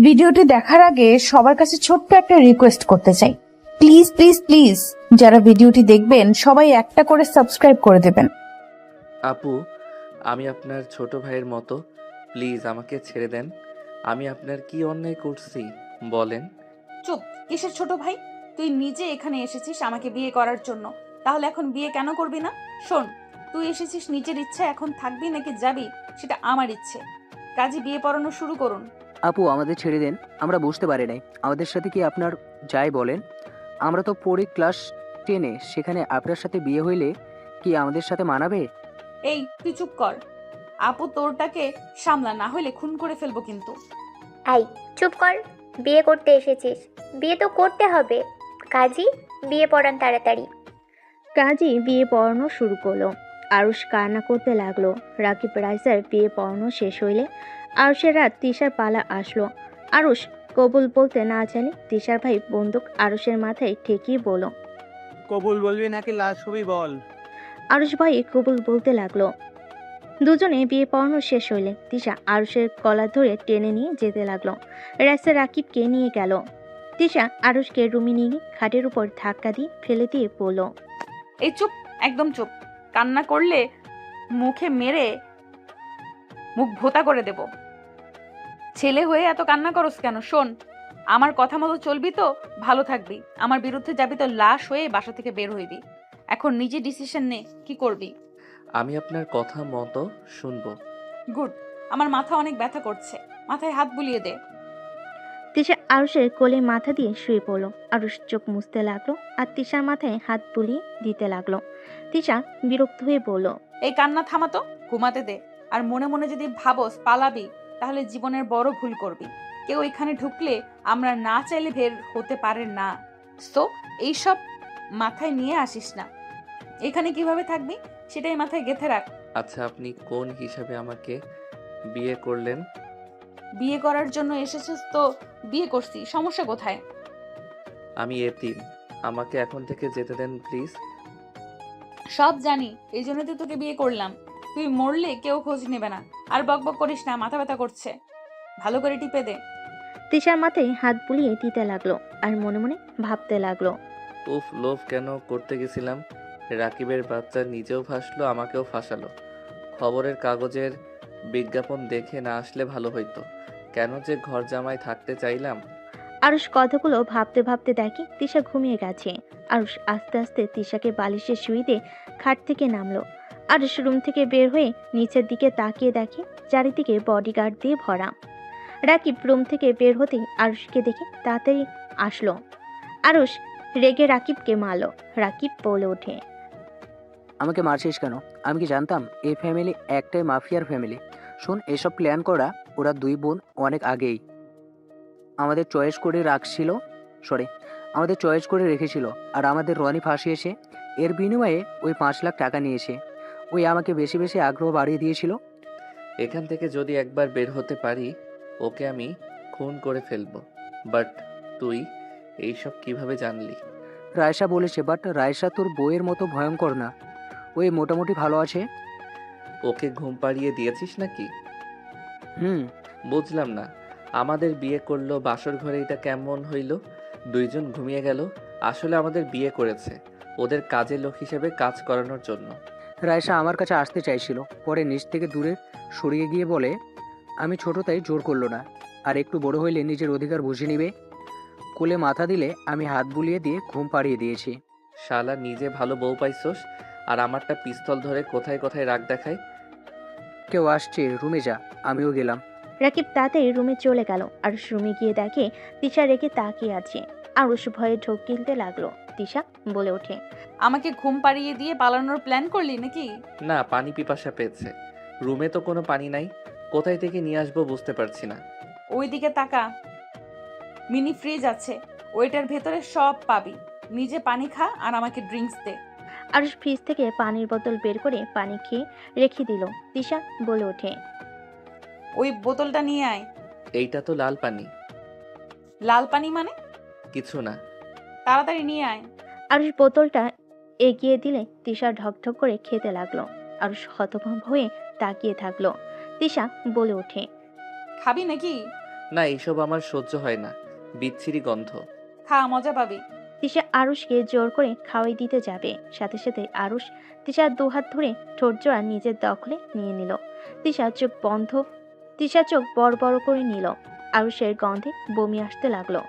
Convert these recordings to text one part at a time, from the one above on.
ভিডিওটি দেখার আগে সবার কাছে ছোট্ট একটা রিকোয়েস্ট করতে চাই, প্লিজ প্লিজ প্লিজ যারা ভিডিওটি দেখবেন সবাই একটা করে সাবস্ক্রাইব করে দেবেন। আপু, আমি আপনার ছোট ভাইয়ের মতো, প্লিজ আমাকে ছেড়ে দেন। আমি আপনার কি অন্যায় করছি বলেন? চুপ! কিসের ছোট ভাই? তুই নিজে এখানে এসেছিস আমাকে বিয়ে করার জন্য, তাহলে এখন বিয়ে কেন করবি না? শোন, তুই এসেছিস নিজের ইচ্ছে, এখন থাকবি নাকি যাবি সেটা আমার ইচ্ছে। কাজী বিয়ে পড়ানো শুরু করুন। আপু আমাদের ছেড়ে দেন, আমরা বুঝতে পারি নাই আমাদের সাথে কি আপনার যাই বলেন। আমরা তো পড়ি ক্লাস 10-এ, সেখানে আপনার সাথে বিয়ে হইলে কি আমাদের সাথে মানাবে? এই তুই চুপ কর। আপু তোরটাকে সামলা, না হলে খুন করে ফেলবো কিন্তু। আই চুপ কর। বিয়ে করতে এসেছিস, বিয়ে তো করতে হবে। কাজী বিয়ে পড়ান তাড়াতাড়ি। কাজী বিয়ে পড়ানো শুরু করলো। আরুষ কান্না করতে লাগলো। রাকিব রাইসার বিয়ে পড়ানো শেষ হইলে আরুষের রাত তিশার পালা আসলো। আরুষ কবুল বলতে না জানে তিশার ভাই বন্দুক আরুষের মাথায় ঠেকিয়ে বলল, কবুল বলবি নাকি লাশ হবি বল। আরুষ ভাই কবুল বলতে লাগলো। দুজনে বিয়ে পড়ানো শেষ হইলে তিশা আরুষের কলা ধরে টেনে নিয়ে যেতে লাগলো। রাইসা রাকিবকে নিয়ে গেল। তিশা আরুষকে রুমে নিয়ে খাটের উপর ধাক্কা দিয়ে ফেলে দিয়ে বলল, এই চুপ, একদম চুপ। কান্না করলে মুখে মেরে মুখ ভোতা করে দেব। ছেলে হয়ে এত কান্না করস কেন? শোন, আমার কথা মতো চলবি তো ভালো থাকবি, আমার বিরুদ্ধে যাবি তো লাশ হয়ে বাসা থেকে বের হইবি। এখন নিজে ডিসিশন নে, কি করবি? আমি আপনার কথা মতো শুনবো। গুড। আমার মাথা অনেক ব্যথা করছে, মাথায় হাত বুলিয়ে দে। তিশা আরুষের কোলে মাথা দিয়ে শুয়ে পড়ল। আরুষ চোখ মুছতে লাগলো আর তিশার মাথায় হাত বুলিয়ে দিতে লাগলো। তিশা বিরক্ত হয়ে বলল, এই কান্না থামাতো, ঘুমাতে দে। আর মনে মনে যদি ভাবস পালাবি, তাহলে জীবনের বড় ভুল করবি। কেউ এখানে ঢুকলে আমরা না চাইলে বের হতে পারে না। সো এইসব মাথায় নিয়ে আসিস না। এখানে কিভাবে থাকবি সেটাই মাথায় গেঁথে রাখ। আচ্ছা, আপনি কোন হিসাবে আমাকে বিয়ে করলেন? বিয়ে করার জন্য এসেছিস তো বিয়ে করছি, সমস্যা কোথায়? আমি এতিম, আমাকে এখন থেকে যেতে দেন প্লিজ। সব জানি, এই জন্য তো তোকে বিয়ে করলাম। তুই মরলে কেউ খোঁজ নেবে না। আর বকবক করিস না, মাথা ব্যথা করছে। ভালো করে টিপে দে। তিশার মাথায় হাত বুলিয়ে দিতে লাগলো আর মনে মনে ভাবতে লাগলো, উফ, লোভ কেন করতে গেছিলাম। রাকিবের বাচ্চা নিজেও ফাঁসলো, আমাকেও ফাঁসালো। খবরের কাগজের বিজ্ঞাপন দেখে না আসলে ভালো হইতো। কেন যে ঘর জামাই থাকতে চাইলাম। আরুষ কথাগুলো ভাবতে ভাবতে দেখে তিশা ঘুমিয়ে গেছে। আরুষ আস্তে আস্তে তিশাকে বালিশে শুয়ে দিয়ে খাট থেকে নামলো। আরুষ রুম থেকে বের হয়ে নিচের দিকে তাকিয়ে দেখে চারিদিকে বডিগার্ড দিয়ে ভরা। রাকিব রুম থেকে বের হতেই আরুষকে দেখে তাড়াতাড়ি আসলো। আরুষ রেগে রাকিবকে মারলো। রাকিব বলে ওঠে, আমাকে মারছিস কেন? আমি কি জানতাম এই ফ্যামিলি একটাই মাফিয়ার ফ্যামিলি? শোন, এসব প্ল্যান করা ওরা দুই বোন অনেক আগেই আমাদের চয়েস করে রাখছিল, আমাদের চয়েস করে রেখেছিল। আর আমাদের রনি ফাঁসিয়েছে, এর বিনিময়ে ওই 5 লাখ টাকা নিয়েছে। ওই আমাকে বেশি বেশি আগ্রহ বাড়িয়ে দিয়েছিল। এখান থেকে যদি একবার বের হতে পারি, ওকে আমি খুন করে ফেলবো। বাট তুই এইসব কিভাবে জানলি? রায়সা বলেছে, বাট রায়সা তোর বইয়ের মতো ভয়ঙ্কর না। ওই মোটামুটি ভালো আছে। ওকে ঘুম পাড়িয়ে দিয়েছিস নাকি? হুম। বুঝলাম না, আমাদের বিয়ে করলো বাসর ঘরে, এটা কেমন হইল? দুইজন ঘুমিয়ে গেল। আসলে আমাদের বিয়ে করেছে ওদের কাজের লোক হিসেবে কাজ করানোর জন্য। রায়সা আমার কাছে আসতে চাইছিল, পরে নিচ থেকে দূরে সরিয়ে গিয়ে বলে, আমি ছোট তাই জোর করলো না, আর একটু বড় হইলে নিজের অধিকার বুঝে নিবে। কোলে মাথা দিলে আমি হাত বুলিয়ে দিয়ে ঘুম পাড়িয়ে দিয়েছি। শালা নিজে ভালো বউ পাইছস, আর আমারটা পিস্তল ধরে কোথায় কোথায় রাগ দেখায়। কেউ আসছে, রুমে যা। আমিও গেলাম। রাকিব তাড়াতাড়ি রুমে চলে গেল। আরুষ রুমে গিয়ে দেখে তিশা রেগে তাকিয়ে আছে। আরুষ ভয়ে ঢোক গিলতে লাগলো। তিশা বলে ওঠে, আমাকে ঘুম পাড়িয়ে দিয়ে পালানোর প্ল্যান করলি নাকি? না, পানি পিপাসা পেয়েছে। রুমে তো কোনো পানি নাই, কোথায় থেকে নিয়ে আসবো বুঝতে পারছি না। ওইদিকে তাকা, মিনি ফ্রিজ আছে, ওইটার ভেতরে সব পাবি। নিজে পানি খা আর আমাকে ড্রিঙ্কস দে। আরুষ ফ্রিজ থেকে পানির বোতল বের করে পানি খেয়ে রেখে দিল। তিশা বলে ওঠে, ওই বোতলটা নিয়ে আয়। এইটা তো লাল পানি। লাল পানি মানে? কিছু না। তাড়াতাড়ি নিয়ে আয়। আরুষ বোতলটা এগিয়ে দিলে তিশা ঢকঢক করে খেতে লাগলো। আরুষ হতভম্ব হয়ে তাকিয়ে থাকলো। তিশা বলে ওঠে, খাবি নাকি? না, এইসব আমার সহ্য হয় না, বিচ্ছিরি গন্ধ। খা, মজা পাবি। তিশা আরুষকে জোর করে খাওয়াই দিতে যাবে, সাথে সাথে আরুষ তিশার দুহাত ধরে ঠোঁট জোড়া নিজের দখলে নিয়ে নিল। তিশা চোখ বড় বড় করে নিল। আরুষের গন্ধে বমি আসতে লাগলো।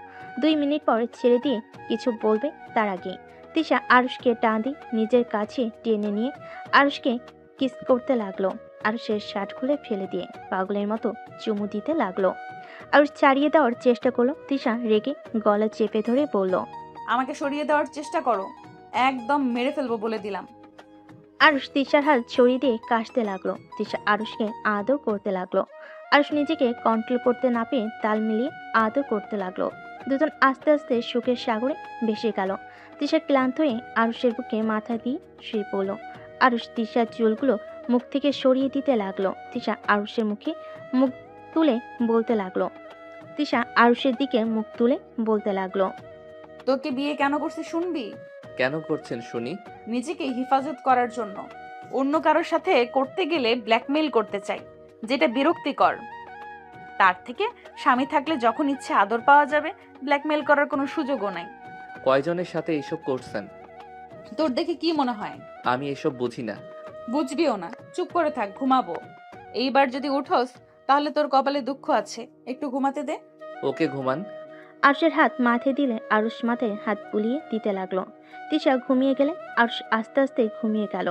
2 মিনিট পর ছেড়ে দিয়ে কিছু বলবে তার আগে তিশা আরুষকে টান দিয়ে নিজের কাছে টেনে নিয়ে আরুষকে কিস করতে লাগলো। আরুষের শার্ট খুলে ফেলে দিয়ে পাগলের মতো চুমু দিতে লাগলো। আরুষ ছাড়িয়ে দেওয়ার চেষ্টা করলো। তিশা রেগে গলা চেপে ধরে বলল, আমাকে সরিয়ে দেওয়ার চেষ্টা করো, একদম মেরে ফেলবো বলে দিলাম। আরুষ তিশার হাত ছড়িয়ে দিয়ে কাশতে লাগলো। তিশা আরুষকে আদর করতে লাগলো। আরুষ নিজেকে কন্ট্রোল করতে না পেয়ে তাল মিলিয়ে আদর করতে লাগলো। দুজন আস্তে আস্তে সুখের সাগরে ভেসে গেল। তিশা ক্লান্ত হয়ে আরুষের বুকে মাথা দিয়ে শুয়ে পড়ল। আরুষ তিশার চুলগুলো মুখ থেকে সরিয়ে দিতে লাগলো। তিশা আরুষের মুখে মুখ তুলে বলতে লাগলো তিশা আরুষের দিকে মুখ তুলে বলতে লাগলো, তোকে বিয়ে কেন করছি শুনবি? কেন করছেন শুনি? নিজেকে হেফাজত করার জন্য। অন্য কারোর সাথে করতে গেলে ব্ল্যাকমেইল করতে চাই, যেটা বিরক্তিকর। তার থেকে স্বামী থাকলে যখন ইচ্ছে আদর পাওয়া যাবে, ব্ল্যাকমেইল করার কোনো সুযোগও নাই। কয়জনের সাথে এইসব করছেন? তোর দেখে কি মনে হয়? আমি এসব বুঝি না। বুঝবিও না, চুপ করে থাক, ঘুমাবো। এইবার যদি উঠোস তাহলে তোর কপালে দুঃখ আছে, একটু ঘুমাতে দে। ওকে, ঘুমান। আরুষের হাত মাথায় দিলে আরুষ মাথায় হাত বুলিয়ে দিতে লাগলো। তিশা ঘুমিয়ে গেলে আরুষ আস্তে আস্তে ঘুমিয়ে গেল।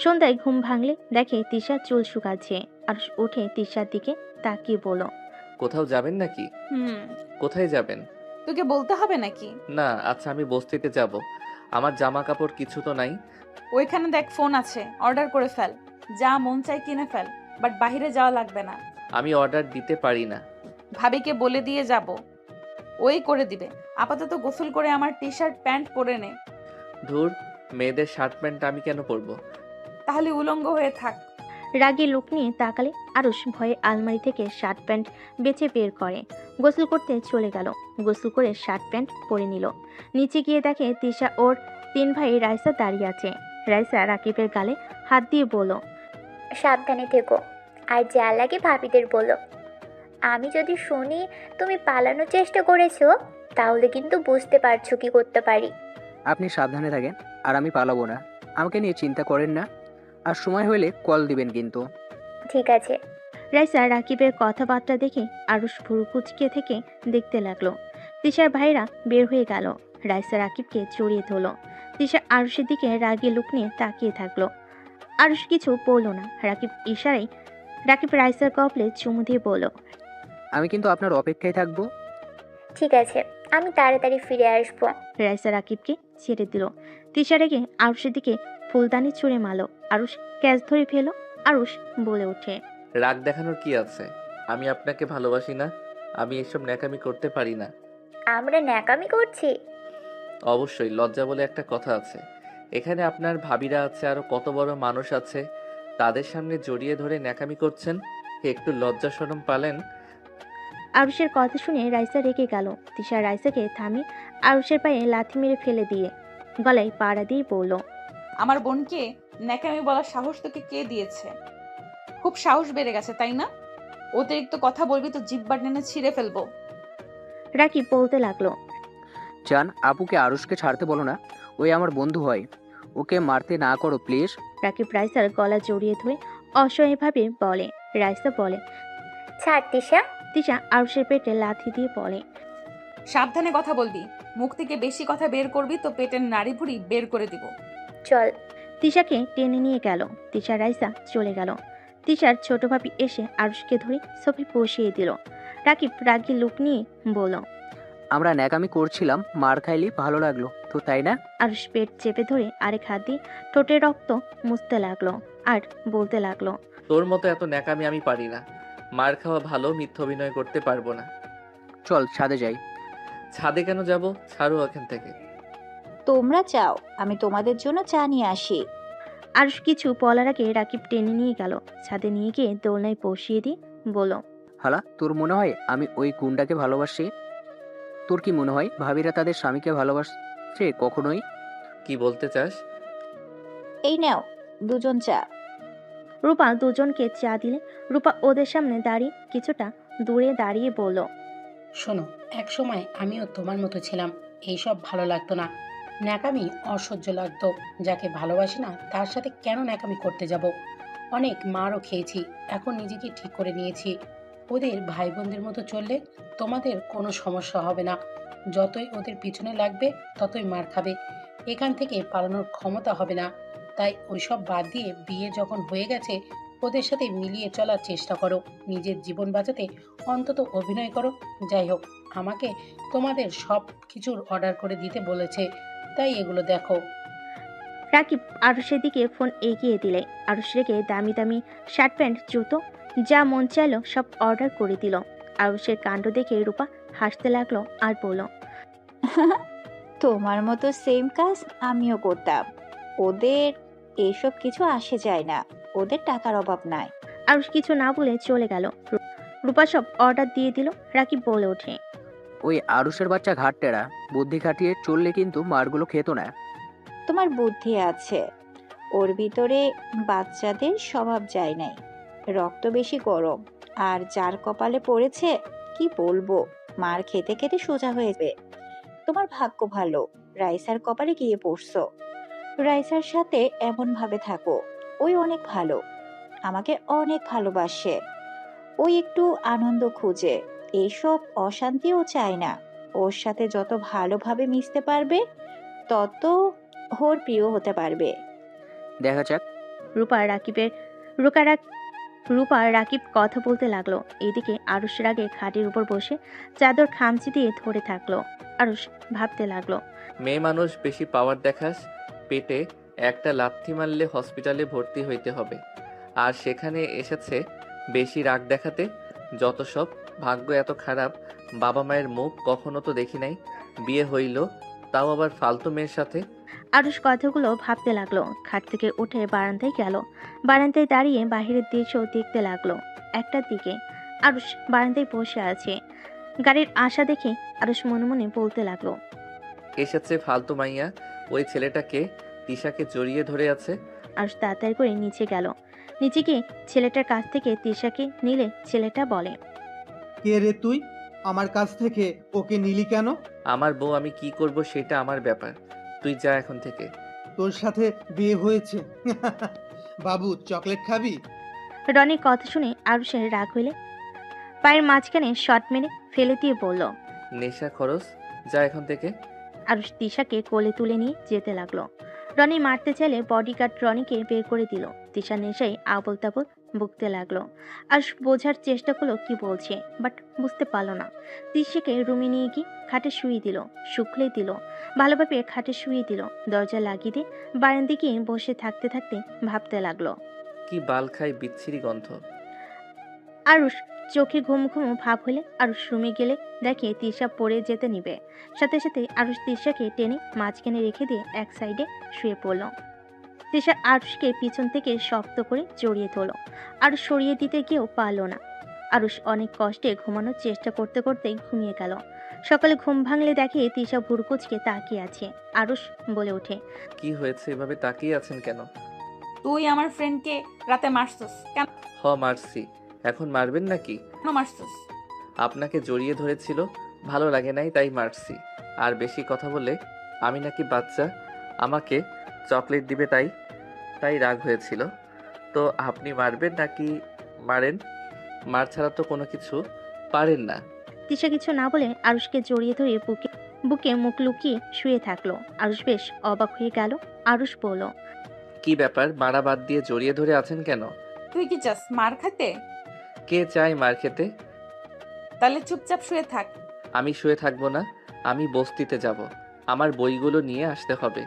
সন্ধ্যায় ঘুম ভাঙলে দেখে তিশা চুল শুকাচ্ছে। আরুষ উঠে তিশার দিকে তাকিয়ে বলল, কোথাও যাবেন নাকি? হুম, কোথায় যাবেন? তোকে বলতে হবে নাকি? না, আচ্ছা, আমি বস্তিতে যাব। আমার জামা কাপড় কিছু তো নাই। ওইখানে দেখ ফোন আছে, অর্ডার করে ফেল। যা মন চাই কিনে ফেল, বাট বাইরে যাওয়া লাগবে না। আমি অর্ডার দিতে পারি না। ভাবিকে বলে দিয়ে যাব, ওই করে দিবে। আপাতত গোসল করে আমার টি শার্ট প্যান্ট পরে নে। ধুর, মেয়েদের শার্ট প্যান্ট আমি কেন পরবো? তাহলে উলঙ্গ হয়ে থাক। রাগে লোক নিয়ে তাকালে আরুষ ভয়ে আলমারি থেকে শার্ট প্যান্ট বেছে বের করে। গোসল করতে চলে গেল। গোসল করে শার্ট প্যান্ট পরে নিল। নিচে গিয়ে দেখে তিশা ওর 3 ভাই রাইসা দাঁড়িয়ে আছে। রাইসা রাকিবের গালে হাত দিয়ে বলল, সাবধানে থেকো, আর যা লাগে ভাবিদের বলো। আমি যদি শুনি তুমি পালানোর চেষ্টা করেছো, তাহলে কিন্তু বুঝতে পারছো কি করতে পারি। আপনি সাবধানে থাকেন, আর আমি পালাবো না। আমাকে নিয়ে চিন্তা করেন না, আর সময় হলে কল দিবেন কিন্তু। ঠিক আছে। রাইসা রাকিবের কথাবার্তা দেখে আরুষ ভুরু কুচকে থেকে দেখতে লাগলো। তিশার ভাইরা বের হয়ে গেল। রাইসা রাকিবকে জড়িয়ে ধরল। তিশা আরুষের দিকে রাগে লুক নিয়ে তাকিয়ে থাকলো। আরুষ কিছু বলল না। রাকিব রাইসার কপালে চুমু দিয়ে বলল, আমি কিন্তু আপনার অপেক্ষায় থাকবো। ঠিক আছে, আমি তাড়াতাড়ি ফিরে আসবো। রাইসা রাকিবকে ছেড়ে দিল। তিশা রেগে আরুষের দিকে ফুলদানি ছুঁড়ে মারল। আরুষ ক্যাচ ধরে ফেলো। আরুষ বলে ওঠে, রাগ দেখানোর কি আছে? আমি আপনাকে ভালোবাসি না। আমি এসব ন্যাকামি করতে পারি না। আমরা ন্যাকামি করছি? অবশ্যই, লজ্জা বলে একটা কথা আছে। এখানে আপনার ভাবিরা আছে, আরো কত বড় মানুষ আছে, তাদের সামনে জড়িয়ে ধরে ন্যাকামি করছেন। একটু লজ্জা শরম পালেন? আরুষের কথা শুনে রাইসা রেগে গেল। তিশা রাইসাকে থামিয়ে আরুষের পায়ে লাথি মেরে ফেলে দিয়ে গলায় পাড়া দিয়ে বলল, আমার বোনকে ন্যাকামি বলার সাহস তোকে কে দিয়েছে? খুব সাহস বেড়ে গেছে, তাই না? অতিরিক্ত কথা বলবি তো জিব্বা টেনে ছিঁড়ে ফেলবো। রাকিব বলতে লাগলো, জান, আপুকে আরুষকে ছাড়তে বলো না, ওই আমার বন্ধু হয়। ওকে মারতে না করো প্লিজ। রাকিব রাইসার গলা জড়িয়ে ধরে অসহায়ভাবে বলে। রাইসা বলে, ছাড় তিশা। তিশা আরুষের পেটে লাথি দিয়ে বলে, সাবধানে কথা বলবি, মুখ থেকে বেশি কথা বের করবি তো পেটের নাড়ি ভুড়ি বের করে দিব। চল। তিশাকে টেনে নিয়ে গেল। তিশা রাইসা চলে গেল। তিশার ছোট ভাবি এসে আরুষকে ধরে সোফে বসিয়ে দিল। রাকিব রাগি লুক নিয়ে বলল, আমরা ন্যাকামি করছিলাম, মার খাইলি ভালো লাগলো তো, তাই না? আরুষ পেট চেপে ধরে আরেক হাত দিয়ে ঠোঁটের রক্ত মুছতে লাগলো আর বলতে লাগলো, তোর মতো এত ন্যাকামি আমি পারি না। মার খাওয়া ভালো, মিথ্যা অভিনয় করতে পারবো না। চল ছাদে যাই। ছাদে কেন যাব? ছাড়ো এখান থেকে। তোমরা চাও আমি তোমাদের জন্য চা নিয়ে আসি? আরুষ কিছু বলার আগে রাকিব টেনে নিয়ে গেল। ছাদে নিয়ে গিয়ে দোলনায় বসিয়ে দিয়ে বলল, হালা, তোর মনে হয় আমি ওই গুন্ডাকে ভালোবাসি? তোর কি মনে হয় ভাবিরা তাদের স্বামীকে ভালোবাসছে? কখনোই। কি বলতে চাস? এই নাও দুজন চা। রূপা দুজনকে চা দিলে। রূপা ওদের সামনে দাঁড়িয়ে কিছুটা দূরে দাঁড়িয়ে বলল, শোনো, এক সময় আমিও তোমার মতো ছিলাম। এইসব ভালো লাগতো না, ন্যাকামি অসহ্য লাগতো। যাকে ভালোবাসি না তার সাথে কেন ন্যাকামি করতে যাব? অনেক মারও খেয়েছি, এখন নিজেকে ঠিক করে নিয়েছি। ওদের ভাই বোনদের মতো চললে তোমাদের কোনো সমস্যা হবে না। যতই ওদের পিছনে লাগবে ততই মার খাবে, এখান থেকে পালানোর ক্ষমতা হবে না। তাই ওইসব বাদ দিয়ে বিয়ে যখন হয়ে গেছে ওদের সাথে মিলিয়ে চলার চেষ্টা করো। নিজের জীবন বাঁচাতে অন্তত অভিনয় করো। যাই হোক, আমাকে তোমাদের সব কিছুর অর্ডার করে দিতে বলেছে, তাই এগুলো দেখো। রাকিব আরুষের দিকে ফোন এগিয়ে দিলে আরুষ রেখে দামি দামি শার্ট প্যান্ট জুতো যা মন চাইলো সব অর্ডার করে দিল। আরুষের কাণ্ড দেখে রূপা হাসতে লাগলো আর বলল, তোমার মতো সেম কাজ আমিও করতাম। ওদের এসব কিছু আসে যায় না, ওদের টাকার অভাব নাই। আরুষ কিছু না বলে চলে গেল। রূপা সব অর্ডার দিয়ে দিল। রাকিব বলে ওঠে, ওই আরুষের বাচ্চা ঘাটটেরা, বুদ্ধি খাটিয়ে চললে কিন্তু মারগুলো খেত না। তোমার বুদ্ধি আছে, ওর ভিতরে বাচ্চাদের স্বভাব যায় নাই, রক্ত বেশি গরম। আর যার কপালে পড়েছে কি বলবো, মার খেতে খেতে সোজা হয়েছে। তোমার ভাগ্য ভালো, রাইসার কপালে গিয়ে পড়ছো। রাইসার সাথে এমন ভাবে থাকো, ওই অনেক ভালো, আমাকে অনেক ভালোবাসে। ওই একটু আনন্দ খুঁজে, এইসব অশান্তিও চায় না। ওর সাথে যত ভালোভাবে মিশতে পারবে তত ওর প্রিয় হতে পারবে। দেখা যাক। রূপা রাকিবের রুকা রাক- রূপা রাকিব কথা বলতে লাগলো। এদিকে আরুষ রাগে খাটের উপর বসে চাদর খামচি দিয়ে ধরে থাকলো। আরুষ ভাবতে লাগলো, মেয়ে মানুষ বেশি পাওয়ার দেখাস, পেটে একটা লাথি মারলে হসপিটালে ভর্তি হইতে হবে। আর সেখানে এসেছে বেশি রাগ দেখাতে। যত সব ভাগ্য এত খারাপ, বাবা মায়ের মুখ কখনো তো দেখি নাই। বিয়ে হইল, তাও আবার ফালতু মেয়ের সাথে। আরুষ কথাগুলো ভাবতে লাগলো। খাট থেকে উঠে বারান্দায় গেল। বারান্দায় দাঁড়িয়ে বাহিরের দৃশ্য দেখতে লাগলো। একটার দিকে আরুষ বারান্দায় বসে আছে। গাড়ির আশা দেখে আরুষ মনে মনে বলতে লাগলো, এসেছে ফালতু মাইয়া। ওই ছেলেটাকে তিশাকে জড়িয়ে ধরে আছে। আরুষ তাড়াতাড়ি করে নিচে গেল। নিচে গিয়ে ছেলেটার কাছ থেকে তিশাকে নিলে ছেলেটা বলে, কে রে তুই? আমার কাছ থেকে ওকে নিলি কেন? আমার বউ, আমি কি করব সেটা আমার ব্যাপার। তুই যা এখন থেকে। তোর সাথে বিয়ে হয়েছে। বাবু, চকলেট খাবি? রনির কথা শুনে আরুষের রাগ হইলে পায়ের মাঝখানে শট মেরে ফেলে দিয়ে বলল। নেশা খরচ, যা এখন থেকে। আরুষ তিশাকে কোলে তুলে নিয়ে যেতে লাগলো। রনি মারতে চাইলে বডিগার্ড রনিকে বের করে দিল। তিশা নেশায় আবল তাবল বকতে লাগলো। আরুষ বোঝার চেষ্টা করলো কি বলছে, বাট বুঝতে পারলো না। তিশাকে রুমে নিয়ে গিয়ে খাটে শুয়ে দিল, শুকলে দিল, ভালোভাবে খাটে শুয়ে দিল। দরজা লাগিয়ে দিয়ে বারান্দে গিয়ে বসে থাকতে থাকতে ভাবতে লাগলো। কি বাল খাই বিচ্ছিরি গন্ধ। আরুষ চোখে ঘুম ঘুম ভাব হলে আরুষ রুমে গেলে দেখে তিশা পড়ে যেতে নিবে। সাথে সাথে আরুষ তিশাকে টেনে মাঝখানে রেখে দিয়ে এক সাইডে শুয়ে পড়ল। তিশা আরুষকে পিছন থেকে শক্ত করে জড়িয়ে ধরল। আরুষ সরিয়ে দিতে গিয়েও পারল না। আরুষ অনেক কষ্টে ঘুমানোর চেষ্টা করতে করতে ঘুমিয়ে গেল। সকালে ঘুম ভাঙলে দেখে তিশা ভুরকুচকে তাকিয়ে আছে। আরুষ বলে ওঠে, কি হয়েছে, এভাবে তাকিয়ে আছেন কেন? তুই আমার ফ্রেন্ডকে রাতে মারছস কেন? মারছি। এখন মারবেন নাকি? মারছস? আপনাকে জড়িয়ে ধরেছিল, ভালো লাগে নাই তাই মারছি। আর বেশি কথা বলে আমি নাকি বাচ্চা, আমাকে চকলেট দিবে তাই তাই রাগ হয়েছিল। তো আপনি মারবেন নাকি? মারেন। মার ছাড়া তো কোনো কিছু পারেন না। তিশা কিছু না বলে আরুষকে জড়িয়ে ধরে বুকে বুকে মুখ লুকিয়ে শুয়ে থাকলো। আরুষ বেশ অবাক হয়ে গেল। আরুষ বলল, কি ব্যাপার, মারা বাদ দিয়ে জড়িয়ে ধরে আছেন কেন? তুই কি চাস মার খেতে? কে চায় মার খেতে? তাহলে চুপচাপ শুয়ে থাক। আমি শুয়ে থাকবো না, আমি বস্তিতে যাব। আমার বইগুলো নিয়ে আসতে হবে।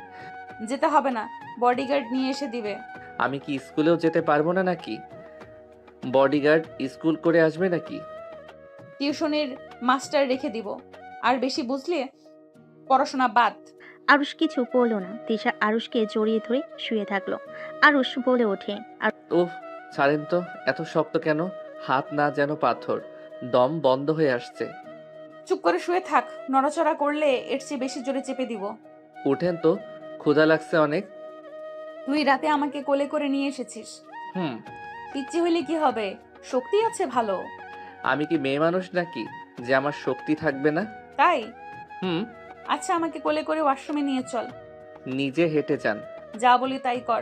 যেতে হবে না, বডিগার্ড নিয়ে এসে দিবে। আমি কি স্কুলেও যেতে পারবো না নাকি? বডিগার্ড স্কুল করে আসবে নাকি? টিউশনের মাস্টার রেখে দিব। আর বেশি বুঝলে পড়াশোনা বাদ। আরুষ কিছু বলল না। তিশা আরুষকে জড়িয়ে ধরে শুয়ে থাকলো। আরুষ বলে ওঠে, ওহ, ছাড়েন তো, এত শক্ত কেন? হাত না যেন পাথর, দম বন্ধ হয়ে আসছে। চুপ করে শুয়ে থাক, নড়াচড়া করলে এর চেয়ে বেশি জোরে চেপে দিব। উঠেন তো, ক্ষুধা লাগছে অনেক। তুই রাতে আমাকে কোলে করে নিয়ে এসেছিস। হুম। পিচ্ছি হইলে কি হবে, শক্তি আছে ভালো। আমি কি মেয়ে মানুষ নাকি যে আমার শক্তি থাকবে না? তাই? হুম। আচ্ছা, আমাকে কোলে করে ওয়াশরুমে নিয়ে চল। নিজে হেঁটে যান। যা বলি তাই কর।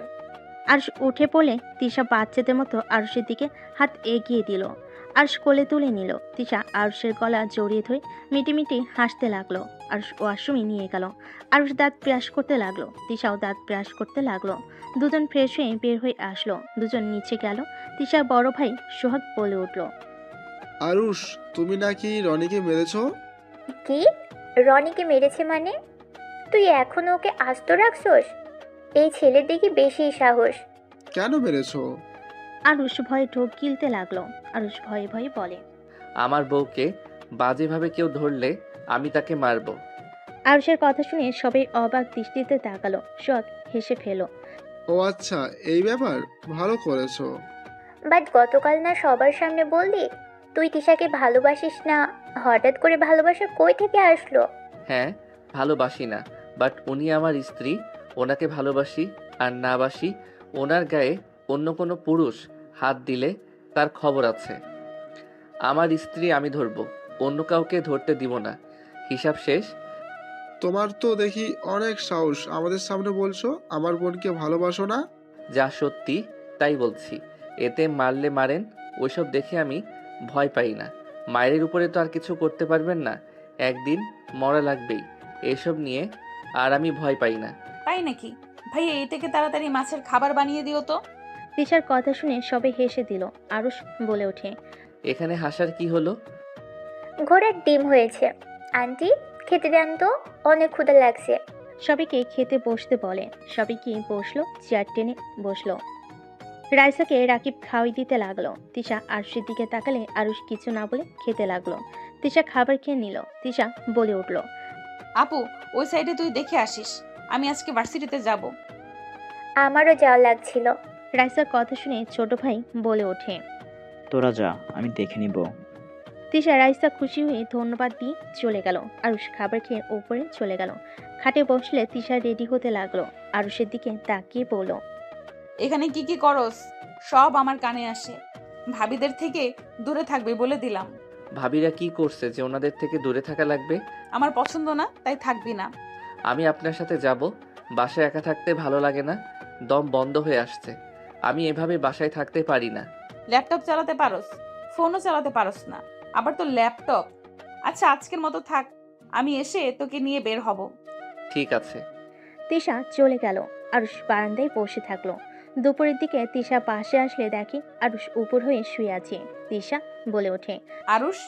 আরুষ উঠে পড়লে তিশা বাচ্চাদের মতো আরুষের দিকে হাত এগিয়ে দিল। আরুষ কোলে তুলে নিল। তিশা আরুষের গলা জড়িয়ে ধরে মিটিমিটি হাসতে লাগলো। আরুষ ওয়াশরুমে নিয়ে গেল। আরুষ দাঁত ব্রাশ করতে লাগলো। তিশাও দাঁত ব্রাশ করতে লাগলো। দুজন ফ্রেশ হয়ে বের হয়ে আসলো। দুজন নিচে গেল। তিশার বড় ভাই সোহাগ বলে উঠল, আরুষ, তুমি নাকি রনিকে মেরেছো? কি? রনিকে মেরেছে মানে? তুই এখনো ওকে আস্ত রাখছস? এই ছেলের দেখি বেশি সাহস। কেন মেরেছো? আরুষ ভয়ে ঢোক গিলতে লাগলো। আরুষ ভয়ে ভয়ে বলে, আমার বউকে বাজেভাবে কেউ ধরলে আমি তাকে মারবো। আরুষের কথা শুনে সবাই অবাক দৃষ্টিতে তাকালো। সোহাগ হেসে ফেল। ও আচ্ছা, এই ব্যাপার, ভালো করেছো। বাট গতকাল না সবার সামনে বললি তুই তিশাকে ভালোবাসিস না? হঠাৎ করে ভালোবাসা কই থেকে আসলো? হ্যাঁ, ভালোবাসি না, বাট উনি আমার স্ত্রী। ওনাকে ভালোবাসি আর না বাসি ওনার গায়ে অন্য কোনো পুরুষ হাত দিলে তার খবর আছে। আমার স্ত্রী আমি ধরবো, অন্য কাউকে ধরতে দিব না। হিসাব শেষ। তোমার তো দেখি অনেক সাহস, আমাদের সামনে বলছো আমার বোনকে ভালোবাসো না। যা সত্যি তাই বলছি। এতে মারলে মারেন, ওইসব দেখে আমি ভয় পাই না। মায়ের উপরে তো আর কিছু করতে পারবেন না, একদিন মরা লাগবেই। এসব নিয়ে আর আমি ভয় পাই না। তাই নাকি? ভাইয়া, এটাকে তাড়াতাড়ি মাছের খাবার বানিয়ে দিও তো। তিশার কথা শুনে সবাই হেসে দিল। আরুষ বলে ওঠে, এখানে হাসার কি হলো? ঘোড়ার ডিম হয়েছে। আন্টি, খেতে দেন তো, অনেক ক্ষুধা লাগছে। সবাইকে খেতে বসতে বলে। সবাইকে বসলো, চেয়ার টেনে বসলো। রাইসাকে রাকিব খাওয়াই দিতে লাগলো। তিশা আরুষের দিকে তাকালে আরুষ কিছু না বলে খেতে লাগলো। তিশা খাবার খেয়ে নিল। তিশা বলে উঠল, আপু, ওই সাইডে তুই দেখে আসিস, আমি আজকে ভার্সিটিতে যাব। আমারও যাওয়া লাগছিল। রাইসার কথা শুনে ছোট ভাই বলে ওঠে, তোরা যা, আমি দেখে নিব। তিশা রাইসা খুশি হয়ে ধন্যবাদ দিয়ে চলে গেল। আরুষ খাবার খেয়ে ওপরে চলে গেল। খাটে বসলে তিশা রেডি হতে লাগলো। আরুষের দিকে তাকিয়ে বলল, এখানে কি কি করস সব আমার কানে আসে। ভাবিদের থেকে দূরে থাকবে বলে দিলাম। ভাবিরা কি করছে যে ওনাদের থেকে দূরে থাকা লাগবে? আমার পছন্দ না, তাই থাকবি না। আমি আপনার সাথে যাব। বাসায় একা থাকতে ভালো লাগে না, দম বন্ধ হয়ে আসছে। আমি এভাবে বাসায় থাকতে পারি না। ল্যাপটপ চালাতে পারস, ফোনও চালাতে পারস না, আবার তো ল্যাপটপ। আচ্ছা, আজকের মতো থাক, আমি এসে তোকে নিয়ে বের হব। ঠিক আছে। তিশা চলে গেল। আরুষ বারান্দায় বসে থাকলো। দুপুরের দিকে তিশা পাশে আসলে দেখে আরুষ উপর হয়ে শুয়ে আছে। তিশা বলে ওঠে, আরুষ।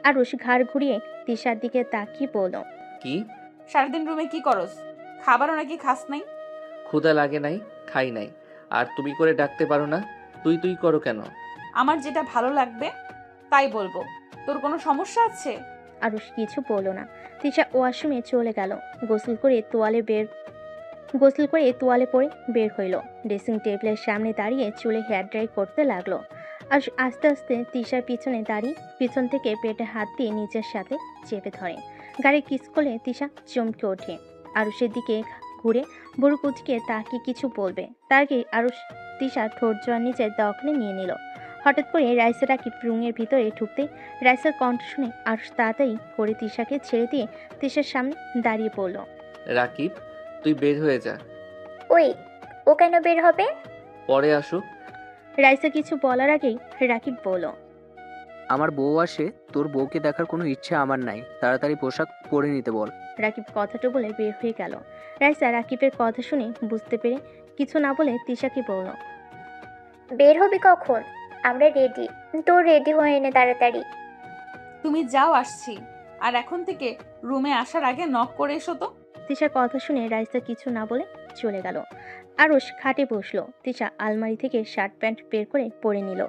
আরুষ ঘাড় ঘুরিয়ে তিশার দিকে তাকিয়ে বলল, কি? সারাদিন রুমে কি করস? খাবারও নাকি খাস নাই? ক্ষুধা লাগে নাই, খাই নাই। আর তুমি করে ডাকতে পারো না? তুই তুই করো কেন? আমার যেটা ভালো লাগবে তাই বলবো। তোর কোনো সমস্যা আছে? আরুষ কিছু বলল না। তিশা ওয়াশরুমে চলে গেল। গোসল করে তোয়ালে পরে বের হইল। ড্রেসিং টেবিলের সামনে দাঁড়িয়ে চুলে হেয়ার ড্রাই করতে লাগলো। আর আস্তে আস্তে তিশার পিছনে দাঁড়িয়ে পিছন থেকে পেটে হাত দিয়ে নিজের সাথে চেপে ধরে। গাড়ি কিস করলে তিশা চমকে ওঠে। আরুষের দিকে ঘুরে বুড়ো কুচকে তাকে কিছু বলবে, তার আগে আরুষ তিশা ঠোঁট জোয়ার নিচে দখলে নিয়ে নিল। হঠাৎ করে রাইসা রাকিব রুমের ভিতরে ঢুকতে রাইসার কণ্ঠ শুনে আরুষ তাড়াতাড়ি করে তিশাকে ছেড়ে দিয়ে তিশার সামনে দাঁড়িয়ে পড়ল। রাকিব, তুই বের হয়ে যা। ওই, ও কেন বের হবে? পরে আসুক। রাইসা কিছু বলার আগেই রাকিব বলল, আমার বউ আসে, তোর বউকে দেখার কোনো ইচ্ছে আমার নাই, তাড়াতাড়ি পোশাক পরে নিতে বল। রাকিব কথাটা বলে বের হয়ে গেল। রাইসা রাকিবের কথা শুনে বুঝতে পেরে কিছু না বলে তিশাকে বলল, বের হবি কখন? আমরা রেডি। তোর রেডি হয়ে এনে তাড়াতাড়ি। তুমি যাও, আসছি। আর এখন থেকে রুমে আসার আগে নক করে এসো তো। তিশার কথা শুনে রাইসা কিছু না বলে চলে গেল। আরুষ খাটে বসলো। তিশা আলমারি থেকে শার্ট প্যান্ট বের করে পরে নিল।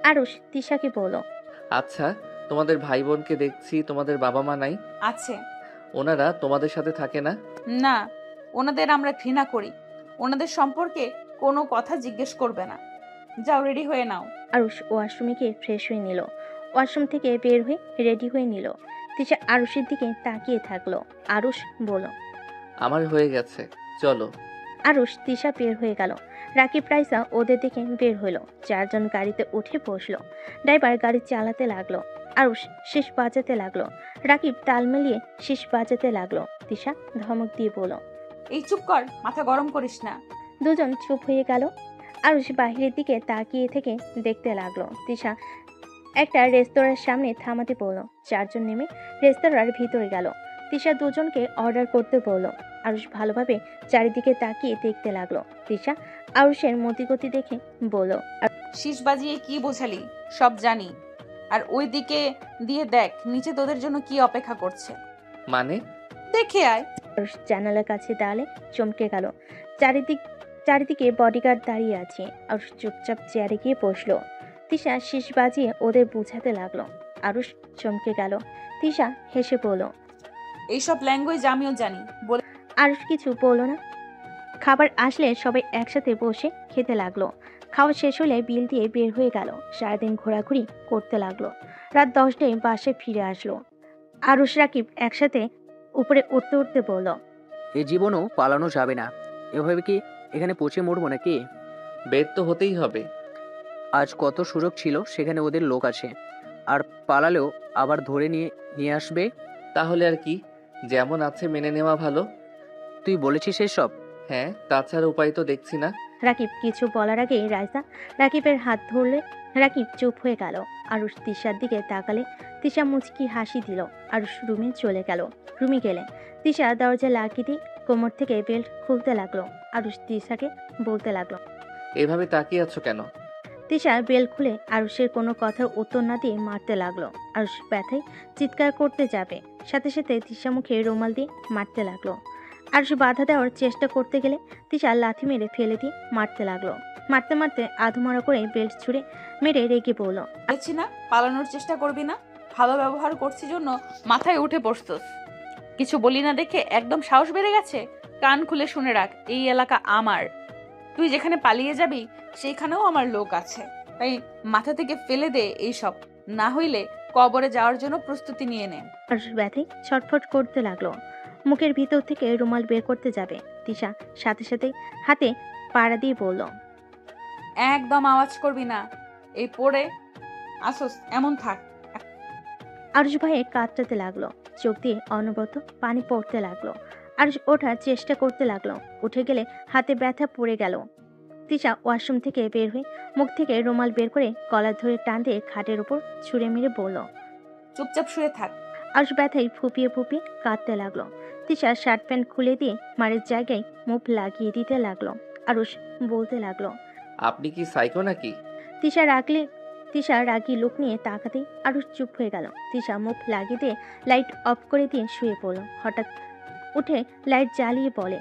আরুষ তিশাকে বলল, আচ্ছা, তোমাদের ভাই বোনকে দেখছি, তোমাদের বাবা মা নাই? আছে। ওনারা তোমাদের সাথে থাকে না? না, ওনাদের আমরা ঘৃণা করি। ওনাদের সম্পর্কে কোনো কথা জিজ্ঞেস করবে না। যাও, রেডি হয়ে নাও। আরুষ ওয়াশরুমে গিয়ে ফ্রেশ হয়ে নিল। ওয়াশরুম থেকে বের হয়ে রেডি হয়ে নিল। তিশা আরুষের দিকে তাকিয়ে থাকলো। আরুষ বলল, আমার হয়ে গেছে, চলো। আরুষ তিশা বের হয়ে গেল। রাকিব রাইসা ওদের দিকে বের হলো। চারজন গাড়িতে উঠে বসলো। ড্রাইভার গাড়ি চালাতে লাগলো। আরুষ শীষ বাজাতে লাগলো। রাকিব তাল মিলিয়ে শীষ বাজাতে লাগলো। তিশা ধমক দিয়ে বলল, এই চুপ কর, মাথা গরম করিস না। দুজন চুপ হয়ে গেল। আরুষ বাহিরের দিকে তাকিয়ে থেকে দেখতে লাগলো। তিশা একটা রেস্তোরাঁর সামনে থামাতে বলল। চারজন নেমে রেস্তোরাঁর ভিতরে গেল। তিশা দুজনকে অর্ডার করতে বলল। আরুষ ভালোভাবে চারিদিকে তাকিয়ে দেখতে লাগলো। তিশা আরুষের মতিগতি দেখে বলল, শীষ বাজিয়ে কি বোঝালি? সব জানি। আর ওই দিকে দিয়ে দেখ নিচে তোদের জন্য কি অপেক্ষা করছে। মানে? দেখে আয়। আরুষ জানালার কাছে দাঁড়ালে চমকে গেল। চারিদিকে বডিগার্ড দাঁড়িয়ে আছে। আরুষ চুপচাপ চেয়ারে গিয়ে বসলো। তিশা শীষ বাজিয়ে ওদের বুঝাতে লাগলো। আরুষ চমকে গেল। তিশা হেসে বলল, এইসব ল্যাঙ্গুয়েজ আমিও জানি বলে। আরুষ কিছু বলল না। খাবার আসলে সবাই একসাথে বসে খেতে লাগলো। খাওয়া শেষ হলে বিল দিয়ে বের হয়ে গেল। সারাদিন ঘোরাঘুরি করতে লাগলো। রাত 10টায় বাসায় ফিরে আসলো। আরুষ রাকিব একসাথে উপরে উঠতে উঠতে বলল, এই জীবনও পালানো যাবে না। এভাবে কি এখানে পচে মরবো নাকি? বের তো হতেই হবে। আজ কত সুযোগ ছিল, সেখানে ওদের লোক আছে, আর পালালেও আবার ধরে নিয়ে নিয়ে আসবে। তাহলে আর কি, যেমন আছে মেনে নেওয়া ভালো। তুই বলেছিস এসব? হ্যাঁ, তাছাড়া উপায় তো দেখছি না। রাকিব কিছু বলার আগেই রাইসা রাকিবের হাত ধরলে। রাকিব চুপ হয়ে গেল। আরুষ তিশার দিকে তাকালে। তিশা মুচকি হাসি দিল। আরুষ রুমে চলে গেল। রুমে গেলে তিশা দরজা লাগিয়ে দিয়ে কোমর থেকে বেল্ট খুলতে লাগলো। আরুষ তিশাকে বলতে লাগলো, এভাবে তাকিয়ে আছো কেন? তিশা বেল্ট খুলে আরুষের কোনো কথার উত্তর না দিয়ে মারতে লাগলো। আরুষ ব্যথায় চিৎকার করতে যাবে, সাথে সাথে তিশা মুখে রুমাল দিয়ে মারতে লাগলো। আরুষ বাধা দেওয়ার চেষ্টা করতে গেলে তিশা লাথি মেরে ফেলে দিয়ে মারতে লাগলো। মারতে মারতে আধমরা করে বেল্ট ছুঁড়ে মেরে রেগে বলল, বলছি না পালানোর চেষ্টা করবি না? ভালো ব্যবহার করছি জন্য মাথায় উঠে বসতোস। কিছু বলি না দেখে একদম সাহস বেড়ে গেছে। কান খুলে শুনে রাখ, এই এলাকা আমার। তুই যেখানে পালিয়ে যাবি সেখানেও আমার লোক আছে। তাই মাথা থেকে ফেলে দে এইসব, না হইলে কবরে যাওয়ার জন্য প্রস্তুতি নিয়ে নে। আরুষ ব্যথায় ছটফট করতে লাগলো। মুখের ভিতর থেকে রুমাল বের করতে যাবে। তিশা সাথে সাথে হাতে পাড়া দিয়ে বলল, একদম আওয়াজ করবি না। এই পড়ে আসোস এমন থাক। আরুষ ভয়ে কাঁদতে লাগলো। চোখ দিয়ে অনবরত পানি পড়তে লাগলো। আরুষ ওঠার চেষ্টা করতে লাগলো। উঠে গেলে হাতে ব্যথা পড়ে গেল। তিশা ওয়াশরুম থেকে বের হয়ে মুখ থেকে রুমাল বের করে কলার ধরে টান দিয়ে খাটের উপর ছুঁড়ে মেরে বলল, চুপচাপ শুয়ে থাক। আরুষ ব্যথায় ফুপিয়ে ফুপিয়ে কাঁদতে লাগলো। তিশা শার্ট প্যান্ট খুলে দিয়ে মারের জায়গায় মুখ লাগিয়ে দিতে লাগলো। আরুষ বলতে লাগলো, আপনি কি সাইকো নাকি? তিশা রাগী লোক নিয়ে তাকাতেই আরুষ চুপ হয়ে গেল। তিশা মুখ লাগিয়ে দিয়ে লাইট অফ করে দিয়ে শুয়ে পড়ল। হঠাৎ উঠে লাইট জ্বালিয়ে বলে,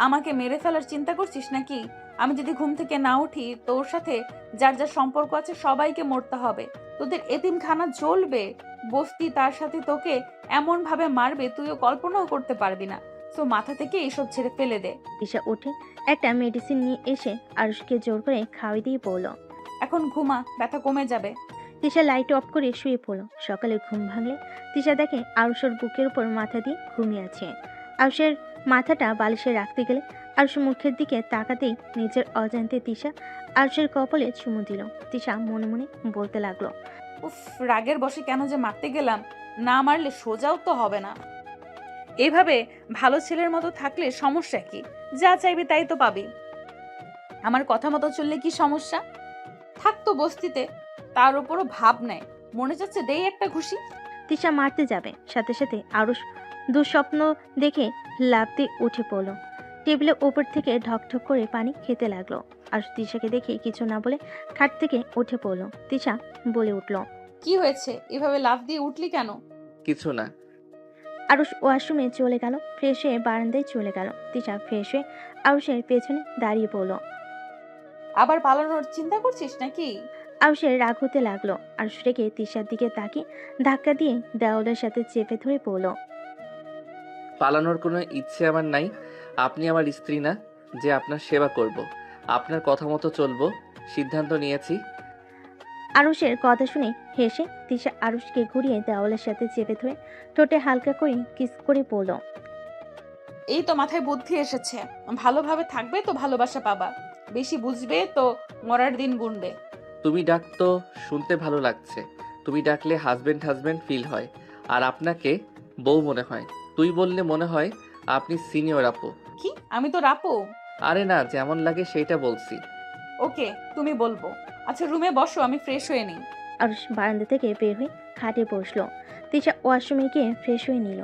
আমাকে মেরে ফেলার চিন্তা করছিস নাকি? আমি যদি ঘুম থেকে না উঠি তোর সাথে যার যার সম্পর্ক আছে সবাইকে মরতে হবে। তোদের এতিমখানা জ্বলবে, বস্তি তার সাথে তোকে এমন ভাবে মারবে তুইও কল্পনাও করতে পারবি না। তো মাথা থেকে এসব ছেড়ে ফেলে দে। তিশা উঠে একটা মেডিসিন নিয়ে এসে আরুষকে জোর করে খাওয়াই দিয়ে বলল, এখন ঘুমা, ব্যথা কমে যাবে। তিশা লাইট অফ করে শুয়ে পড়ল। সকালে ঘুম ভাঙলে তিশা দেখে আরুষের বুকের উপর মাথা দিয়ে ঘুমিয়ে আছে। আরুষের মাথাটা বালিশে রাখতে গেলে আরুষ মুখের দিকে তাকাতেই নিজের অজান্তে তিশা আরুষের কপালে চুমু দিল। তিশা মনে মনে বলতে লাগলো, উফ, রাগের বশে কেন যে মারতে গেলাম। না মারলে সোজাও তো হবে না। এইভাবে ভালো ছেলের মতো থাকলে সমস্যা কি? যা চাইবি তাই তো পাবি। আমার কথা মতো চললে কি সমস্যা? থাকতো বস্তিতে, তার উপরও ভাব নেয়। মনে যাচ্ছে দেই একটা ঘুষি। তিশা মারতে যাবে, সাথে সাথে আরুষ দুঃস্বপ্ন দেখে লাফ দিয়ে উঠে পড়ল। টেবিলের উপর থেকে ঢকঢক করে পানি খেতে লাগলো। আর তিশাকে দেখে কিছু না বলে খাট থেকে উঠে পড়ল। তিশা বলে উঠল, কি হয়েছে? এভাবে লাফ দিয়ে উঠলি কেন? কিছু না। আরুষ ওয়াশরুমে চলে গেল। ফ্রেশ হয়ে বারান্দায় চলে গেল। তিশা ফ্রেশ হয়ে আরুষের পেছনে দাঁড়িয়ে পড়ল। আবার পালানোর চিন্তা করছিস নাকি? আরুষের রাগ হতে লাগলো। আরুষ রেগে তিশার দিকে তাকিয়ে ধাক্কা দিয়ে দেওয়ালের সাথে চেপে ধরে পড়ল। পালানোর কোনো ইচ্ছে আমার নাই। আপনি আমার স্ত্রী না যে আপনার সেবা করব। আপনার কথা মতো চলবো, সিদ্ধান্ত নিয়েছি। আরুষের কথা শুনে হেসে তিশা আরুষকে ঘুরিয়ে দেওয়ালের সাথে চেপে ধরে ঠোঁটে হালকা করে কিস করে পড়ল। এই তো মাথায় বুদ্ধি এসেছে। ভালোভাবে থাকবে তো ভালোবাসা পাবা, বেশি বুঝবে তো মরার দিন গুনবে। তুমি ডাকতো শুনতে ভালো লাগছে। তুমি ডাকলে হাজবেন্ড হাজবেন্ড ফিল হয়, আর আপনাকে বউ মনে হয়। তুই বললে মনে হয় আপনি সিনিয়র আপু। কি আমি তো রাপো? আরে না, যেমন লাগে সেইটা বলছি। ওকে, তুমি বলবো। আচ্ছা রুমে বসো, আমি ফ্রেশ হয়ে নিই। আরুষ বারান্দা থেকে বের হয়ে খাটে বসলো। তিশা ওয়াশরুমে গিয়ে ফ্রেশ হয়ে নিল।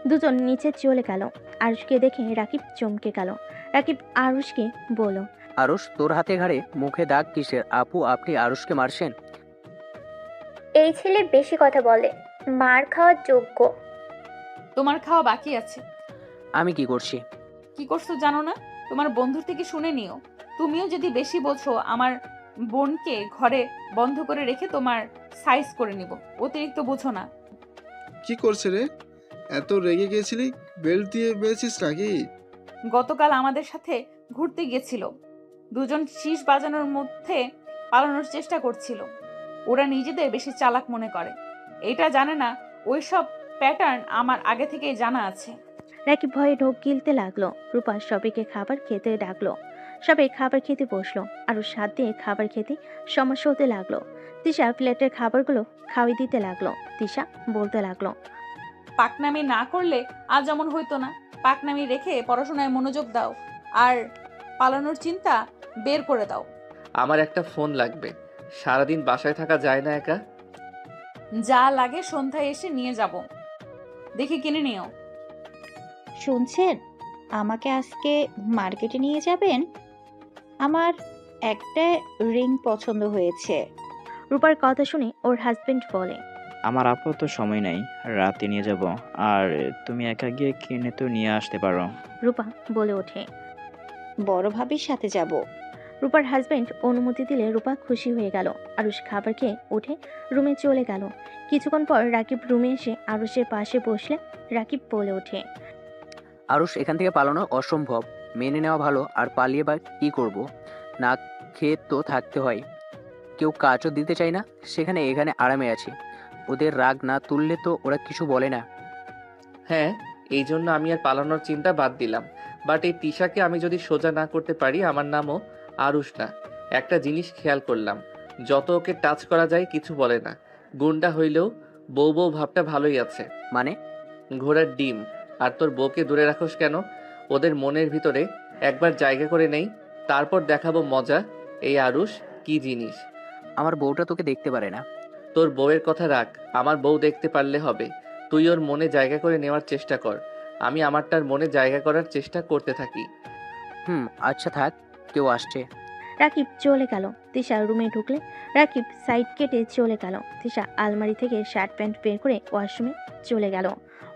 দুজন নিচে চলে গেল। আরুষকে দেখে রাকিব চমকে গেল। রাকিব আরুষকে বলল, আরুষ, তোর হাতে ঘাড়ে মুখে দাগ কিসের? আপু, আপনি আরুষকে মারছেন? এই ছেলে বেশি কথা বলে, মার খাওয়ার যোগ্য। তোমার খাওয়া বাকি আছে। আমি কি করছি? কি করছো জানো না? তোমার বন্ধুর থেকে শুনে নিও। তুমিও যদি বেশি বোঝো, আমার বোনকে ঘরে বন্ধ করে রেখে তোমার সাইজ করে নিব। অতিরিক্ত বুঝো না। কি করছে রে? এত রেগে গেছিলি? বেল্ট দিয়ে বেঁচেছিস নাকি? গতকাল আমাদের সাথে ঘুরতে গিয়েছিল। দুজন শীষ বাজানোর মধ্যে পালানোর চেষ্টা করছিল। ওরা নিজেদের বেশি চালাক মনে করে। এটা জানে না ওইসব প্যাটার্ন আমার আগে থেকেই জানা আছে। রাকিব ভয়ে ঢোক গিলতে লাগলো। রূপা সবাইকে খাবার খেতে ডাকলো। সবাই খাবার খেতে বসলো। আরও সাথ দিয়ে খাবার খেতে সমস্যা হতে লাগলো। তিশা প্লেটের খাবারগুলো খাওয়াই দিতে লাগলো। তিশা বলতে লাগলো, পাকনামি না করলে আজ যেমন হইতো না। পাকনামি রেখে পড়াশোনায় মনোযোগ দাও, আর পালানোর চিন্তা বের করে দাও। আমার একটা ফোন লাগবে। সারাদিন বাসায় থাকা যায় না একা। যা লাগে সন্ধ্যায় এসে নিয়ে যাব, দেখে কিনে নিও। শুনছেন, আমাকে আজকে মার্কেটে নিয়ে যাবেন? আমার একটা রিং পছন্দ হয়েছে। রূপার কথা শুনে ওর হাজবেন্ড বলে, আমার আপাতত সময় নাই, রাতে নিয়ে যাব। আর তুমি একা গিয়ে কিনে তো নিয়ে আসতে পারো। রূপা বলে ওঠে। বড় ভাবির সাথে যাব। রূপার হাজবেন্ড অনুমতি দিলে রূপা খুশি হয়ে গেল। আরুষ খাবার খেয়ে উঠে রুমে চলে গেল। কিছুক্ষণ পর রাকিব রুমে এসে আরুষের পাশে বসলে রাকিব বলে ওঠে, আরুষ, এখান থেকে পালানো অসম্ভব। মেনে নেওয়া ভালো। আর পালিয়ে বা কি করব? না খেয়ে তো থাকতে হয়। কেউ কাজও দিতে চায় না। সেখানে এখানে আরামে আছি। ওদের রাগ না তুললে তো ওরা কিছু বলে না। হ্যাঁ, এই জন্য আমি আর পালানোর চিন্তা বাদ দিলাম। বাট এই তিশাকে আমি যদি সোজা না করতে পারি, আমার নামও আরুষ না। একটা জিনিস খেয়াল করলাম, যত ওকে টাচ করা যায় কিছু বলে না। গুন্ডা হইলেও বউ বউ ভাবটা ভালোই আছে। মানে? ঘোড়ার ডিম। আর তোর বউকে দূরে রাখোস কেন? ওদের মনের ভিতরে একবার জায়গা করে নেই, তারপর দেখাবো মজা। এই আরুষ কি জিনিস। আমার বউটা তোকে দেখতে পারে না। তোর বউয়ের কথা রাখ, আমার বউ দেখতে পারলে হবে। তুই ওর মনে জায়গা করে নেওয়ার চেষ্টা কর, আমি আমারটার মনে জায়গা করার চেষ্টা করতে থাকি। আচ্ছা থাক, কেউ আসছে। রাকিব চলে গেল। তিশা রুমে ঢুকলে রাকিব সাইড কেটে চলে গেল। তিশা আলমারি থেকে শার্ট প্যান্ট বের করে ওয়াশরুমে চলে গেল।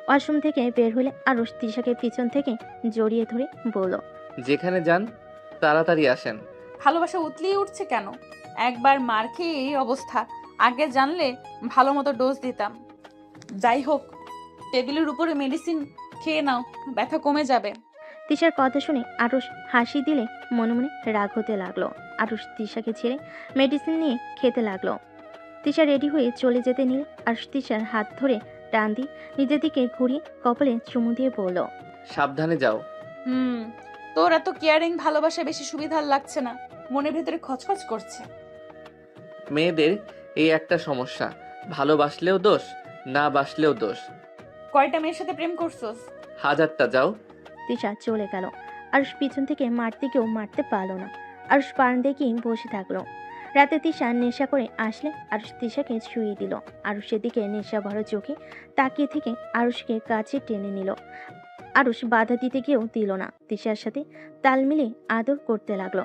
ওয়াশরুম থেকে বের হলে আরুষ তিশাকে পিছন থেকে জড়িয়ে ধরে বলল, যেখানে যান তাড়াতাড়ি আসেন। ভালোবাসা উতলিয়ে উঠছে কেন? একবার মার খেয়ে এই অবস্থা। আগে জানলে ভালো মতো ডোজ দিতাম। যাই হোক, টেবিলের উপরে মেডিসিন খেয়ে নাও, ব্যথা কমে যাবে। তিশার কথা শুনে আরুষ হাসি দিলে মনে মনে রাগ হতে লাগলো। আরুষ তিশাকে ছেড়ে মেডিসিন নিয়ে খেতে লাগলো। তিশা রেডি হয়ে চলে যেতে নিলে আরুষ তিশার হাত ধরে টান দিয়ে নিজের দিকে ঘুরিয়ে কপালে চুমু দিয়ে বলল, সাবধানে যাও। তোর এত কেয়ারিং ভালোবাসা বেশি সুবিধার লাগছে না, মনের ভেতরে খচখচ করছে। মেয়েদের এই একটা সমস্যা, ভালোবাসলেও দোষ, না বাসলেও দোষ। কয়টা মেয়ের সাথে প্রেম করছস? হাজারটা। যাও। তিশা চলে গেল। আরুষ পিছন থেকে মারতে কেউ মারতে পারলো না। আরুষ বারান্দায় গিয়ে বসে থাকলো। রাতে তিশা নেশা করে আসলে আরুষ তিশাকে শুইয়ে দিল। আরুষের দিকে নেশা ভরা চোখে তাকিয়ে থেকে আরুষকে কাছে টেনে নিল। আরুষ বাধা দিতে গিয়েও দিল না। তিশার সাথে তাল মিলিয়ে আদর করতে লাগলো।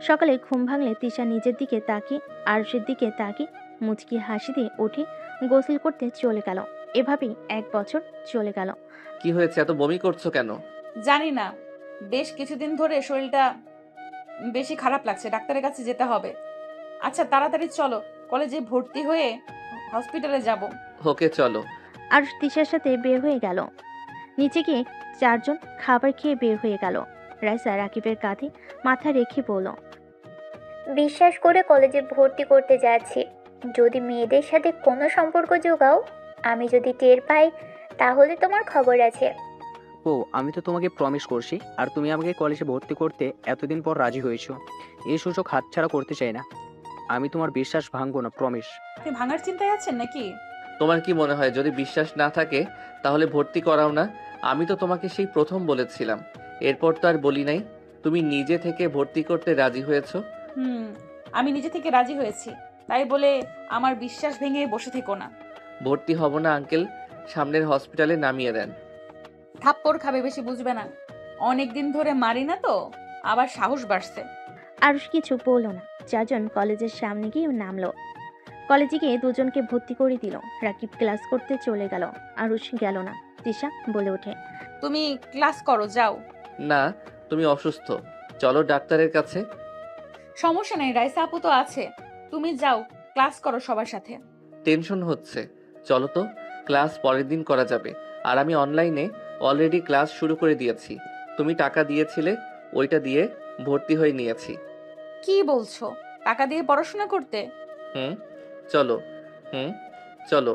সকালে ঘুম ভাঙলে তিশা নিজের দিকে তাকিয়ে আরুষের দিকে তাকিয়ে মুচকি হাসি দিয়ে উঠে গোসল করতে চলে গেল। এভাবেই 1 বছর চলে গেল। কি হয়েছে, এত বমি করছো কেন? জানি না, বেশ কিছুদিন ধরে শরীরটা বেশি খারাপ লাগছে, ডাক্তারের কাছে যেতে হবে। আচ্ছা তাড়াতাড়ি চলো, কলেজে ভর্তি হয়ে হসপিটালে যাব। ওকে চলো। আরুষ তিশার সাথে বের হয়ে গেল। নিচে গিয়ে 4 জন খাবার খেয়ে বের হয়ে গেল। রাইসা রাকিবের কাঁধে মাথা রেখে বলল, বিশ্বাস করে কলেজে ভর্তি করতে যাচ্ছি। যদি মেয়েদের সাথে কোনো সম্পর্ক জোগাও, আমি যদি টের পাই তাহলে তোমার খবর আছে। আমি তো তোমাকে প্রমিস করছি, আর তুমি আমাকে কলেজে ভর্তি করতে এতদিন পর রাজি হয়েছো। এই সুযোগ হাতছাড়া করতে চাই না। আমি তোমার বিশ্বাস ভাঙবো না, প্রমিস। আপনি ভাঙার চিন্তায় আছেন নাকি? তোমার কি মনে হয় যদি বিশ্বাস না থাকে তাহলে ভর্তি করাও না? আমি তো তোমাকে সেই প্রথম বলেছিলাম, এরপর তো আর বলি নাই। তুমি নিজে থেকে ভর্তি করতে রাজি হয়েছো। আমি নিজে থেকে রাজি হয়েছি, তাই বলে আমার বিশ্বাস ভেঙে বসে থেকো না। ভর্তি হব না আঙ্কেল, সামনের হসপিটালে নামিয়ে দেন। থাপ্পড় খাবে, বেশি বুঝবে না। অনেক দিন ধরে মারি না তো, আবার সাহস বাড়ছে। আরুষ কিছু বলল না। চারজন কলেজের সামনে গিয়ে নামলো। কলেজে গিয়ে দুজনকে ভর্তি করে দিল। রাকিব ক্লাস করতে চলে গেল, আরুষ গেল না। তিশা বলে ওঠে, তুমি ক্লাস করো, যাও। না, তুমি অসুস্থ, চলো ডাক্তারের কাছে। সমস্যা নেই, রাইসা আপু তো আছে, তুমি যাও ক্লাস করো সবার সাথে। টেনশন হচ্ছে, চলো তো, ক্লাস পরের দিন করা যাবে। আর আমি অনলাইনে অলরেডি ক্লাস শুরু করে দিয়েছি। তুমি টাকা দিয়েছিলে, ওইটা দিয়ে ভর্তি হয়ে নিয়েছি। কি বলছো? টাকা দিয়ে পড়াশোনা করতে? চলো। চলো।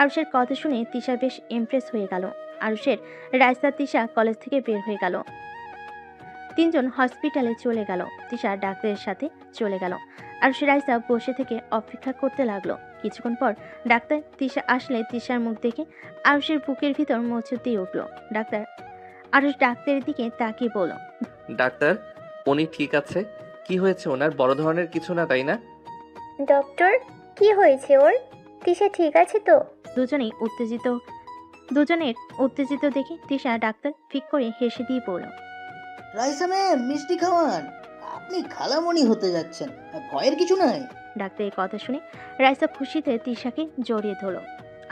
আরুষের কথা শুনে তিশা বেশ ইমপ্রেস হয়ে গেল। আরুষের রাইসা তিশা কলেজ থেকে বের হয়ে গেল। তিনজন হসপিটালে চলে গেল। তিশা ডাক্তারের সাথে চলে গেল। আরুষ রাইসা বসে থেকে অপেক্ষা করতে লাগলো। কিছুক্ষণ পর ডাক্তার তিশা আসলে তিশার মুখ দেখে আরুষের বুকের ভিতর মোচড় দিয়ে উঠল। ডাক্তার আরুষ ডাক্তারের দিকে তাকিয়ে বলল, ডাক্তার, উনি ঠিক আছে? কি হয়েছে ওনার? বড় ধরনের কিছু না, তাই না? ডক্টর, কি হয়েছে ওর? তিশা ঠিক আছে তো? দুজনের উত্তেজিত দেখে তিশা ডাক্তার ফিক করে হেসে দিয়ে বলল, রাইসা ম্যাম, মিষ্টি খাওয়ান, আপনি খালামণি হতে যাচ্ছেন, ভয়ের কিছু নাই। ডাক্তারের কথা শুনে রাইসা খুশিতে তিশাকে জড়িয়ে ধরল।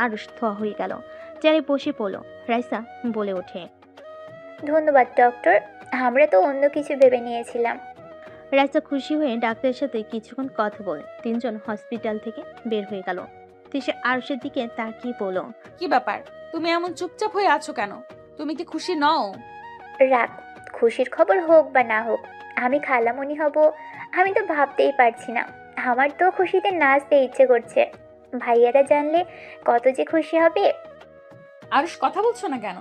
আরুষ থ হয়ে গেল, চেয়ারে বসে পড়ল। রাইসা বলে ওঠে, ধন্যবাদ ডক্টর, আমরা তো অন্য কিছু ভেবে নিয়েছিলাম। রাইসা খুশি হয়ে ডাক্তারের সাথে কিছুক্ষণ কথা বলে তিনজন হসপিটাল থেকে বের হয়ে গেল। তিশা আরুষের দিকে তাকিয়ে বলল, কি ব্যাপার, তুমি এমন চুপচাপ হয়ে আছো কেন? তুমি কি খুশি নও? রাখ, খুশির খবর হোক বা না হোক, আমি খালামণি হব আমি তো ভাবতেই পারছি না। আমার তো খুশিতে নাচতে ইচ্ছে করছে। ভাইয়ারা জানলে কত যে খুশি হবে। আরুষ, কথা বলছো না কেন?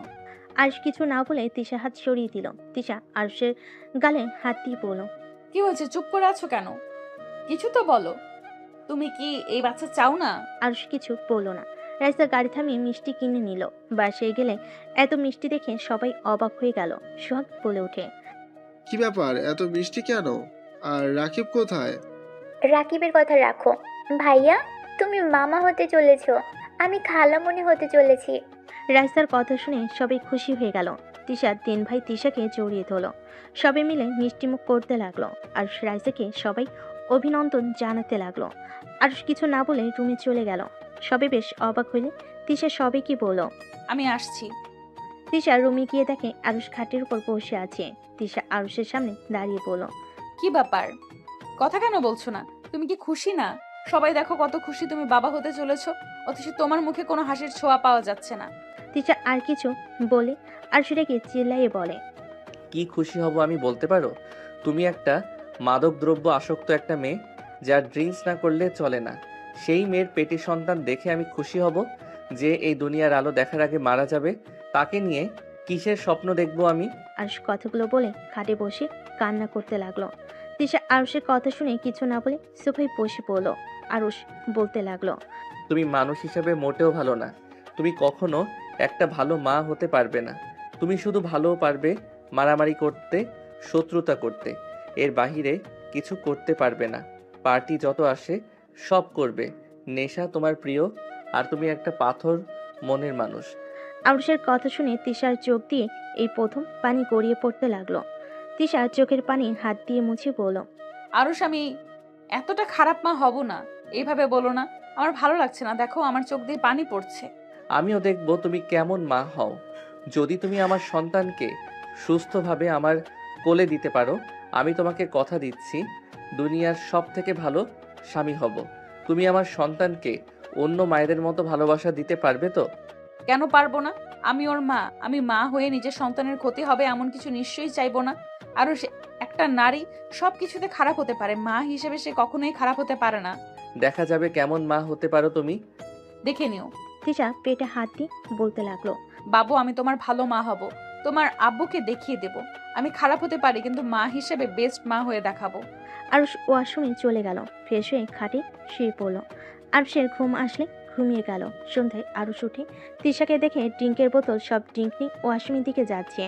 আরুষ কিছু না বলে তিশা হাত সরিয়ে দিল। তিশা আরুষের গালে হাত দিয়ে বলল, কি হয়েছে, চুপ করে আছো কেন? কিছু তো বলো। তুমি কি এই বাচ্চা চাও না? আরুষ কিছু বলল না। রাইসা গাড়ি থামিয়ে মিষ্টি কিনে নিল। বাসায় গেলে এত মিষ্টি দেখে সবাই অবাক হয়ে গেল। সোহাগ বলে ওঠে, কি ব্যাপার, এত মিষ্টি কেন? আর রাকিব কোথায়? রাকিবের কথা রাখো, ভাইয়া তুমি মামা হতে চলেছো, আমি খালামণি হতে চলেছি। রাইসার কথা শুনে সবাই খুশি হয়ে গেল। তিশা তিন ভাই তিশাকে জড়িয়ে ধরল। সবাই মিলে মিষ্টিমুখ করতে লাগলো। আর রাইসাকে সবাই অভিনন্দন জানাতে লাগলো। আরুষ কিছু না বলে রুমে চলে গেল। সবাই বেশ অবাক হইলে তিশা সবাইকে বলল, আমি আসছি। তিশা রুমে গিয়ে দেখে আরুষ খাটের উপর বসে আছে। তিশা আরুষের সামনে দাঁড়িয়ে বলল, কি ব্যাপার, কথা কেন বলছো না? তুমি কি খুশি না? সবাই দেখো কত খুশি তুমি বাবা হতে চলেছো, অথচ তোমার মুখে কোনো হাসির ছোঁয়া পাওয়া যাচ্ছে না। তিশা আর কিছু বলে আরুষটাকে চিল্লাইয়ে বলে, কি খুশি হব আমি বলতে পারো? তুমি একটা মাদক দ্রব্য আসক্ত একটা মেয়ে, যার ড্রিঙ্কস না করলে চলে না। সেই মেয়ের পেটে সন্তান দেখে আমি খুশি হব যে এই দুনিয়ার আলো দেখার আগে মারা যাবে? তাকে নিয়ে কিসের স্বপ্ন দেখবো আমি? আরুষ কথাগুলো বলে খাটে বসে কান্না করতে লাগলো। তিশা আরুষের কথা শুনে কিছু না বলে সোফায় বসে পড়লো। আরুষ বলতে লাগলো, তুমি মানুষ হিসেবে মোটেও ভালো না। তুমি কখনো একটা ভালো মা হতে পারবে না। তুমি শুধু ভালো পারবে মারামারি করতে, শত্রুতা করতে, এর বাহিরে কিছু করতে পারবে না। পার্টি যত আসে সব করবে। নেশা তোমার প্রিয়, আর তুমি একটা পাথর মনের মানুষ। আরুষের কথা শুনে তিশার চোখ দিয়ে এই প্রথম পানি গড়িয়ে পড়তে লাগলো। তিশা চোখের পানি হাত দিয়ে মুছে বলল, আরুষ, আমি এতটা খারাপ মা হব না, এইভাবে বলো না। আমার ভালো লাগছে না, দেখো আমার চোখ দিয়ে পানি পড়ছে। আমিও দেখব তুমি কেমন মা হও। যদি তুমি আমার সন্তানকে সুস্থভাবে আমার কোলে দিতে পারো, আমি তোমাকে কথা দিচ্ছি দুনিয়ার সব থেকে ভালো স্বামী হব। তুমি আমার সন্তানকে অন্য মায়েদের মতো ভালোবাসা দিতে পারবে তো? কেন পারবো না? আমি ওর মা, আমি মা হয়ে নিজের সন্তানের ক্ষতি হবে এমন কিছু নিশ্চয়ই চাইবো না। আর একটা নারী সব কিছুতে খারাপ হতে পারে, মা হিসেবে সে কখনোই খারাপ হতে পারে না। দেখা যাবে কেমন মা হতে পারো তুমি, দেখে নিও। তিশা পেটে হাত দিয়ে বলতে লাগলো, বাবু, আমি তোমার ভালো মা হব। তোমার আব্বুকে দেখিয়ে দেব। আমি খারাপ হতে পারি, কিন্তু মা হিসেবে বেস্ট মা হয়ে দেখাবো। আরুষ ওয়াশরুমে চলে গেল, ফ্রেশ হয়ে খাটে শুয়ে পড়ল। আরুষের ঘুম আসলে ঘুমিয়ে গেল। সন্ধ্যায় আরুষ উঠে তিশাকে দেখে ড্রিঙ্কের বোতল সব ড্রিঙ্ক নিয়ে ওয়াশরুমের দিকে যাচ্ছে।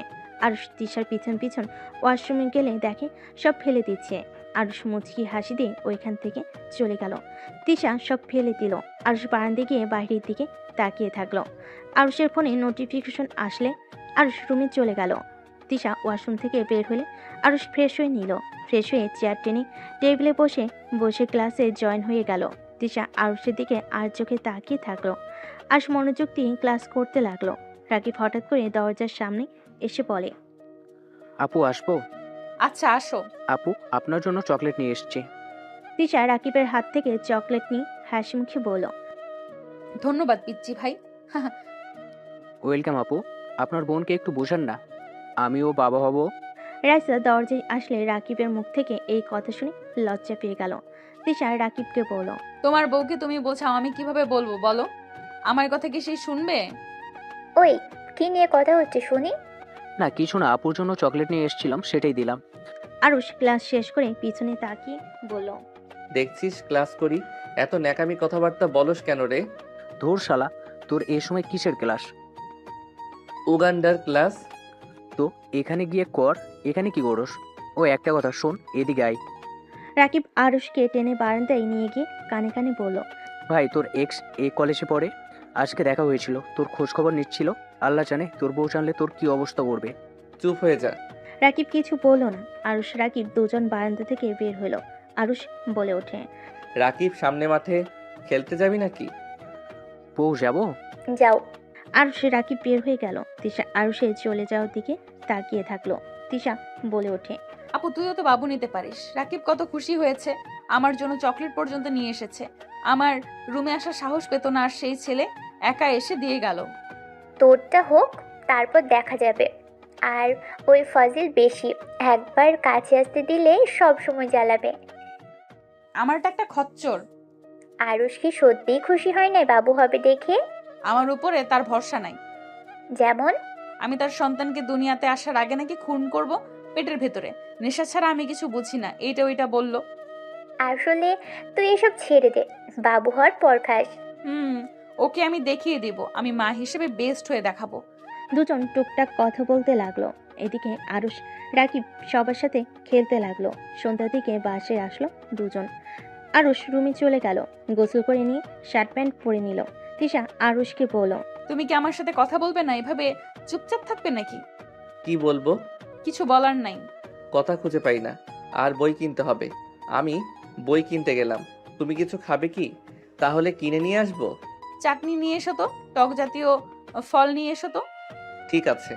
আরুষ তিশার পিছন পিছন ওয়াশরুমে গেলে দেখে সব ফেলে দিচ্ছে। আরুষ মুচকি হাসি দিয়ে ওইখান থেকে চলে গেল। তিশা সব ফেলে দিল। আরুষ বারান্দায় গিয়ে বাইরের দিকে তাকিয়ে থাকলো। আরুষের ফোনে নোটিফিকেশন আসলে আরুষ রুমে চলে গেল। তিশা ওয়াশরুম থেকে বের হলে আরুষ ফ্রেশ হয়ে নিল। ফ্রেশ হয়ে চেয়ার টেনে টেবিলে বসে বসে ক্লাসে জয়েন হয়ে গেল। তিশা আরুষের দিকে আর চোখে তাকিয়ে থাকলো। আরুষ মনোযোগ দিয়ে ক্লাস করতে লাগলো। রাকিব হঠাৎ করে দরজার সামনে এসে বলে, আপু আসবো? আচ্ছা আসো। আপু, আপনার জন্য চকলেট নিয়ে এসেছি। তিশা রাকিবের হাত থেকে চকলেট নিয়ে হাসি মুখে বলল, ধন্যবাদ পিচ্চি ভাই। ওয়েলকাম আপু। আপনার বোনকে একটু বোঝান না, আমিও বাবা হব। রাইসা দরজায় আসলে রাকিবের মুখ থেকে এই কথা শুনে লজ্জা পেয়ে গেল। তিশা রাকিবকে বলল, তোমার বউকে তুমি বোঝাও, আমি কিভাবে বলবো বলো? আমার কথা কি সেই শুনবে? ওই, কি নিয়ে কথা হচ্ছে শুনি? না কিছু না, আপুর জন্য চকলেট নিয়ে এসেছিলাম, সেটাই দিলাম। আরুষ ক্লাস শেষ করে পিছনে তাকিয়ে বলল, দেখছিস ক্লাস করি, এত ন্যাকামি কথাবার্তা বলস কেন রে? ধুর শালা, তোর এই সময় কিসের ক্লাস? উগান্ডার ক্লাস। তো এখানে গিয়ে কর, এখানে কি করস? ও একটা কথা শোন, এদিকে আয়। রাকিব আরুষকে টেনে বারান্দায় নিয়ে গিয়ে কানে কানে বলল, ভাই, তোর এক্স এই কলেজে পড়ে, আজকে দেখা হয়েছিল, তোর খোঁজ খবর নিচ্ছিল। আল্লাহ জানে তোর বউ জানলে তোর কি অবস্থা করবে। চুপ হয়ে যা। রাকিব কিছু বলল না। আরুষ রাকিব দুজন বারান্দা থেকে বের হলো। আরুষ বলে ওঠে, রাকিব, সামনে মাঠে খেলতে যাবি নাকি? বউ যাবো? যাও। আরুষ রাকিব বের হয়ে গেল। তিশা আরুষের চলে যাওয়ার দিকে তাকিয়ে থাকলো। তিশা বলে ওঠে, আপু তুইও তো বাবু নিতে পারিস। রাকিব কত খুশি হয়েছে, আমার জন্য চকলেট পর্যন্ত নিয়ে এসেছে। আমার রুমে আসার সাহস পেত না, আর সেই ছেলে একা এসে দিয়ে গেল। তোরটা হোক, তারপর দেখা যাবে। আর ওই ফজিল বেশি, একবার কাছে আসতে দিলে সব সময় জ্বালাবে। আমারটা একটা খচ্চর। আরুষ কি সত্যিই খুশি হয় নাই বাবু হবে দেখে? আমার উপরে তার ভরসা নাই। যেমন? আমি তার সন্তানকে দুনিয়াতে আসার আগে নাকি খুন করব পেটের ভেতরে। নেশা ছাড়া আমি কিছু বুঝি না, এইটা ওইটা বলল। আসলে তুই এসব ছেড়ে দে, বাবু হওয়ার পর খাস। ওকে আমি দেখিয়ে দিব, আমি মা হিসেবে বেস্ট হয়ে দেখাবো। দুজন টুকটাক কথা বলতে লাগলো। এদিকে আরুষ রাকিব সবার সাথে খেলতে লাগলো। সন্ধ্যার দিকে বাসে আসলো দুজন। আরুষ রুমে চলে গেল, গোসল করে নিয়ে শার্ট প্যান্ট পরে নিল। তিশা আরুষকে বলল, তুমি কি আমার সাথে কথা বলবে না? এভাবে চুপচাপ থাকবে নাকি? কি বলবো? কিছু বলার নাই। কথা খুঁজে পাই না, আর বই কিনতে হবে। আমি বই কিনতে গেলাম, তুমি কিছু খাবে কি? তাহলে কিনে নিয়ে আসবো। চাটনি নিয়ে এসো তো, টক জাতীয় ফল নিয়ে এসো তো। ঠিক আছে।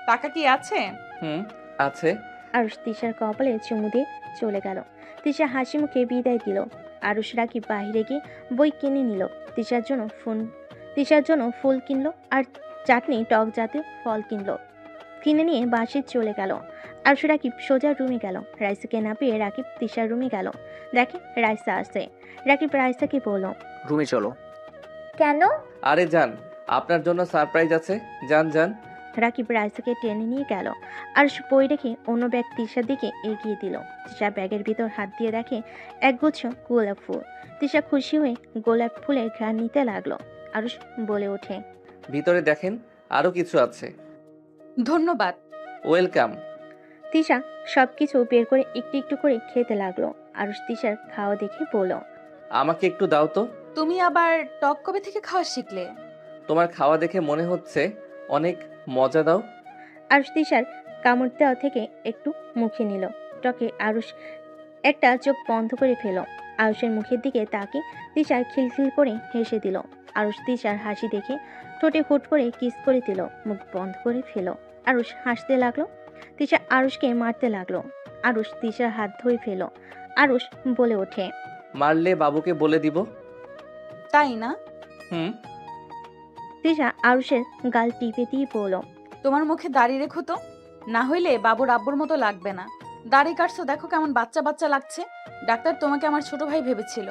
টাকা কি আছে? আছে। আরুষ তিশার কপালে চুমু দিয়ে চলে গেল। তিশা হাসি মুখে বিদায় দিল। আরুষ রাকিব বাইরে গিয়ে বই কিনে নিল। তিশার জন্য ফুল কিনলো আর চাটনি টক জাতীয় ফল কিনলো। কিনে নিয়ে বাসে চলে গেল। আরুষ রাকিব সোজা রুমে গেল। রাইসাকে না পেয়ে রাকিব তিশার রুমে গেল। দেখে রাইসা আসে। রাকিব রাইসাকে বলল, রুমে চলো। কেন? আরে যান, আপনার জন্য সারপ্রাইজ আছে, যান যান। রাকিব রাইসাকে টেনে নিয়ে গেল। আরুষ বই রেখে অন্য ব্যাগ তিশার দিকে এগিয়ে দিল। তিশা ব্যাগের ভিতর হাত দিয়ে দেখে একগুচ্ছ গোলাপ ফুল। তিশা খুশি হয়ে গোলাপ ফুলের ঘ্রাণ নিতে লাগলো। আরুষ বলে ওঠে, ভিতরে দেখেন, আরো কিছু আছে। ধন্যবাদ। ওয়েলকাম। তিশা সবকিছু বের করে একটু একটু করে খেতে লাগলো। আরুষ তিশার খাওয়া দেখে বলল, আমাকে একটু দাও তো। তুমি আবার টক কবে থেকে খাওয়া শিখলে? তোমার খাওয়া দেখে মনে হচ্ছে অনেক মজা। দাও। আরুষ তিশার কামড় দেওয়া থেকে একটু মুখে নিল। টকে আরুষ একটা চোখ বন্ধ করে ফেল। আরুষের মুখের দিকে তাকিয়ে তিশার খিলখিল করে হেসে দিল। আরুষ তিশার হাসি দেখে ঠোঁটে হুট করে কিস করে দিল, মুখ বন্ধ করে ফেল। আরুষ হাসতে লাগলো। তিশা আরুষকে মারতে লাগলো। আরুষ তিশার হাত ধরে ফেল। আরুষ বলে ওঠে, মারলে বাবুকে বলে দিব। তাই না? তিশা আরুষের গাল টিপে দিয়ে বলল, তোমার মুখে দাড়ি রেখো তো, না হইলে বাবুর আব্বুর মতো লাগবে না। দাড়ি কাটছো, দেখো কেমন বাচ্চা বাচ্চা লাগছে। ডাক্তার তোমাকে আমার ছোট ভাই ভেবেছিল।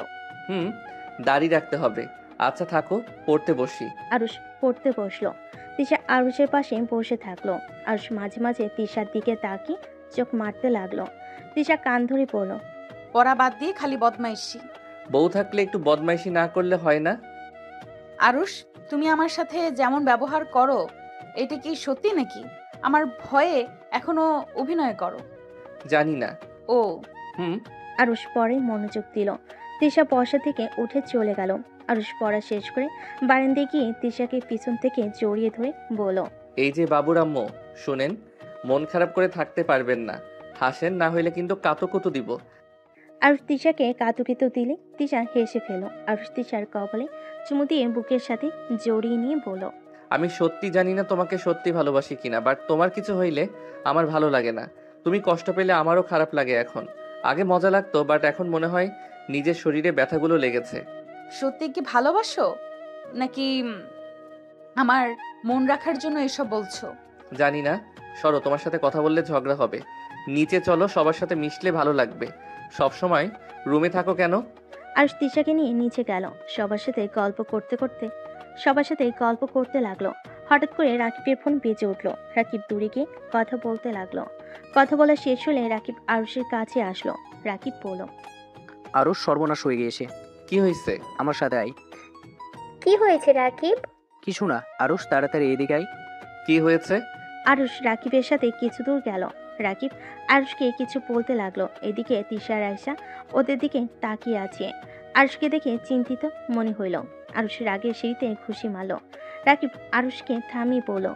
দাড়ি রাখতে হবে। আচ্ছা থাকো, পড়তে বসি। আরুষ পড়তে বসলো। তিশা আরুষের পাশে বসে থাকলো। আরুষ মাঝে মাঝে তিশার দিকে তাকিয়ে চোখ মারতে লাগলো। তিশা কান ধরে পড়ল। পড়া বাদ দিয়ে খালি বদমাইশি। বউ থাকলে একটু বদমাইশি না করলে হয় না? আরুষ, তুমি আমার সাথে যেমন ব্যবহার করো এটা কি সত্যি নাকি? আমার ভয়ে এখনো অভিনয় করো। জানি না। ও হুম। আরুষ পরে মনোযোগ দিল। তিশা বসা থেকে উঠে চলে গেল। আরুষ পড়া শেষ করে বারান্দায় গিয়ে তিশাকে পিছন থেকে জড়িয়ে ধরে বলল, এই যে বাবুর আম্মু, শোনেন, মন খারাপ করে থাকতে পারবেন না। হাসেন, না হইলে কিন্তু কাতুকুতু দিব। আরুষ তিশাকে কাতুকিত দিলে তিশা হেসে ফেল। আরুষ তিশার কপালে চুমু দিয়ে বুকের সাথে জড়িয়ে নিয়ে বলল, আমি সত্যি জানি না তোমাকে সত্যি ভালোবাসি কিনা, বাট তোমার কিছু হইলে আমার ভালো লাগে না। তুমি কষ্ট পেলে আমারও খারাপ লাগে এখন। আগে মজা লাগতো, বাট এখন মনে হয় নিজের শরীরে ব্যথাগুলো লেগেছে। সত্যি কি ভালোবাসো নাকি আমার মন রাখার জন্য এসব বলছো? জানি না। সরো, তোমার সাথে কথা বললে ঝগড়া হবে। নিচে চলো, সবার সাথে মিশলে ভালো লাগবে। সব সময় রুমে থাকো কেন? আরুষ তিশাকে নিয়ে নিচে গেল। সবার সাথে গল্প করতে লাগলো। হঠাৎ করে রাকিবের ফোন বেজে উঠলো। রাকিব দূরে গিয়ে কথা বলতে লাগলো। কথা বলা শেষ হলে রাকিব আরুষের কাছে আসলো। রাকিব বলল, আরুষ সর্বনাশ হয়ে গিয়েছে। কি হয়েছে? আমার সাথে আয়। কি হয়েছে রাকিব? কিছু না, আরুষ তাড়াতাড়ি এদিকে আয়। কি হয়েছে? আরুষ রাকিবের সাথে কিছু দূর গেল। রাকিব আরুষকে কিছু বলতে লাগলো। এদিকে তিশার আয়সা ওদের দিকে তাকিয়ে আছে। আরুষকে দেখে চিন্তিত মনে হইল। আরুষ রাগের সিঁড়িতে খুশি মারল। রাকিব আরুষকে থামিয়ে বলল,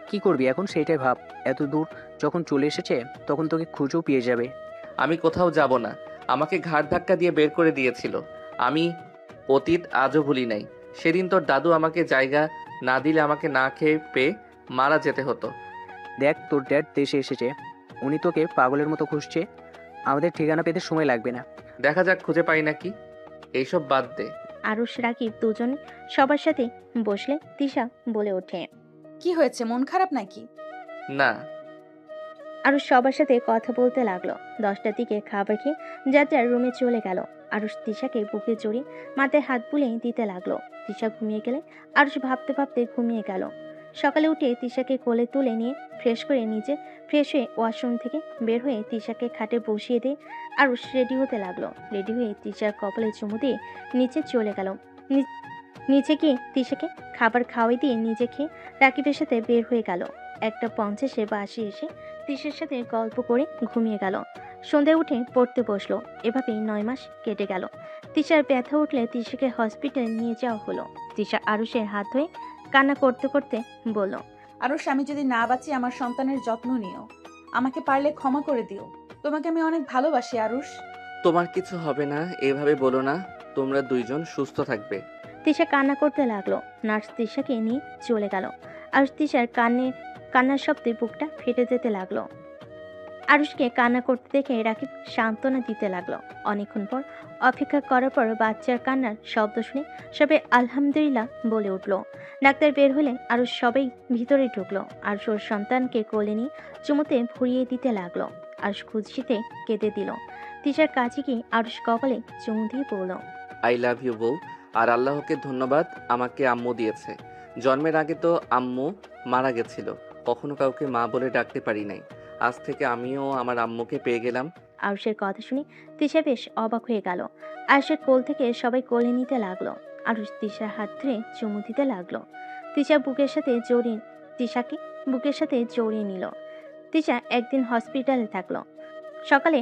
কি করবি এখন সেটাই ভাব। এত দূর যখন চলে এসেছে তখন তোকে খুঁজেও পেয়ে যাবে। আমি কোথাও যাব না। আমাকে ঘাড় ধাক্কা দিয়ে বের করে দিয়েছিল। আমি অতীত আজও ভুলি নাই। সেদিন তোর দাদু আমাকে জায়গা না দিলে আমাকে না খেয়ে পেয়ে মারা যেতে হতো। দেখ, তোর ড্যাড দেশে এসেছে। উনি তোকে পাগলের মতো খুঁজছে। আমাদের ঠিকানা পেতে সময় লাগবে না। দেখা যাক খুঁজে পাই নাকি। এইসব বাদ দে। আরুষ রাকিব দুজন সবার সাথে বসলে তিশা বলে ওঠে, কি হয়েছে, মন খারাপ নাকি? না। আরুষ সবার সাথে কথা বলতে লাগলো। 10টার দিকে খাবার খেয়ে যার যার রুমে চলে গেল। আরুষ তিশাকে বুকে জড়িয়ে মাথায় হাত বুলিয়ে দিতে লাগলো। তিশা ঘুমিয়ে গেলে আরুষ ভাবতে ভাবতে ঘুমিয়ে গেল। সকালে উঠে তিশাকে কোলে তুলে নিয়ে ফ্রেশ হয়ে ওয়াশরুম থেকে বের হয়ে তিশাকে খাটে বসিয়ে দিয়ে আরুষ রেডি হতে লাগলো। রেডি হয়ে তিশার কপালে চুমু দিয়ে নিচে চলে গেল। নিচে গিয়ে তিশাকে খাবার খাওয়াই দিয়ে নিজে খেয়ে রাকিবের সাথে বের হয়ে গেল। 1:50 বাসে এসে তিশার সাথে গল্প করে ঘুমিয়ে গেল। সন্ধ্যায় উঠে পড়তে বসলো। এভাবেই 9 মাস কেটে গেল। তিশার ব্যথা উঠলে তিশাকে হসপিটালে নিয়ে যাওয়া হলো। তিশা আরুষের হাত ধরে কান্না করতে করতে বলল, আরুষ, আমি যদি না বাঁচি আমার সন্তানের যত্ন নিও। আমাকে পারলে ক্ষমা করে দিও। তোমাকে আমি অনেক ভালোবাসি আরুষ। তোমার কিছু হবে না, এভাবে বলো না। তোমরা দুইজন সুস্থ থাকবে। তিশা কান্না করতে লাগলো। নার্স তিশাকে নিয়ে চলে গেল। আরুষ তিশার কান্নার শব্দে বুকটা ফেটে যেতে লাগলো। আরুষকে কান্না করতে দেখে রাকিব সান্ত্বনা দিতে লাগলো। অনেকক্ষণ পর অপেক্ষা করার পর বাচ্চার কান্নার শব্দ শুনে সবাই আলহামদুলিল্লাহ বলে উঠলো। ডাক্তার বের হলে আরুষ সবাই ভিতরে ঢুকলো। আরুষ ওর সন্তানকে কোলে নিয়ে চুমুতে ভরিয়ে দিতে লাগলো। আরুষ খুশিতে কেঁদে দিল। তিশার কাছে গিয়ে আরুষ কপালে চুমু দিয়ে বলল, আই লাভ ইউ বউ। আর আল্লাহকে ধন্যবাদ, আমাকে আম্মু দিয়েছে। জন্মের আগে তো আম্মু মারা গেছিল, কখনো কাউকে মা বলে ডাকতে পারি নাই। আজ থেকে আমিও আমার আম্মুকে পেয়ে গেলাম। আরুষের কথা শুনে তিশা বেশ অবাক হয়ে গেল। আরুষের কোল থেকে সবাই কোলে নিতে লাগলো। আরুষ তিশার হাত ধরে চুমু দিতে লাগলো। তিশাকে বুকের সাথে জড়িয়ে নিল। তিশা একদিন হসপিটালে থাকলো। সকালে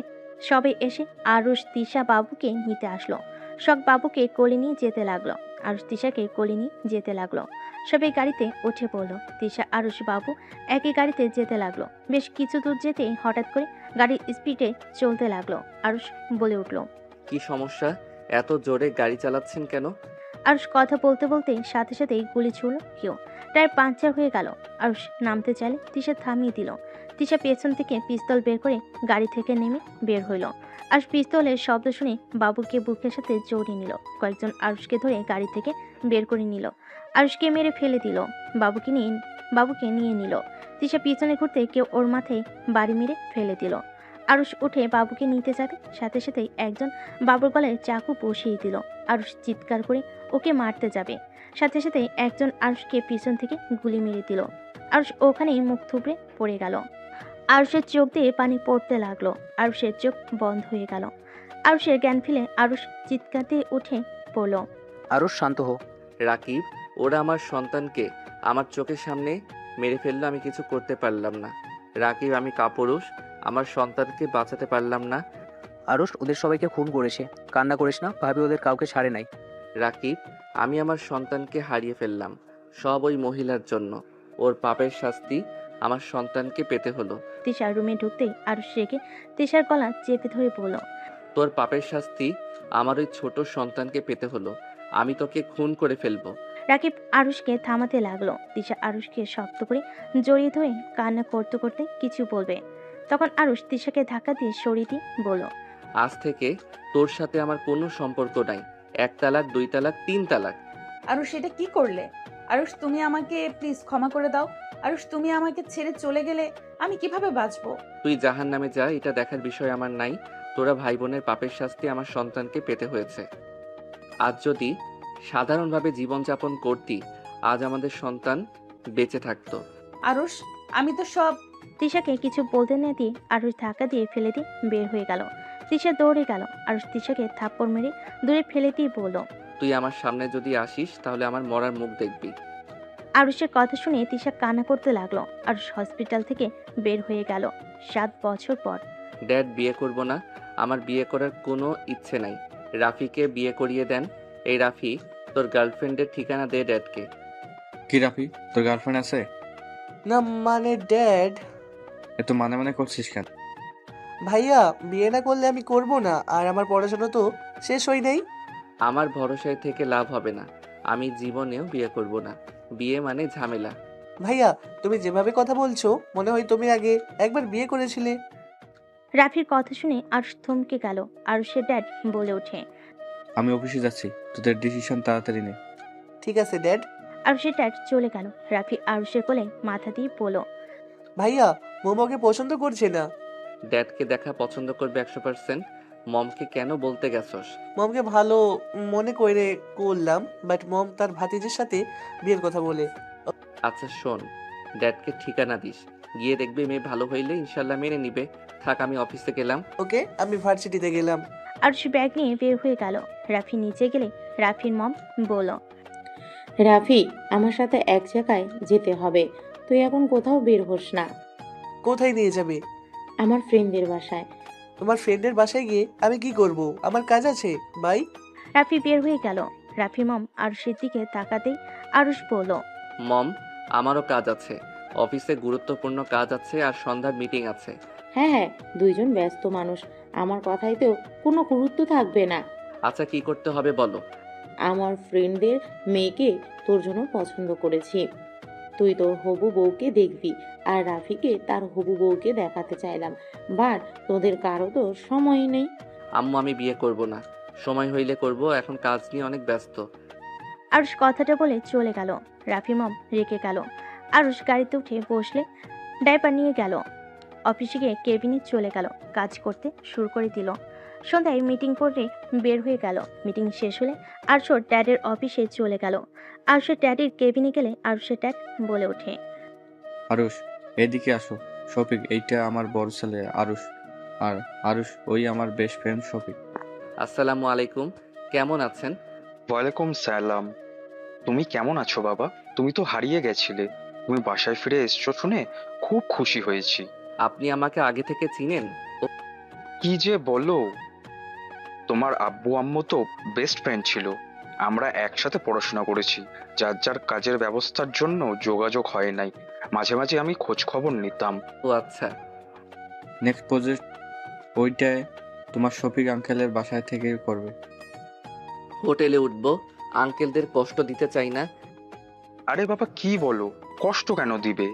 সবাই এসে আরুষ তিশা বাবুকে নিতে আসলো। সব বাবুকে কোলে নিয়ে যেতে লাগলো। আরুষ তিশাকে কোলে নিয়ে যেতে লাগলো। সবাই গাড়িতে উঠে পড়লো। তিশা আরুষ বাবু একই গাড়িতে যেতে লাগলো। বেশ কিছু দূর যেতেই হঠাৎ করে গাড়ির স্পিডে চলতে লাগলো। আরুষ বলে উঠল, কি সমস্যা? এত জোরে গাড়ি চালাচ্ছেন কেন? আরুষ কথা বলতে বলতেই সাথে সাথেই গুলি ছুড়ল কেউ। টায়ার পাংচার হয়ে গেল। আরুষ নামতে চাইলে তিশা থামিয়ে দিল। তিশা পেছন থেকে পিস্তল বের করে গাড়ি থেকে নেমে বের হইল। আরুষ পিস্তলের শব্দ শুনে বাবুকে বুকের সাথে জড়িয়ে নিল। কয়েকজন আরুষকে ধরে গাড়ি থেকে বের করে নিল। আরুষকে মেরে ফেলে দিল। বাবুকে নিয়ে নিল। তিশা পিছনে ঘুরতে কেউ ওর মাথায় বাড়ি মেরে ফেলে দিল। আরুষ উঠে বাবুকে নিতে যাবে, সাথে সাথেই একজন বাবুর গলায় চাকু বসিয়ে দিল। আরুষ চিৎকার করে ওকে মারতে যাবে। সাথে সাথে একজন আরুষকে পিছন থেকে গুলি মেরে দিল। আরুষ ওখানেই মুখ থুবড়ে পড়ে গেল। আরুষের চোখ দিয়ে পানি পড়তে লাগলো। আরুষের চোখ বন্ধ হয়ে গেল। আরুষের জ্ঞান ফিরে আরুষ চিৎকার দিয়ে উঠে পড়ল। আরুষ শান্ত হো। রাকিব, ওরা আমার সন্তানকে আমার চোখের সামনে মেরে ফেললো, আমি কিছু করতে পারলাম না। রাকিব, আমি কাপুরুষ, আমার সন্তানকে বাঁচাতে পারলাম না। আরুষ ওদের সবাইকে খুন করেছে, কান্না করিস না, ভাবি ওদের কাউকে ছাড়ে নাই। রাকিব, আমি আমার সন্তানকে হারিয়ে ফেললাম, সব ওই মহিলার জন্য। ওর পাপের শাস্তি আমার সন্তানকে পেতে হলো। তিশা রুমে ঢুকতেই আরুষ রেগে তিশার গলা চেপে ধরে বলল, তোর পাপের শাস্তি আমার ওই ছোট সন্তানকে পেতে হলো। আমি তোকে খুন করে ফেলবো। রাকিব আরুষকে থামাতে লাগলো। তিশা আরুষকে শক্ত করে জড়িয়ে ধরে কান্না করতে করতে কিছু বলবে, তখন আরুষ তিশাকে ধাক্কা দিয়ে সরিয়ে দিয়ে বলল, আজ থেকে তোর সাথে আমার কোনো সম্পর্ক নাই। 1 তালাক, 2 তালাক, 3 তালাক। আরুষ, এটা কি করলে? আরুষ, তুমি আমাকে প্লিজ ক্ষমা করে দাও। আরুষ, তুমি আমাকে ছেড়ে চলে গেলে আমি কিভাবে বাঁচবো? তুই জাহান্নামে যা, এটা দেখার বিষয় আমার নাই। তোরা ভাই বোনের পাপের শাস্তি আমার সন্তানকে পেতে হয়েছে। আজ যদি সাধারণভাবে জীবনযাপন করতি, আজ আমাদের সন্তান বেঁচে থাকতো। আরুষ, আমি তো সব... তিশাকে কিছু বলতে না দিয়ে আরুষ ধাক্কা দিয়ে ফেলে দিয়ে বের হয়ে গেল। তিশা দৌড়ে গেল। আরুষ তিশাকে থাপ্পড় মেরে দূরে ফেলে দিয়ে বলল, তুই আমার সামনে যদি আসিস তাহলে আমার মরার মুখ দেখবি। আরুষের কথা শুনে তিশা কান্না করতে লাগলো। আরুষ হসপিটাল থেকে বের হয়ে গেল 7 বছর পর। ড্যাড, বিয়ে করব না, আমার বিয়ে করার কোনো ইচ্ছে নাই। রাফিকে বিয়ে করিয়ে দেন। এই রাফি, তোর গার্লফ্রেন্ডের ঠিকানা দে ড্যাডকে। কি রাফি, তোর গার্লফ্রেন্ড আছে? না মানে ড্যাড। এত মানে মানে করছিস কেন? ভাইয়া, বিয়ে না করলে আমি করব না, আর আমার পড়াশোনা তো শেষ হয় নাই। আমার ভরসায় থেকে লাভ হবে না, আমি জীবনেও বিয়ে করব না। বিয়ে মানে ঝামেলা। ভাইয়া, তুমি যেভাবে কথা বলছো মনে হয় তুমি আগে একবার বিয়ে করেছিলে। রাফির কথা শুনে আরুষ থমকে গেল। আরুষের ড্যাড বলে ওঠে, আমি অফিসে যাচ্ছি, তোদের ডিসিশন তাড়াতাড়ি নে। ঠিক আছে ড্যাড। আরুষের ড্যাড চলে গেল। রাফি আরুষের কোলে মাথা দিয়ে বলল, ভাইয়া, মোমোকে পছন্দ করছে না। ড্যাডকে দেখা পছন্দ করবে 100%। মমকে কেন বলতে গেছস? মমকে ভালো মনে করে করলাম, বাট মম তার ভাতিজের সাথে বিয়ের কথা বলে। আচ্ছা শোন, ড্যাডকে ঠিকানা দিস, গিয়ে দেখবি মেয়ে ভালো হইলে ইনশাল্লাহ মেনে নিবে। থাক, আমি অফিসে গেলাম। ওকে, আমি ভার্সিটিতে গেলাম। আরুষ ব্যাগ নিয়ে বের হয়ে গেল। রাফি নিচে গেলে রাফির মম বলল, রাফি, আমার সাথে এক জায়গায় যেতে হবে, তুই এখন কোথাও বের হোস না। কোথায় নিয়ে যাবে? আমার ফ্রেন্ডের বাসায়। তোমার ফ্রেন্ডের বাসায় গিয়ে আমি কি করব? আমার কাজ আছে, বাই। রাফি বের হয়ে গেল। রাফি মম আরুষের দিকে তাকাতেই আরুষ বলল, মম, আমারও কাজ আছে, অফিসে গুরুত্বপূর্ণ কাজ আছে, আর সন্ধ্যার মিটিং আছে। হ্যাঁ হ্যাঁ, দুইজন ব্যস্ত মানুষ, আমার কথাই তো কোনো গুরুত্ব থাকবে না। আচ্ছা, কি করতে হবে বলো? আমার ফ্রেন্ডদের মেয়েকে তোর জন্য পছন্দ করেছি, তুই তোর হবু বউকে দেখবি, আর রাফিকে তার হবু বউকে দেখাতে চাইলাম, বাট তোদের কারো তো সময় নেই। আম্মু, আমি বিয়ে করব না, সময় হইলে করব, এখন কাজ নিয়ে অনেক ব্যস্ত। আরুষ কথাটা বলে চলে গেল। রাফি মম রেখে গেল। আরুষ গাড়িতে উঠে বসলে ডাইপার নিয়ে গেল। অফিসে গিয়ে কেবিনে চলে গেল, কাজ করতে শুরু করে দিল। সন্ধ্যায় মিটিং করে বের হয়ে গেল। মিটিং শেষ হলে আরুষের ড্যাডের অফিসে চলে গেল। আরুষের ড্যাডির কেবিনে গেলে আরুষের ড্যাড বলে ওঠে, আরুষ, এদিকে আসো। শফিক, এইটা আমার বড় ছেলে আরুষ, আর আরুষ ওই আমার বেস্ট ফ্রেন্ড শফিক। আসসালামু আলাইকুম, কেমন আছেন? ওয়ালাইকুম সালাম। তুমি কেমন আছো বাবা? তুমি তো হারিয়ে গেছিলে, তুমি বাসায় ফিরে এসছো শুনে খুব খুশি হয়েছি। আপনি আমাকে আগে থেকে চিনেন? কি যে বলো, তোমার আব্বু আম্মু তো বেস্ট ফ্রেন্ড ছিল, আমরা একসাথে পড়াশোনা করেছি। যার যার কাজের ব্যবস্থার জন্য যোগাযোগ হয় নাই, মাঝে মাঝে আমি খোঁজ খবর নিতাম। ও আচ্ছা। নেক্সট প্রজেক্ট ওইটায় তোমার শফিক আঙ্কেলের বাসায় থেকে করবে। হোটেলে উঠবো, আঙ্কেলদের কষ্ট দিতে চাই না। আরে বাবা, কি বলো, কষ্ট কেন দিবে,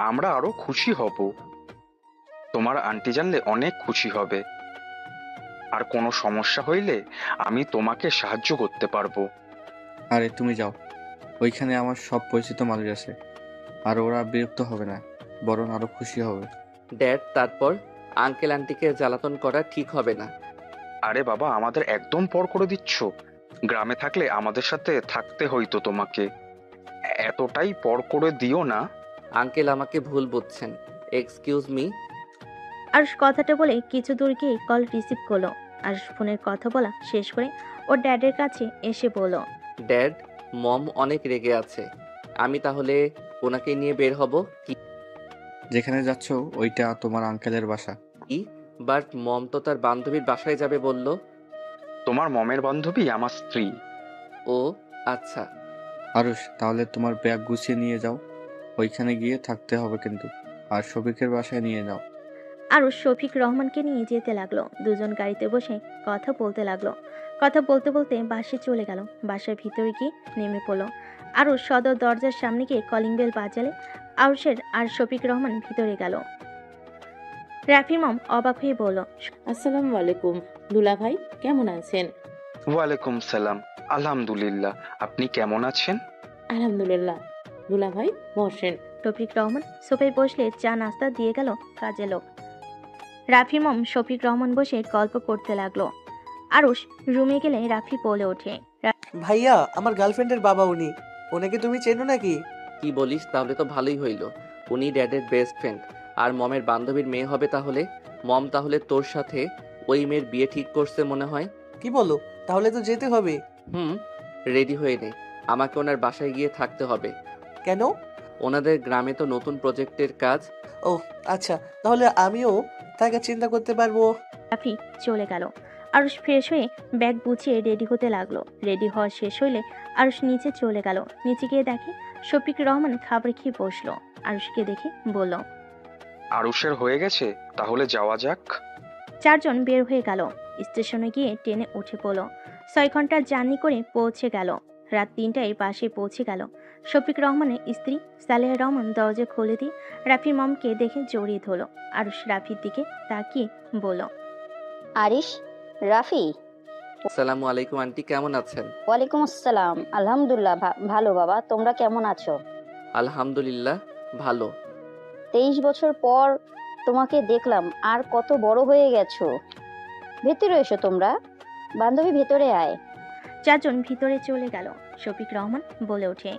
আমরা আরো খুশি হব। তোমার আন্টি জানলে অনেক খুশি হবে, আর কোনো সমস্যা হইলে আমি তোমাকে সাহায্য করতে পারবো। আরে তুমি যাও, ওইখানে আমার সব পরিচিত মানুষ আছে, আর ওরা বিরক্ত হবে না, বরং আরো খুশি হবে। ড্যাড, তারপর আঙ্কেল আন্টিকে জ্বালাতন করা ঠিক হবে না। আরে বাবা, আমাদের একদম পর করে দিচ্ছ, গ্রামে থাকলে আমাদের সাথে থাকতে হইতো তোমাকে। এতটাই পর করে দিও না। আঙ্কেল আমাকে ভুল বুঝছেন, এক্সকিউজ মি। আরুষ কথাটা বলে কিছু দূর গিয়ে কল রিসিভ করলো। আরুষ ফোনের কথা বলা শেষ করে ওর ড্যাডের কাছে এসে বলল, ড্যাড, মম অনেক রেগে আছে, আমি তাহলে ওনাকে নিয়ে বের হব কি? যেখানে যাচ্ছ ওইটা তোমার আঙ্কেলের বাসা। বাট মম তো তার বান্ধবীর বাসায় যাবে বলল। তোমার মমের বান্ধবী আমার স্ত্রী। ও আচ্ছা। আরুষ, তাহলে তোমার ব্যাগ গুছিয়ে নিয়ে যাও, ওইখানে গিয়ে থাকতে হবে কিন্তু। আর শফিকের বাসায় নিয়ে যাও। আরুষ শফিক রহমানকে নিয়ে যেতে লাগলো। দুজন গাড়িতে বসে কথা বলতে লাগলো। কথা বলতে বলতে বাসে চলে গেল। বাসার ভিতরে গিয়ে নেমে পড়লো। আরুষ সদর দরজার সামনে গিয়ে কলিং বেল বাজালে আরুষের আর শফিক রহমান ভিতরে গেল। রাফি মম অবাক হয়ে বলল, আসসালামু আলাইকুম দুলা ভাই, কেমন আছেন? ওয়ালাইকুম সালাম, আলহামদুলিল্লাহ। আপনি কেমন আছেন? আলহামদুলিল্লাহ। দুলা ভাই বসেন। শফিক রহমান সোফায় বসলে চা নাস্তা দিয়ে গেল কাজে লোক। রাফি মম শফিক রহমান বসে গল্প করতে লাগলো। আরুষ রুমে গেলে রাফি বলে ওঠে, ভাইয়া, আমার গার্লফ্রেন্ডের বাবা উনি। ওনাকে তুমি চেনো নাকি? কি বলিস? তাহলে তো ভালোই হইল। উনি ড্যাডের বেস্ট ফ্রেন্ড আর মমের বান্ধবীর মেয়ে হবে তাহলে। মম তাহলে তোর সাথে ওই মেয়ের বিয়ে ঠিক করছে মনে হয়। কি বলো? তাহলে তো যেতে হবে। রেডি হয়ে নে, আমাকে ওনার বাসায় গিয়ে থাকতে হবে। কেন? ওনাদের গ্রামে তো নতুন প্রজেক্টের কাজ। ও আচ্ছা, তাহলে আমিও তাকে চিন্তা করতে পারবো। রাফি চলে গেল। আরুষ ফ্রেশ হয়ে ব্যাগ গুছিয়ে রেডি হতে লাগলো। রেডি হওয়া শেষ হইলে আরুষ নিচে চলে গেল। নিচে গিয়ে দেখে শফিক রহমান খাবার খেয়ে বসলো। আরুষকে দেখে বলল, আরুষের হয়ে গেছে, তাহলে যাওয়া যাক। চারজন বের হয়ে গেল। স্টেশনে গিয়ে ট্রেনে উঠে পড়ল। 6 ঘন্টার জার্নি করে পৌঁছে গেল। রাত 3টায় বাসে পৌঁছে গেল। শফিক রহমানের স্ত্রী সালেহা রহমান দরজা খুলে দিয়ে রাফির মমকে দেখে জড়িয়ে ধরল। আরুষ রাফির দিকে তাকিয়ে বলল, আরিশ, রাফি। আসসালামু আলাইকুম আন্টি, কেমন আছেন? ওয়ালাইকুম আসসালাম। আলহামদুলিল্লাহ ভালো বাবা, তোমরা কেমন আছো? আলহামদুলিল্লাহ ভালো। 23 বছর পর তোমাকে দেখলাম, আর কত বড় হয়ে গেছো। ভেতরে এসো তোমরা, বান্ধবী ভেতরে আয়। চারজন ভিতরে চলে গেল। শফিক রহমান বলে ওঠে,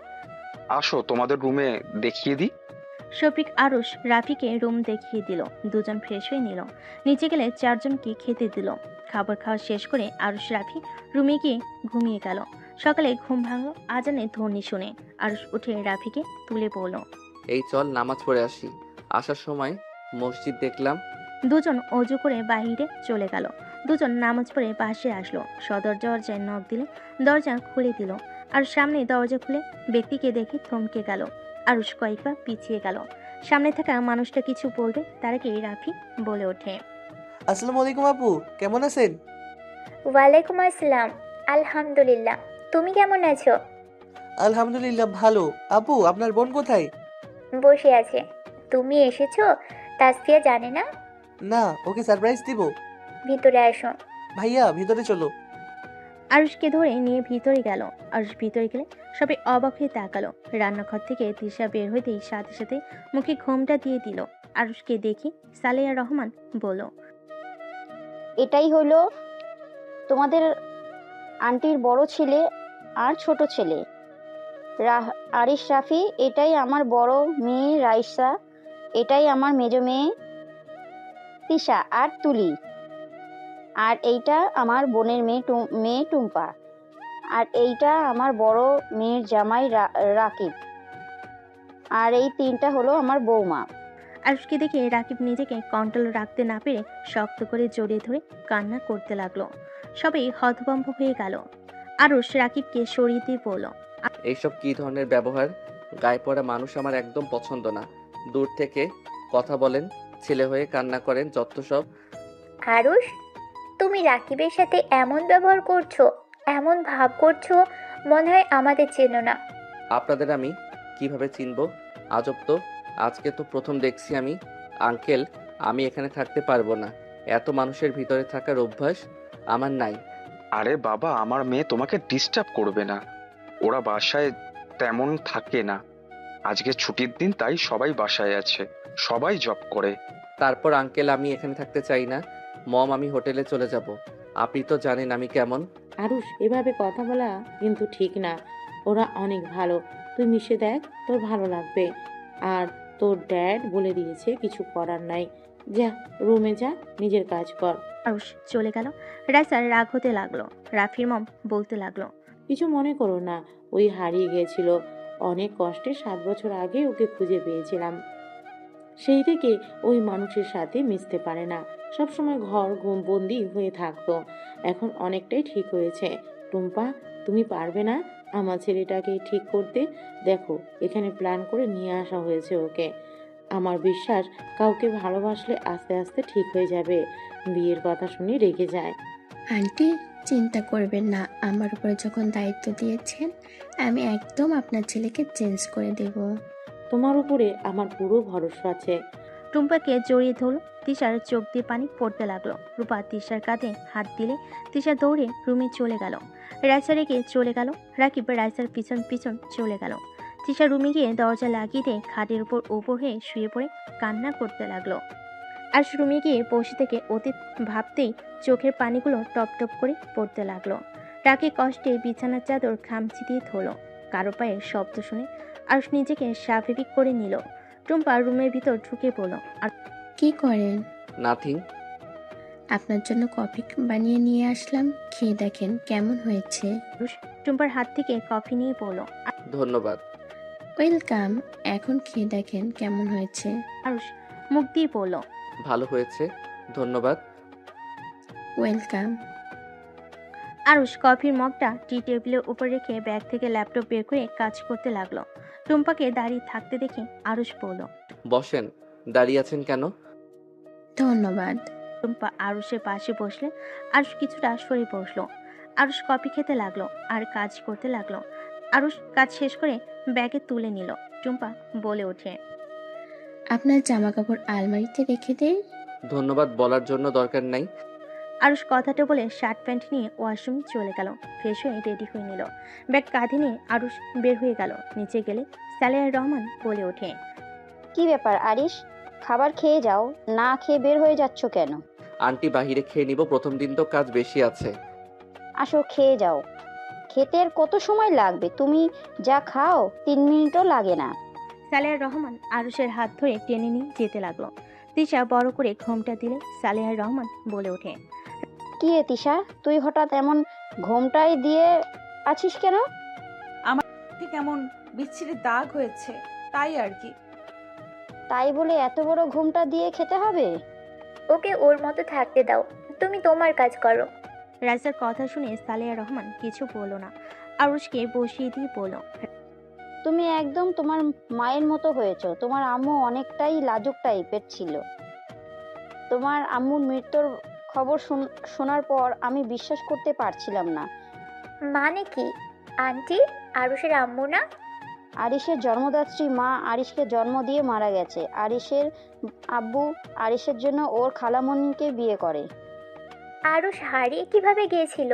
আসো তোমাদের রুমে দেখিয়ে দিই। শফিক আরুষ রাফিকে রুম দেখিয়ে দিল। দুজন ফ্রেশ হয়ে নিল। নিচে গেলে চারজনকে খেতে দিল। খাবার খাওয়া শেষ করে আরুষ রাফি রুমে গিয়ে ঘুমিয়ে গেল। সকালে ঘুম ভাঙলো আজানে ধ্বনি শুনে। আরুষ উঠে রাফিকে তুলে পড়ল। এই চল নামাজ পড়ে আসি। আসার সময় মসজিদ দেখলাম। দুজন অজু করে বাহিরে চলে গেল। দুজন নামাজ পড়ে পাশে আসলো। সদর দরজায় নখ দিলে দরজা খুলে দিল। আর সামনে দরজা খুলে ব্যক্তিকে দেখে থমকে গেল। আরুষ কয়েকবার পিছিয়ে গেল। সামনে থাকা মানুষটা কিছু বলবে তার আগে রাফি বলে ওঠে, আসসালামু আলাইকুম আপু, কেমন আছেন? ওয়ালাইকুম আসসালাম, আলহামদুলিল্লাহ। তুমি কেমন আছো? আলহামদুলিল্লাহ ভালো। আপু, আপনার বোন কোথায়? বসে আছে। তুমি এসেছো? তাসফিয়া জানে না? না, ওকে সারপ্রাইজ দিব। ভিতরে আসো। ভাইয়া, ভিতরে চলো। আরুষকে ধরে নিয়ে ভিতরে গেল। আরুষ ভিতরে গেলে সবাই অবাক হয়ে তাকালো। রান্নাঘর থেকে তৃষা বের হইতেই সাথে সাথে মুখে ঘোমটা দিয়ে দিল। আরুষকে দেখি সালেহা রহমান বলল, এটাই হলো তোমাদের আন্টির বড় ছেলে আর ছোট ছেলে আরিশ রাফি। এটাই আমার বড় মেয়ে রাইসা। এটাই আমার মেজো মেয়ে তিশা আর তুলি। আর এইটা আমার বোনের মেয়ে টুম্পা। আর এইটা আমার বড় মেয়ের জামাই রাকিব। আর এই তিনটা হলো আমার বৌমা। আরুষকে দেখে রাকিব নিজেকে কন্ট্রোল রাখতে না পেরে শক্ত করে জড়িয়ে ধরে কান্না করতে লাগলো। সবাই হতভম্ব হয়ে গেল। আরুষ রাকিবকে সরিয়ে দিয়ে বলল, এইসব কি ধরনের ব্যবহার? গায়ে পড়া মানুষ আমার একদম পছন্দ না। দূর থেকে কথা বলেন, ছেলে হয়ে কান্না করেন, যত সব। আরুষ, তুমি রাকিবের সাথে এমন ব্যবহার করছো, এমন ভাব করছো, মনে হয় আমাদের চেনো না। আপনাদের আমি কিভাবে চিনবো? আজব তো, আজকে তো প্রথম দেখছি আমি। আঙ্কেল, আমি এখানে থাকতে পারবো না। এত মানুষের ভিতরে থাকার অভ্যাস আমার নাই। আরে বাবা, আমার মেয়ে তোমাকে ডিস্টার্ব করবে না। ওরা বাসায় তেমন থাকে না। আজকে ছুটির দিন, তাই সবাই বাসায় আছে, সবাই জব করে। তারপর আঙ্কেল, আমি এখানে থাকতে চাই না। মম, আমি হোটেলে চলে যাব। আপনি তো জানেন আমি কেমন। আরুষ, এভাবে কথা বলা কিন্তু ঠিক না। ওরা অনেক ভালো, তুই মিশে দেখ, তোর ভালো লাগবে। আর তোর ড্যাড বলে দিয়েছে কিছু করার নাই। যা রুমে যা, নিজের কাজ কর। আরুষ চলে গেল। রাইসার রাগ হতে লাগলো। রাফির মম বলতে লাগলো, কিছু মনে করো না, ওই হারিয়ে গিয়েছিল। অনেক কষ্টে 7 বছর আগে ওকে খুঁজে পেয়েছিলাম। সেই থেকে ওই মানুষের সাথে মিশতে পারে না, সবসময় ঘর বন্দি হয়ে থাকতো। এখন অনেকটাই ঠিক হয়েছে। টুম্পা, তুমি পারবে না আমার ছেলেটাকে ঠিক করতে? দেখো, এখানে প্ল্যান করে নিয়ে আসা হয়েছে ওকে। আমার বিশ্বাস, কাউকে ভালোবাসলে আস্তে আস্তে ঠিক হয়ে যাবে। বিয়ের কথা শুনে রেগে যায়। আন্টি, চিন্তা করবেন না, আমার উপরে যখন দায়িত্ব দিয়েছেন আমি একদম আপনার ছেলেকে চেঞ্জ করে দেব। তোমার উপরে আমার পুরো ভরসা আছে। টুম্পাকে জড়িয়ে ধরল। তিশার চোখ দিয়ে পানি পড়তে লাগলো। রূপা তিশার কাঁধে হাত দিলে তিশা দৌড়ে রুমে চলে গেল। রাইসা রেখে চলে গেল। রাকিব রাইসার পিছন পিছন চলে গেল। তিশা রুমে গিয়ে দরজা লাগিয়ে দিয়ে খাটের উপর হয়ে শুয়ে পড়ে কান্না করতে লাগলো। আর রুমে গিয়ে বসে থেকে অতীত ভাবতেই চোখের পানিগুলো টপ টপ করে পড়তে লাগলো। রাকি কষ্টে বিছানার চাদর খামচি দিয়ে ধরল। কারো পায়ের শব্দ শুনে আর নিজেকে স্বাভাবিক করে নিল। টুম্পা রুমের ভিতর ঢুকে পড়ল। আর কি করেন? নাথিং। আপনার জন্য কফি বানিয়ে নিয়ে আসলাম, খেয়ে দেখেন কেমন হয়েছে। টুম্পার হাত থেকে কফি নিয়ে পড়ল। ধন্যবাদ। ওয়েলকাম, এখন খেয়ে দেখেন কেমন হয়েছে। আরুষ মুখ দিয়ে পড়ল, ভালো হয়েছে, ধন্যবাদ। ওয়েলকাম। আরুষ কফির মগটা টি টেবিলের উপর রেখে ব্যাগ থেকে ল্যাপটপ বের করে কাজ করতে লাগলো। টুম্পাকে দাঁড়িয়ে থাকতে দেখে আরুষ বলল, বসেন। দাঁড়িয়ে আছেন কেন? ধন্যবাদ। টুম্পা আরুষের পাশে বসলে আরুষ কিছুটা সরে বসলো। আরুষ কফি খেতে লাগলো আর কাজ করতে লাগলো। আরুষ কাজ শেষ করে ব্যাগে তুলে নিল। টুম্পা বলে ওঠে, আপনার জামা কাপড় আলমারিতে রেখে দেই। ধন্যবাদ বলার জন্য দরকার নাই। আরুষ কথাটা বলে শার্ট প্যান্ট নিয়ে ওয়াশরুমে চলে গেল। ফ্রেশ হয়ে রেডি হয়ে নিল। ব্যাগ কাঁধে নিয়ে আরুষ বের হয়ে গেল। নিচে গেলে সালেহা রহমান বলে ওঠে, কি ব্যাপার আরিশ, খাবার খেয়ে যাও, না খেয়ে বের হয়ে যাচ্ছ কেন? আন্টি, বাহিরে খেয়ে নিব, প্রথম দিন তো কাজ বেশি আছে। আসো খেয়ে যাও। খেতে আর কত সময় লাগবে? তুমি যা খাও 3 মিনিটও লাগে না। সালেহা রহমান আরুষের হাত ধরে টেনে নিয়ে যেতে লাগলো। তিশা বড় করে ঘোমটা দিলে সালেহা রহমান বলে ওঠে, কি রে তিশা, তুই হঠাৎ এমন ঘোমটায় দিয়ে আছিস কেন? আমার ঠিক এমন বিচ্ছিরি দাগ হয়েছে, তাই আর কি। তাই বলে এত বড় ঘোমটা দিয়ে খেতে হবে? ওকে ওর মতো থাকতে দাও, তুমি তোমার কাজ করো। রাইসার কথা শুনে সালেহা রহমান কিছু বলল না। আরুষকে বসিয়ে দিয়ে বলল, তুমি একদম তোমার মায়ের মতো হয়েছো। তোমার আম্মু অনেকটাই লাজুক টাইপের ছিল। তোমার আম্মুর মৃত্যুর খবর শোনার পর আমি বিশ্বাস করতে পারছিলাম না। মানে কি আন্টি? আরুষের আম্মু না? আরিশের জন্মদাত্রী মা আরিশকে জন্ম দিয়ে মারা গেছে। আরিশের আব্বু আরিশের জন্য ওর খালামণিকে বিয়ে করে। আরুষ হারিয়ে কিভাবে গিয়েছিল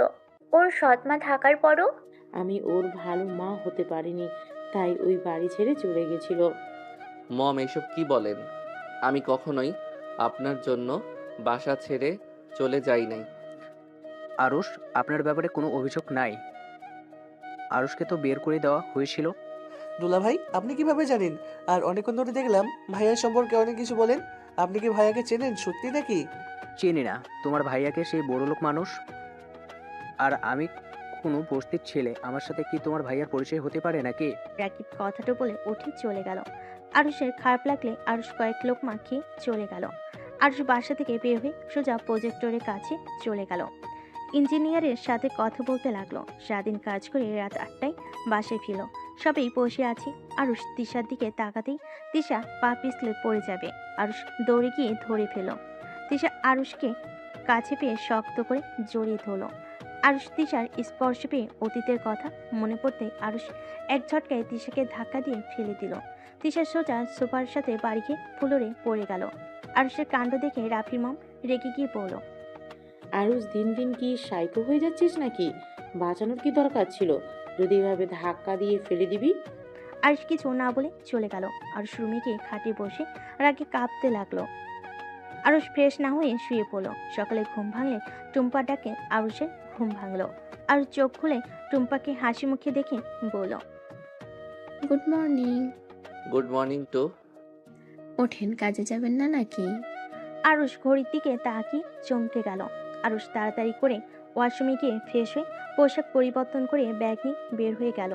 ওর সৎমা থাকার পরও? আমি ওর ভালো মা হতে পারিনি, তাই ওই বাড়ি ছেড়ে চলে গেছিল। মম, এইসব কি বলেন? আমি কখনোই আপনার জন্য বাসা ছেড়ে চলে যাই নাই। আরুষ, আপনার ব্যাপারে কোনো অভিযোগ নাই। আরুষকে তো বের করে দেওয়া হয়েছিল। দুলা ভাই, আপনি কিভাবে জানেন? আর অনেকক্ষণ ধরে দেখলাম ভাইয়ার সম্পর্কে অনেক কিছু বলেন। আপনি কি ভাইয়াকে চেনেন সত্যি নাকি? চিনি না, তোমার ভাইয়াকে সেই বড়লোক মানুষ। আর আমি কোনো বস্তির ছেলে, আমার সাথে কি তোমার ভাইয়ার পরিচয় হতে পারে নাকি? রাকিব কথাটা বলে উঠে চলে গেল। আরুষের খারাপ লাগলে আরুষ কয়েক লোকমা খেয়ে চলে গেল। আরুষ বাসা থেকে বের হয়ে সোজা প্রজেক্টরের কাছে চলে গেল। ইঞ্জিনিয়ারের সাথে কথা বলতে লাগলো। সারাদিন কাজ করে রাত 8টায় বাসায় ফিরল। সবাই বসে আছে। আরুষ তিশার দিকে তাকাতেই তিশা পা পিছলে পড়ে যাবে। আরুষ দৌড়ে গিয়ে ধরে ফেল। তিশা আরুষকে কাছে পেয়ে শক্ত করে জড়িয়ে ধরল। আরুষ তিশার স্পর্শ পেয়ে অতীতের কথা মনে পড়তে আরুষ এক ঝটকায় তিশাকে ধাক্কা দিয়ে ফেলে দিল। তিশা সোজা সোফার সাথে বাড়ি খেয়ে ফ্লোরে পড়ে গেল। আরুষের কাণ্ড দেখে রাফির মম রেগে গিয়ে বলল, আরুষ, দিন দিন কি সাইকো হয়ে যাচ্ছিস নাকি? বাঁচানোর কি দরকার ছিল? যদি এভাবে ধাক্কা দিয়ে ফেলে দিবি। আরুষ কিছু না বলে চলে গেল। আরুষ রুমে গিয়ে খাটে বসে রাগে কাঁপতে লাগলো। আরুষ ফ্রেশ না হয়ে শুয়ে পড়ল। সকালে ঘুম ভাঙলে টুম্পা ডাকে আরুষের ঘুম ভাঙলো। আর চোখ খুলে টুম্পাকে হাসি মুখে দেখে বলল, good morning. Good morning to. ওঠেন, কাজে যাবেন না নাকি? আরুষ ঘড়ির দিকে তাকিয়ে চমকে গেল। আরুষ তাড়াতাড়ি করে ওয়াশরুমে গিয়ে ফ্রেশ হয়ে পোশাক পরিবর্তন করে ব্যাগ নিয়ে বের হয়ে গেল।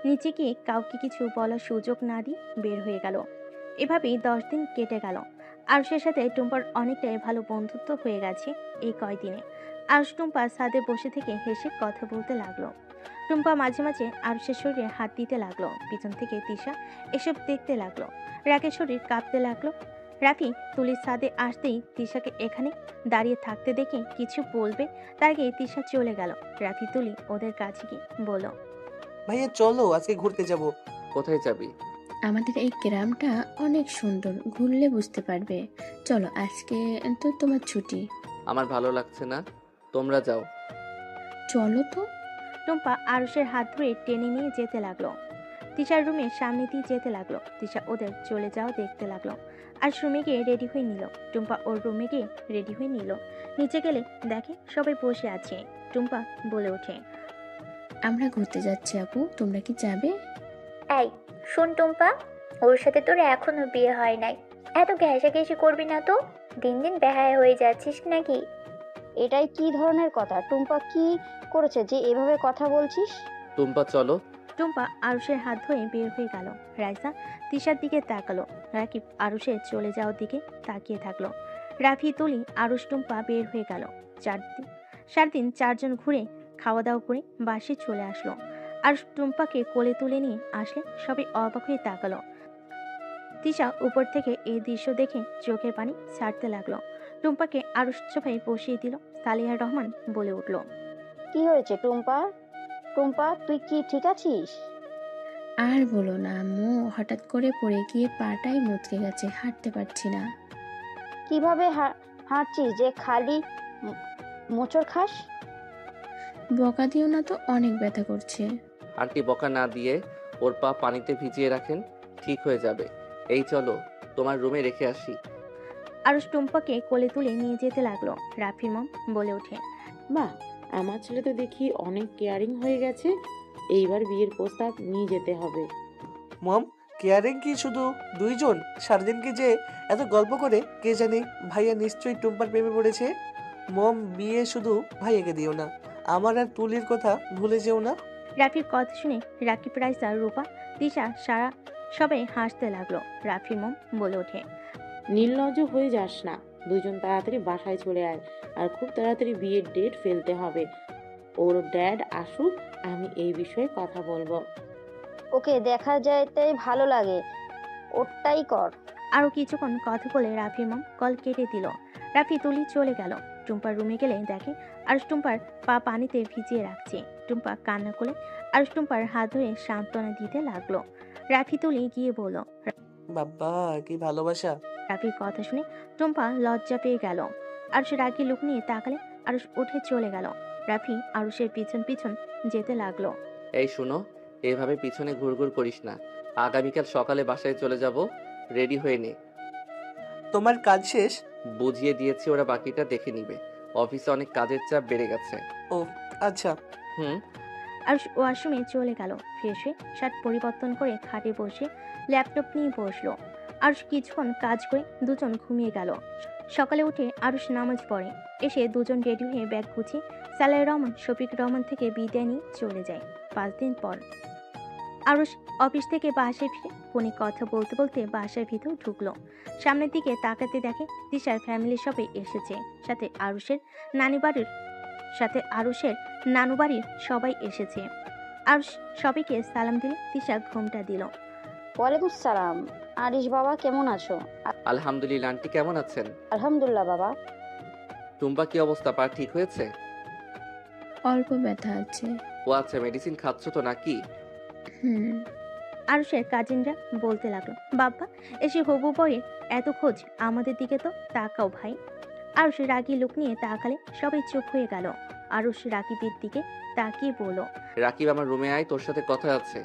নিচে গিয়ে কাউকে কিছু বলার সুযোগ না দিয়ে বের হয়ে গেল। এভাবেই 10 দিন কেটে গেল। আরুষের সাথে টুম্পার অনেকটাই ভালো বন্ধুত্ব হয়ে গেছে এই কয়দিনে। আরুষ টুম্পা ছাদে বসে থেকে হেসে কথা বলতে লাগলো। টুম্পা মাঝে মাঝে আরুষের শরীরে হাত দিতে লাগলো। পিছন থেকে তিশা এসব দেখতে লাগলো। রাগের শরীর কাঁপতে লাগলো। রাফি তুলির ছাদে আসতেই তিশাকে এখানে দাঁড়িয়ে থাকতে দেখে কিছু বলবে, তার আগে তিশা চলে গেল। রাফি তুলি ওদের কাছে গিয়ে বলল, ভাইয়া চলো আজকে ঘুরতে যাব। কোথায় যাবি? আমাদের এই গ্রামটা অনেক সুন্দর, ঘুরলে বুঝতে পারবে। চলো, আজকে তো তোমার ছুটি। আমার ভালো লাগছে না, তোমরা যাও। চলো তো। টুম্পা আরুষের হাত ধরে টেনে নিয়ে যেতে লাগলো। তিশার রুমের সামনে দিয়ে যেতে লাগলো। তিশা ওদের চলে যাওয়া দেখতে লাগলো। আর রুমে গিয়ে রেডি হয়ে নিল। টুম্পা ওর রুমে গিয়ে রেডি হয়ে নিল। নিচে গেলে দেখে সবাই বসে আছে। টুম্পা বলে ওঠে, আমরা ঘুরতে যাচ্ছি আপু, তোমরা কি যাবে? এই শোন টুম্পা, ওর সাথে তোর এখনো বিয়ে হয় নাই, এত ঘেঁষাঘেঁষি করবি না তো। দিন দিন বেহায়া হয়ে যাচ্ছিস নাকি? এটাই কি ধরনের কথা? টুম্পা কি করেছে যে এভাবে কথা বলছিস? টুম্পা চলো। টুম্পা আরুষের হাত ধরে বের হয়ে গেল। রাইসা তিশার দিকে তাকালো। রাকিব আরুষের চলে যাওয়ার দিকে তাকিয়ে থাকলো। রাফি তুলি আরুষ টুম্পা বের হয়ে গেল। সার দিন 4 জন ঘুরে খাওয়া দাওয়া করে বাসে চলে আসলো। আরুষ টুম্পাকে কোলে তুলে নিয়ে আসলে সবাই অবাক হয়ে তাকালো। তিশা উপর থেকে এই দৃশ্য দেখে চোখের পানি ছাড়তে লাগলো। টুম্পাকে আরুষ সোফায় বসিয়ে দিল। সালিহা রহমান বলে উঠল, কি হয়েছে টুম্পা? টুম্পা তুই কি ঠিক আছিস? আর বলো না আম্মু, হঠাৎ করে পড়ে গিয়ে পাটাই মুচকে গেছে, হাঁটতে পারছি না। কিভাবে হাঁটছিস যে খালি মোচড় খাস? বকা দিও না তো, অনেক ব্যথা করছে। আন্টি বকা না দিয়ে ওর পা পানিতে ভিজিয়ে রাখেন, ঠিক হয়ে যাবে। এই চলো, তোমার রুমে রেখে আসি। আরুষ টুম্পাকে কোলে তুলে নিয়ে যেতে লাগলো। রাফির মম বলে ওঠে, বাহ, আমার ছেলে তো দেখি অনেক কেয়ারিং হয়ে গেছে। এইবার বিয়ের প্রস্তাব নিয়ে যেতে হবে। মম, কেয়ারিং কি শুধু 2 জন? সারাদিন কি যে এত গল্প করে কে জানে। ভাইয়া নিশ্চয়ই টুম্পার প্রেমে পড়েছে। মম, বিয়ে শুধু ভাইয়াকে দিও না, আমার আর তুলির কথা ভুলে যেও না। রাফির কথা শুনে রাকিব, রাইসা, রূপা, তিশা, সারা সবাই হাসতে লাগলো। রাফির মম বলে ওঠে, নির্লজ্জ হয়ে যাস না, 2 জন তাড়াতাড়ি বাসায় চলে আয়। আর খুব তাড়াতাড়ি বিয়ের ডেট ফেলতে হবে। ওর ড্যাড আসুক, আমি এই বিষয়ে কথা বলবো। ওকে দেখা যায় তাই ভালো লাগে, ওটাই কর। আরো কিছুক্ষণ কথা বলে রাফির মম কল কেটে দিল। রাফি তুলি চলে গেল। টুম্পার রুমে গেলে দেখে আরুষ টুম্পার পা পানিতে ভিজিয়ে রাখছে। টুম্পা কান্না করে আরুষ টুম্পার হাত ধরে সান্ত্বনা দিতে লাগলো। রাফি তুলি গিয়ে বলল, বাবা কি ভালোবাসা। রাফির কথা শুনে টুম্পা লজ্জা পেয়ে গেল। আরুষ রাগি লুক নিয়ে তাকালে আরুষ উঠে চলে গেল। রাফি আরুষের পিছন পিছন যেতে লাগলো। এই শুনো, এভাবে পিছনে ঘুরঘুর করিস না। আগামীকাল সকালে বাসায় চলে যাব, রেডি হয়ে নে। তোমার কাজ শেষ? বুঝিয়ে দিয়েছি, ওরা বাকিটা দেখে নিবে। অফিসে অনেক কাজের চাপ বেড়ে গেছে। ও আচ্ছা। আরুষ ওয়াশরুমে চলে গেল। ফ্রেশ হয়ে শার্ট পরিবর্তন করে খাটে বসে ল্যাপটপ নিয়ে বসলো। আরুষ কিছুক্ষণ কাজ করে 2 জন ঘুমিয়ে গেল। সকালে উঠে আরুষ নামাজ পড়ে। এসে 2 জন রেডি হয়ে ব্যাগ গুছিয়ে সালাহ রহমান, শফিক রহমান থেকে বিদায় নিয়ে চলে যায়। 5 দিন পর আরুষ অফিস থেকে বাসায় ফিরে ফোনে কথা বলতে বলতে বাসার ভিতর ঢুকলো। সামনের দিকে তাকাতে দেখে তিশার ফ্যামিলি সবাই এসেছে। সাথে আরুষের নানু বাড়ির সবাই এসেছে। আরুষ সবাইকে সালাম দিলে তিশা ঘুমটা দিল। ওয়ালাইকুম সালাম। আরিশ বাবা কেমন আছো? আলহামদুলিল্লাহ। আন্টি কেমন আছেন? আলহামদুলিল্লাহ বাবা। টুম্পা কি অবস্থা? পা ঠিক হয়েছে? অল্প ব্যথা আছে। ও আচ্ছা, মেডিসিন খাচ্ছ তো নাকি? আরুষের কাজিনরা বলতে লাগলো, বাবা এসে হবু বইয়ের এত খোঁজ, আমাদের দিকে তো তাকাও ভাই। আরুষ রাগি লুক নিয়ে তাকালে সবাই চুপ হয়ে গেল। আরুষ রাকিবের দিকে তাকিয়ে বলল, রাকিব আমার রুমে আয়, তোর সাথে কথা আছে।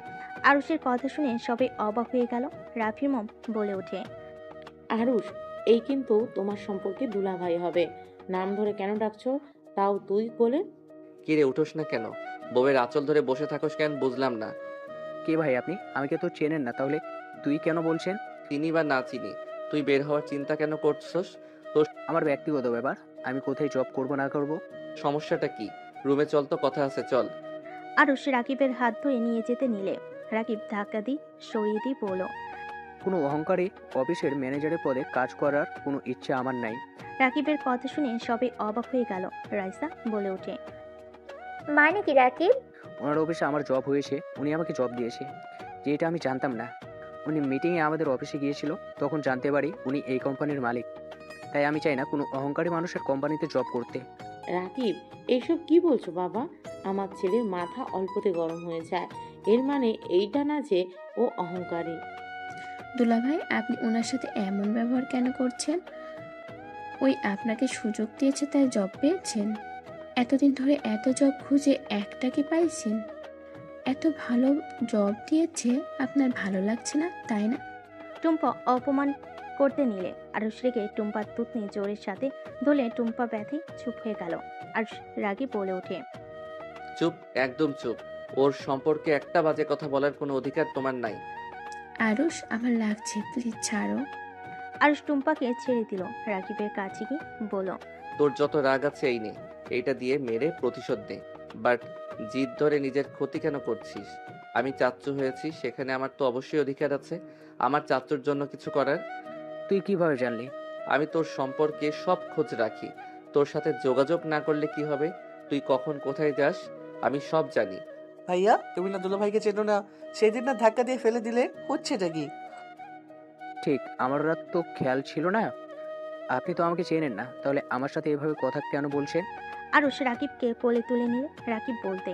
আরুষের কথা শুনে সবাই অবাক হয়ে গেল। রাফির মম বলে ওঠে, আরুষ, এই কিন্তু তোমার সম্পর্কে দুলাভাই হবে। নাম ধরে কেন ডাকছো, তাও তুই বলে? কিরে উঠোস না কেন? বউয়ের আঁচল ধরে বসে থাকোস কেন বুঝলাম না। কে ভাই আপনি? আমাকে তো চেনেন না, তাহলে তুই কেন বলছেন? চিনি বা না চিনি, তুই বের হওয়ার চিন্তা কেন করছস? তোর আমার ব্যক্তিগত ব্যাপার, আমি কোথায় জব করব না করব। সমস্যাটা কি? রুমে চল, তো কথা আছে, চল। আরুষ রাকিবের হাত ধরে নিয়ে যেতে নিলে রাকিব ধাক্কা দিয়ে সরিয়ে দিয়ে বলল, কোনো অহংকারী অফিসের ম্যানেজারের পদে কাজ করার কোনো ইচ্ছা আমার নাই। রাকিবের কথা শুনে সবাই অবাক হয়ে গেল। রাইসা বলে ওঠে, মানে কি রাকিব? ওনার অফিসে আমার জব হয়েছে, উনি আমাকে জব দিয়েছে, যে এটা আমি জানতাম না। উনি মিটিংয়ে আমাদের অফিসে গিয়েছিল, তখন জানতে পারি উনি এই কোম্পানির মালিক। তাই আমি চাই না কোনো অহংকারী মানুষের কোম্পানিতে জব করতে। রাকিব, এসব কি বলছো বাবা? আমার ছেলের মাথা অল্পতে গরম হয়ে যায়। এর মানে এইটা না যে ও অহংকারী। দুলাভাই, আপনি ওনার সাথে এমন ব্যবহার কেন করছেন? ওই আপনাকে সুযোগ দিয়েছে তাই জব পেয়েছেন? এতদিন ধরে এত জব খুঁজে একটা কি পাইছেন? এত ভালো জব দিয়েছে, আপনার ভালো লাগছে না তাই না? টুম্পা অপমান করতে নিলে আরুষ রেগে টুম্পার তুতনি জোরের সাথে ধরলে টুম্পা ব্যথে চুপ হয়ে গেল। আর রাগী বলে ওঠে, চুপ, একদম চুপ। ওর সম্পর্কে একটা বাজে কথা বলার কোনো অধিকার তোমার নাই। আরুষ, আমার লাগছে, প্লিজ ছাড়ো। আরুষ টুম্পাকে ছেড়ে দিল। রাকিবের কাছে গিয়ে বলল, তোর যত রাগ আছে এই নে, এইটা দিয়ে মেরে প্রতিশোধ নে। বাট জিদ ধরে নিজের ক্ষতি কেন করছিস? আমি চাচ্চু হয়েছি, সেখানে আমার তো অবশ্যই অধিকার আছে আমার চাচ্চুর জন্য কিছু করার। তুই কিভাবে জানলি? আমি তোর সম্পর্কে সব খোঁজ রাখি। তোর সাথে যোগাযোগ না করলে কি হবে? তুই কখন কোথায় যাস আমি সব জানি। ভাইয়া, তুমি না দুলাভাইকে চেনো না? সেদিন না ধাক্কা দিয়ে ফেলে দিলে, হচ্ছেটা কি? ঠিক, আমার রাত তো খেয়াল ছিল না। আপনি তো আমাকে চেনেন না, তাহলে আমার সাথে এভাবে কথা কেন বলছেন? আরুষ রাকিবকে কোলে তুলে নিলে। রাকিব বলতে,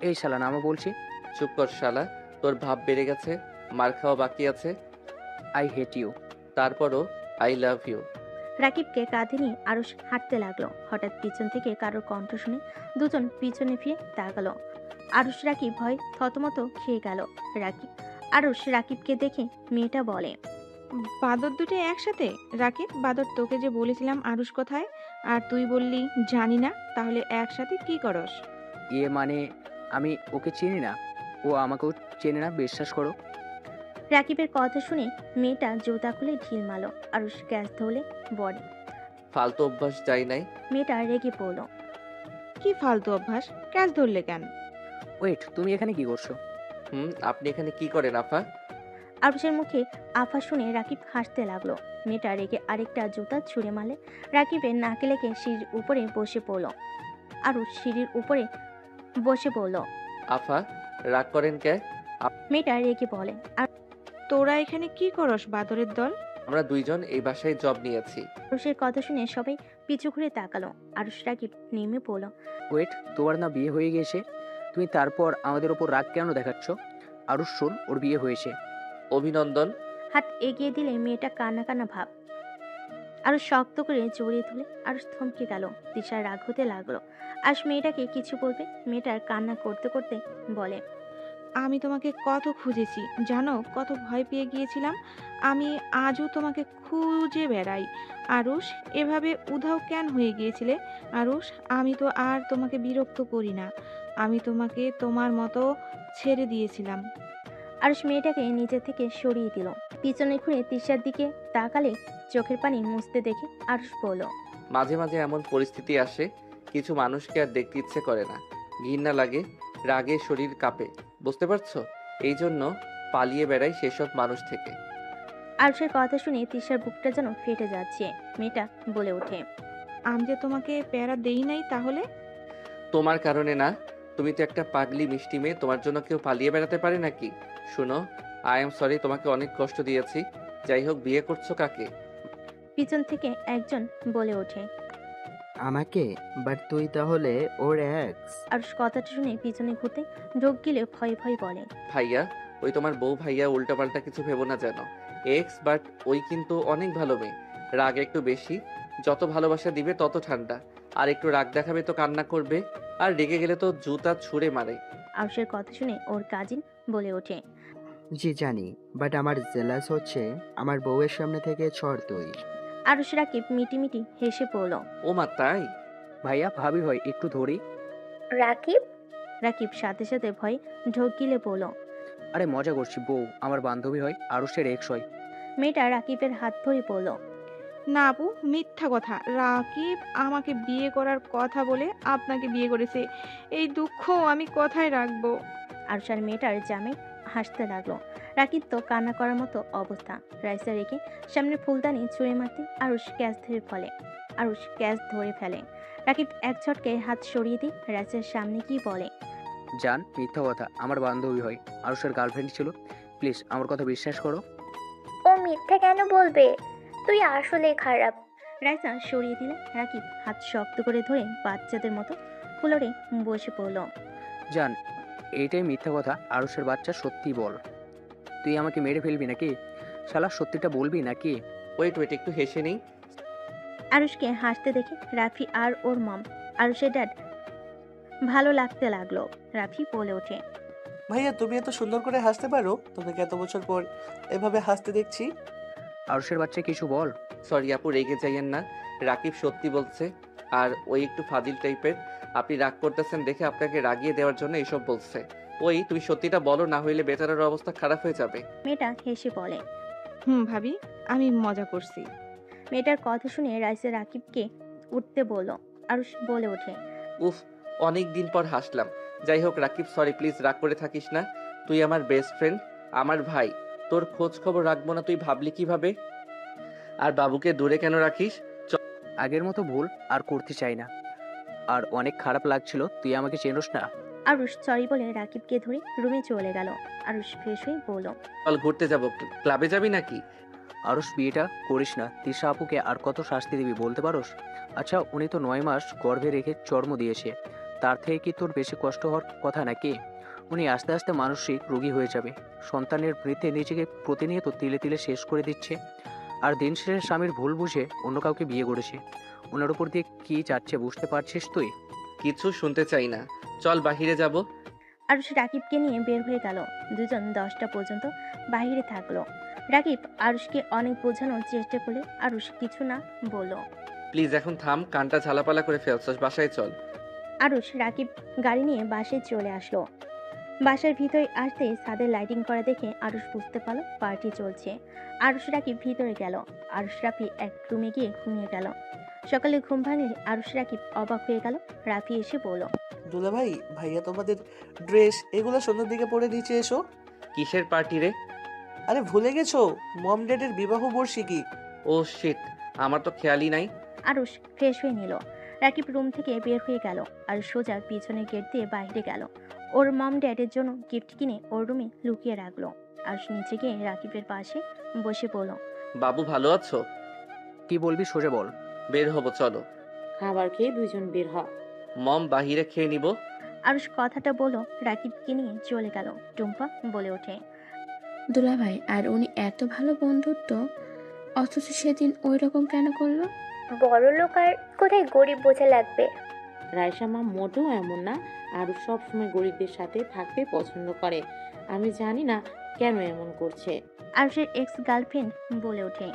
এই শালা নামও বলছি। চুপ কর শালা, তোর ভাব বেড়ে গেছে, মার খাওয়া বাকি আছে। I hate you. তারপরও আই লাভ ইউ। রাকিবকে কাঁধে নিয়ে আরুষ হাঁটতে লাগলো। হঠাৎ পিছন থেকে কারোর কণ্ঠ শুনে দুজন পিছনে ফিরে তাকালো। আরুষ রাকিব ভয় থতমত খেয়ে গেল। আরুষ রাকিবকে দেখে মেয়েটা বলে, বাদর দুটো একসাথে? রাকিব, বাদর, তোকে যে বলেছিলাম আরুষ কোথায়, আর তুই বললি জানি না, তাহলে একসাথে কি করস? মানে আমি ওকে চিনি না, ও আমাকেও চেনে না, বিশ্বাস করো। রাকিবের কথা শুনে মেয়েটা জুতা খুলে ঢিল মারল। আরুষ গ্যাস ধরলে বলে, ফালতু অভ্যাস যাই নাই। মেয়েটা রেগে পড়ল। কি ফালতু অভ্যাস? ক্যাচ ধরলে কেন? ওয়েট, তুমি এখানে কি করছো? আপনি এখানে কি করেন আফা? আরুষের মুখে আফা শুনে রাকিব হাসতে লাগলো। মেয়েটা রেগে আরেকটা জুতা ছুঁড়ে মারলে রাকিবের নাকে লেগে সিঁড়ির উপরে বসে পড়ল। আরুষ সিঁড়ির উপরে বসে পড়ল। আফা, রাগ করেন কে? মেয়েটা রেগে বলে, আর তোরা এখানে কি করস বাদরের দল? আমরা দুইজন এই বাসায় জব নিয়েছি। আরুষের কথা শুনে সবাই পিছু ঘুরে তাকালো। আরুষ রাকিব নেমে পড়ল। ওয়েট, তোমার না বিয়ে হয়ে গেছে, তুমি তারপর আমাদের ওপর রাগ কেন দেখাচ্ছ? আরুষ, শোন, ওর বিয়ে হয়েছে। অভিনন্দন। হাত এগিয়ে দিলে মেয়েটা কান্না কান্না ভাব। আরুষ শক্ত করে জড়িয়ে ধরে আরুষ থমকে গেল। দিশার রাগ হতে লাগলো। আজ মেয়েটাকে কিছু বলবে, মেয়েটার কান্না করতে করতে বলে, আমি তোমাকে কত খুঁজেছি জানো, কত ভয় পেয়ে গিয়েছিলাম। আমি আজও তোমাকে খুঁজে বেড়াই। আরুষ, এভাবে উধাও কেন হয়ে গিয়েছিলে? আরুষ, আমি তো আর তোমাকে বিরক্ত করি না, আমি তোমাকে তোমার মতো ছেড়ে দিয়েছিলাম। আরুষ মেয়েটাকে নিজে থেকে সরিয়ে দিল। পিছনে ঘুরে তিশার দিকে তাকালে চোখের পানি মুছতে দেখে আরুষ বলল, মাঝে মাঝে এমন পরিস্থিতি আসে, কিছু মানুষকে আর দেখতে ইচ্ছে করে না, ঘৃণা লাগে, রাগে শরীর কাঁপে, বুঝতে পারছো? এই জন্য পালিয়ে বেড়াই সেসব মানুষ থেকে। আরুষের কথা শুনে তিশার বুকটা যেন ফেটে যাচ্ছে। মেয়েটা বলে ওঠে, আমি যে তোমাকে প্যারা দেই নাই তাহলে? তোমার কারণে না, তুমি তো একটা পাগলি মিষ্টি মেয়ে, তোমার জন্য কেউ পালিয়ে বেড়াতে পারে নাকি? শুনো, আই এম সরি, তোমাকে অনেক কষ্ট দিয়েছি। যাই হোক, বিয়ে করছো কাকে? পিছন থেকে একজন বলে ওঠে, আমাকে? বাট তুই তাহলে ওর এক্স? আরুষ কথাটা শুনে পিছনে ঘুরতে ঢোক গিলে ভয় ভয় বলে, ভাইয়া, ওই তোমার বউ ভাইয়া, উল্টাপাল্টা কিছু ভেবো না যেন। এক্স, বাট ওই কিন্তু অনেক ভালো মেয়ে, রাগ একটু বেশি, যত ভালোবাসা দিবে তত ঠান্ডা, আর একটু রাগ দেখাবে তো কান্না করবে, আর রেগে গেলে তো জুতা ছুঁড়ে মারে। আরুষের কথা শুনে ওর কাজিন বলে ওঠে, জি জানি, বাট আমার জেলাস হচ্ছে আমার বউয়ের সামনে থেকে ছড় তুই। আরুষ রাকিব মিটি হেসে পড়ল। ও মা, তাই? ভাইয়া, ভাবি হয়, একটু ধরি। রাকিব, রাকিব সাথে সাথে ভয়ে ঢোক গিলে বলল। আরে মজা করছি, বউ আমার বান্ধবী হয়, আরুষের এক্স হয়। মেয়েটা রাকিবের হাত ধরে বলল। না আপু, মিথ্যা কথা। রাকিব আমাকে বিয়ে করার কথা বলে আপনাকে বিয়ে করেছে। এই দুঃখ আমি কোথায় রাখবো? আরুষ আর মেয়েটার জামে হাসতে লাগলো। রাকিব তো কান্না করার মতো অবস্থা। রাইসা রেখে সামনে ফুলদানি ছুঁড়ে মারতে আরুষ ক্যাচ ধরে ফেলে। রাকিব এক ঝটকে হাত সরিয়ে দিয়ে রাইসার সামনে কি বলে। জান, মিথ্যা কথা, আমার বান্ধবী হয়, আরুষের গার্লফ্রেন্ড ছিল। প্লিজ আমার কথা বিশ্বাস করো। ও মিথ্যা কেন বলবে? তুই আসলেই খারাপ। রাইসা সরিয়ে দিলে রাকিব হাত শক্ত করে ধরে বাচ্চাদের মতো ফ্লোরে বসে পড়ল। জান, এইটাই মিথ্যা কথা, আরুষের বাচ্চা, সত্যি বল। তুই আমাকে মেরে ফেলবি নাকি? শালা সত্যিটা বলবি নাকি? ওয়েট একটু হেসে নেই। আরুষকে হাসতে দেখে রাফি আর ওর মম আরুষের ড্যাড ভালো লাগতে লাগলো। রাফি বলে ওঠে। ভাইয়া তুমি এত সুন্দর করে হাসতে পারো? তোমাকে এত বছর পর এভাবে হাসতে দেখছি। আরুষের বাচ্চা কিছু বল। সরি আপু, রেগে যাইয়েন না। রাকিব সত্যি বলছে, আর ওই একটু ফাজিল টাইপের। আপনি রাগ করতেছেন দেখে আপনাকে রাগিয়ে দেওয়ার জন্য এসব বলছে। ওই তুমি সত্যিটা বলো, না হইলে বেচারার অবস্থা খারাপ হয়ে যাবে। মেয়েটা হেসে বলে। ভাবি, আমি মজা করছি। মেয়েটার কথা শুনে রাইসা রাকিবকে উঠতে বলল। আরুষ বলে ওঠে। উফ, অনেক দিন পর হাসলাম। যাই হোক রাকিব, সরি, প্লিজ রাগ করে থাকিস না। তুই আমার বেস্ট ফ্রেন্ড, আমার ভাই। তোর খোঁজ খবর রাখবো না তুই ভাবলি কিভাবে? আর বাবুকে দূরে কেন রাখিস? আগের মতো ভুল আর করতে চাই না। আর অনেক খারাপ লাগছিল, তুই আমাকে চেনোস না। আরুষ সরি বলে রাকিবকে ধরে রুমে চলে গেল। আরুষ ফ্রেশ হয়ে বলল। চল ঘুরতে যাবো, ক্লাবে যাবি নাকি? আরুষ, বিয়েটা করিস না। তিশা আপুকে আর কত শাস্তি দিবি বলতে পারোস? আচ্ছা, উনি তো 9 মাস গর্ভে রেখে জন্ম দিয়েছে, তার থেকে কি তোর বেশি কষ্ট হওয়ার কথা নাকি? উনি আস্তে আস্তে মানসিক রোগী হয়ে যাবে। সন্তানের মৃত্যে নিজেকে প্রতিনিয়ত তিলে তিলে শেষ করে দিচ্ছে, আর দিন শেষে স্বামীর ভুল বুঝে অন্য কাউকে বিয়ে করেছে। ওনার উপর দিয়ে কি যাচ্ছে বুঝতে পারছিস তুই? কিছু শুনতে চাই না, চল বাহিরে যাব। আরুষ রাকিবকে নিয়ে বের হয়ে গেল। দুজন 10টা পর্যন্ত বাইরে থাকলো। রাকিব আরুষকে অনেক বোঝানোর চেষ্টা করলে আরুষ কিছু না বলল। প্লিজ এখন থাম, কানটা ঝালাপালা করে ফেলছস, বাসায় চল। আরুষ রাকিব গাড়ি নিয়ে বাসায় চলে আসলো। বাসার ভিতরে আসতে ছাদের লাইটিং করা দেখে আরুষ বুঝতে পারলো পার্টি চলছে। আরুষ রাকিব ভিতরে গেল। আরুষ রাফি এক রুমে গিয়ে ঘুমিয়ে গেল। সকালে ঘুম ভাঙলে আরুষ রাকিব অবাক হয়ে গেল। রাফি এসে বলল। দুলা ভাই, ভাইয়া তোমাদের ড্রেস এগুলো সন্ধ্যার দিকে পরে নিচে এসো। কিসের পার্টি রে? আরে ভুলে গেছো, মম ড্যাডের বিবাহ বার্ষিকী। ও শিট, আমার তো খেয়ালই নাই। আরুষ ফ্রেশ হয়ে নিল। রাকিব রুম থেকে বের হয়ে গেল আর সোজা পিছনের গেট দিয়ে বাইরে গেল। ওর মম ড্যাডের জন্য গিফট কিনে ওর রুমে লুকিয়ে রাখলো। আরুষ নিচে গিয়ে রাকিবের পাশে বসে পড়ল। বাবু ভালো আছো? কি বলবি সোজা বল। বের হবো চলো। খাবার খেয়ে দুইজন বের হ। মম বাহিরে খেয়ে নিব। আরুষ কথাটা বলো রাকিবকে নিয়ে চলে গেল। টুম্পা বলে ওঠে। দুলাভাই, আর উনি এত ভালো বন্ধুত্ব, অথচ সেদিন ওই রকম কেন করলো? বড় লোক আর কোথায় গরিব বোঝা লাগবে? রাইসা মা মোটেও এমন না, আরও সবসময় গরিবদের সাথে থাকতে পছন্দ করে। আমি জানি না কেন এমন করছে। আরুষের এক্স গার্লফ্রেন্ড বলে ওঠে।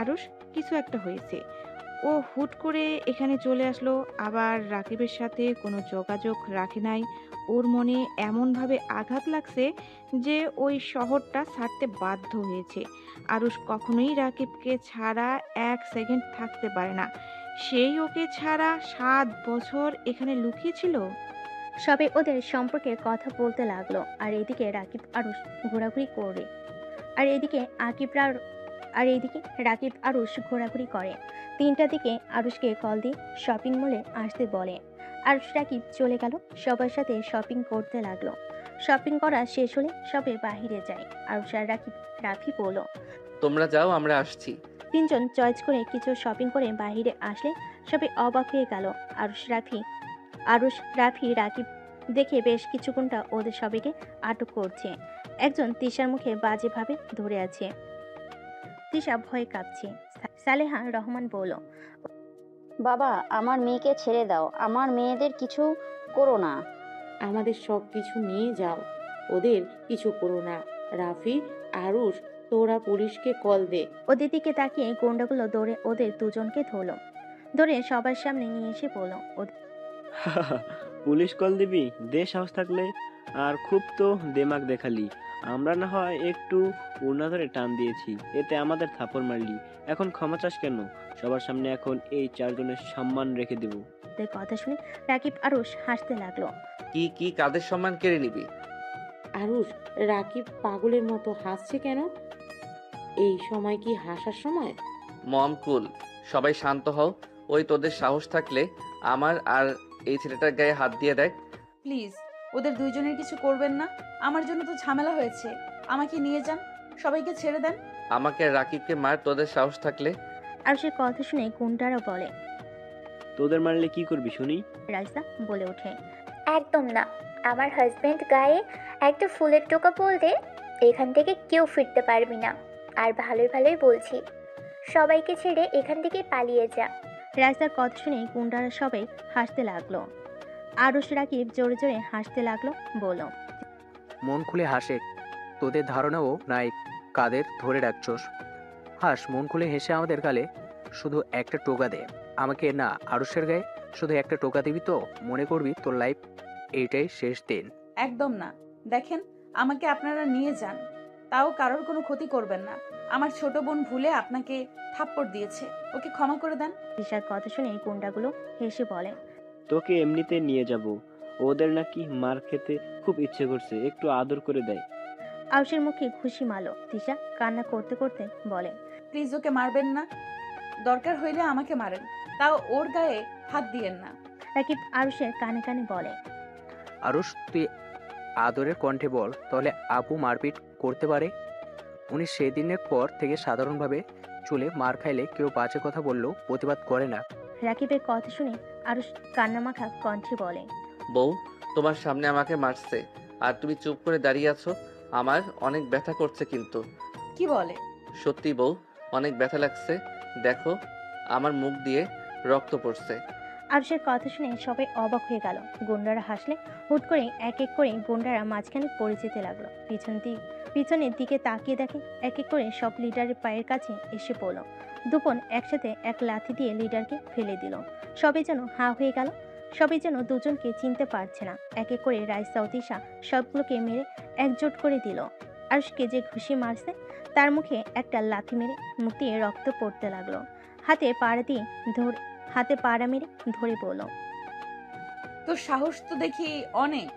আরুষ, কিছু একটা হয়েছে। ও হুট করে এখানে চলে আসলো, আবার রাকিবের সাথে কোনো যোগাযোগ রাখে নাই। ওর মনে এমনভাবে আঘাত লাগছে যে ওই শহরটা ছাড়তে বাধ্য হয়েছে। আরুষ কখনোই রাকিবকে ছাড়া 1 সেকেন্ড থাকতে পারে না। সেই ওকে ছাড়া 7 বছর এখানে লুকিয়েছিল। সবে ওদের সম্পর্কে কথা বলতে লাগলো। আর এদিকে রাকিব আরুষ ঘোরাঘুরি করে। আর এদিকে রাকিব আরুষ ঘোরাঘুরি করে। 3টার দিকে আরুষকে কল দিয়ে শপিং মলে আসতে বলে। আরুষ রাকিব চলে গেল। সবার সাথে শপিং করতে লাগলো। শপিং করা শেষ হলে সবে বাহিরে যায়। আরুষ আর রাফি বলল। তোমরা যাও, আমরা আসছি। 3জন চয়েস করে কিছু শপিং করে বাহিরে আসলে সবে অবাক হয়ে গেল। আরুষ রাফি রাকিব দেখে বেশ কিছুক্ষণটা ওদের সবাইকে আটক করছে। একজন তিশার মুখে বাজেভাবে ধরে আছে। তিশা ভয়ে কাঁপছে। সালেহা রহমান বলল। বাবা, আমার মেয়েকে ছেড়ে দাও, আমার মেয়েদের কিছু করো না। আমাদের সব কিছু নিয়ে যাও, ওদের কিছু করো না। রাফি, আরুষ, তোরা পুলিশকে কল দে। ওদের দিকে তাকিয়ে গুন্ডাগুলো দৌড়ে ওদের দুজনকে ধরল। ধরে সবার সামনে নিয়ে এসে বলল। পুলিশ কল দিবি? দে সাহস থাকলে। আর খুব তো দেমাগ দেখালি। আমরা না হয় একটু উড়না ধরে টান দিয়েছি, এতে আমাদের থাপড় মারলি। এখন ক্ষমা চাস কেন? সবার সামনে এখন এই চারজনের সম্মান রেখে দেব। ওদের কথা শুনে রাকিব আরুষ হাসতে লাগলো। কি কি কাদের সম্মান কেড়ে নিবি? আরুষ, রাকিব পাগলের মতো হাসছে কেন? এই সময় কি হাসার সময়? মম কুল, সবাই শান্ত হও। ওই তোদের সাহস থাকলে আমার আর এই ছেলেটার গায়ে হাত দিয়ে দেখ। প্লিজ ওদের দুইজনের কিছু করবেন না, আমার জন্য তো ঝামেলা হয়েছে। আমাকে নিয়ে যান, সবাইকে ছেড়ে দেন। আমাকে আর রাকিবকে মার তোদের সাহস থাকলে। আরুষের কথা শুনে গুন্ডারা বলে। তোদের মারলে কি করবি শুনি? রাইসা বলে ওঠে। একদম না, আমার হাজবেন্ড গায়ে একটা ফুলের টোকা পড়লে এখান থেকে কেউ ফিরতে পারবি না। আর ভালোই ভালোই বলছি, সবাইকে ছেড়ে এখান থেকে পালিয়ে যা। রাইসার কথা শুনে গুন্ডারা সবাই হাসতে লাগলো। আরুষ রাকিব জোরে জোরে হাসতে লাগলো, বলল। মন খুলে হাসে, তোদের ধারণাও নাই কাদের ধরে রাখছস। হাস মন খুলে হেসে আমাদের গালে শুধু একটা টোকা দে, আমাকে না আরুষের গায়ে শুধু একটা টোকা দিবি তো মনে করবি তোর লাইফ এইটাই শেষ দিন। একদম না, দেখেন আমাকে আপনারা নিয়ে যান, তাও কারোর কোনো ক্ষতি করবেন না। আমার ছোট বোন ভুলে আপনাকে থাপ্পড় দিয়েছে, ওকে ক্ষমা করে দেন। দিশার কথা শুনে গুন্ডাগুলো হেসে বলে। তোকে এমনিতে নিয়ে যাব, ওদের নাকি মার খেতে খুব ইচ্ছে করছে, একটু আদর করে দেয়। আরুষের মুখে খুশি মালো। দিশা কান্না করতে করতে বলে। প্লিজ ওকে মারবেন না, দরকার হইলে আমাকে মারেন, তাও ওর গায়ে হাত দিয়েন না। রাকিব আরুষের কানে কানে বলে। আরুষ তুই আদরের কণ্ঠে বল, তাহলে আপু মারপিট করতে পারে? উনি সেদিনের পর থেকে সাধারণভাবে চলে মার খাইলে কেউ বাজে কথা বললেও প্রতিবাদ করে না। রাকিবের কথা শুনে আরুষ কান্নামাখা কণ্ঠে বলে। বউ, তোমার সামনে আমাকে মারছে আর তুমি চুপ করে দাঁড়িয়ে আছো। আমার অনেক ব্যথা করছে কিন্তু। কি বলে? সত্যি বউ, অনেক ব্যথা লাগছে। দেখো, আমার মুখ দিয়ে রক্ত পড়ছে। আরুষের কথা শুনে সবাই অবাক হয়ে গেল। গুন্ডারা হাসলে হুট করে এক এক করে গুন্ডারা মাঝখানে পড়ে যেতে লাগলো। পিছনের দিকে তাকিয়ে দেখে এক এক করে সব লিডারের পায়ের কাছে এসে পড়ল। দুপন একসাথে এক লাথি দিয়ে লিডারকে ফেলে দিল। সবাই যেন হাঁ হয়ে গেল। সবাই যেন দুজনকে চিনতে পারছে না। এক এক করে রাইসা ও তিশা সবগুলোকে মেরে একজোট করে দিল। আরুষকে যে ঘুষি মারছে তার মুখে একটা লাথি মেরে মুখ দিয়ে রক্ত পড়তে লাগলো। হাতে পাড়া মেরে ধরে বলল। তোর সাহস তো দেখি অনেক,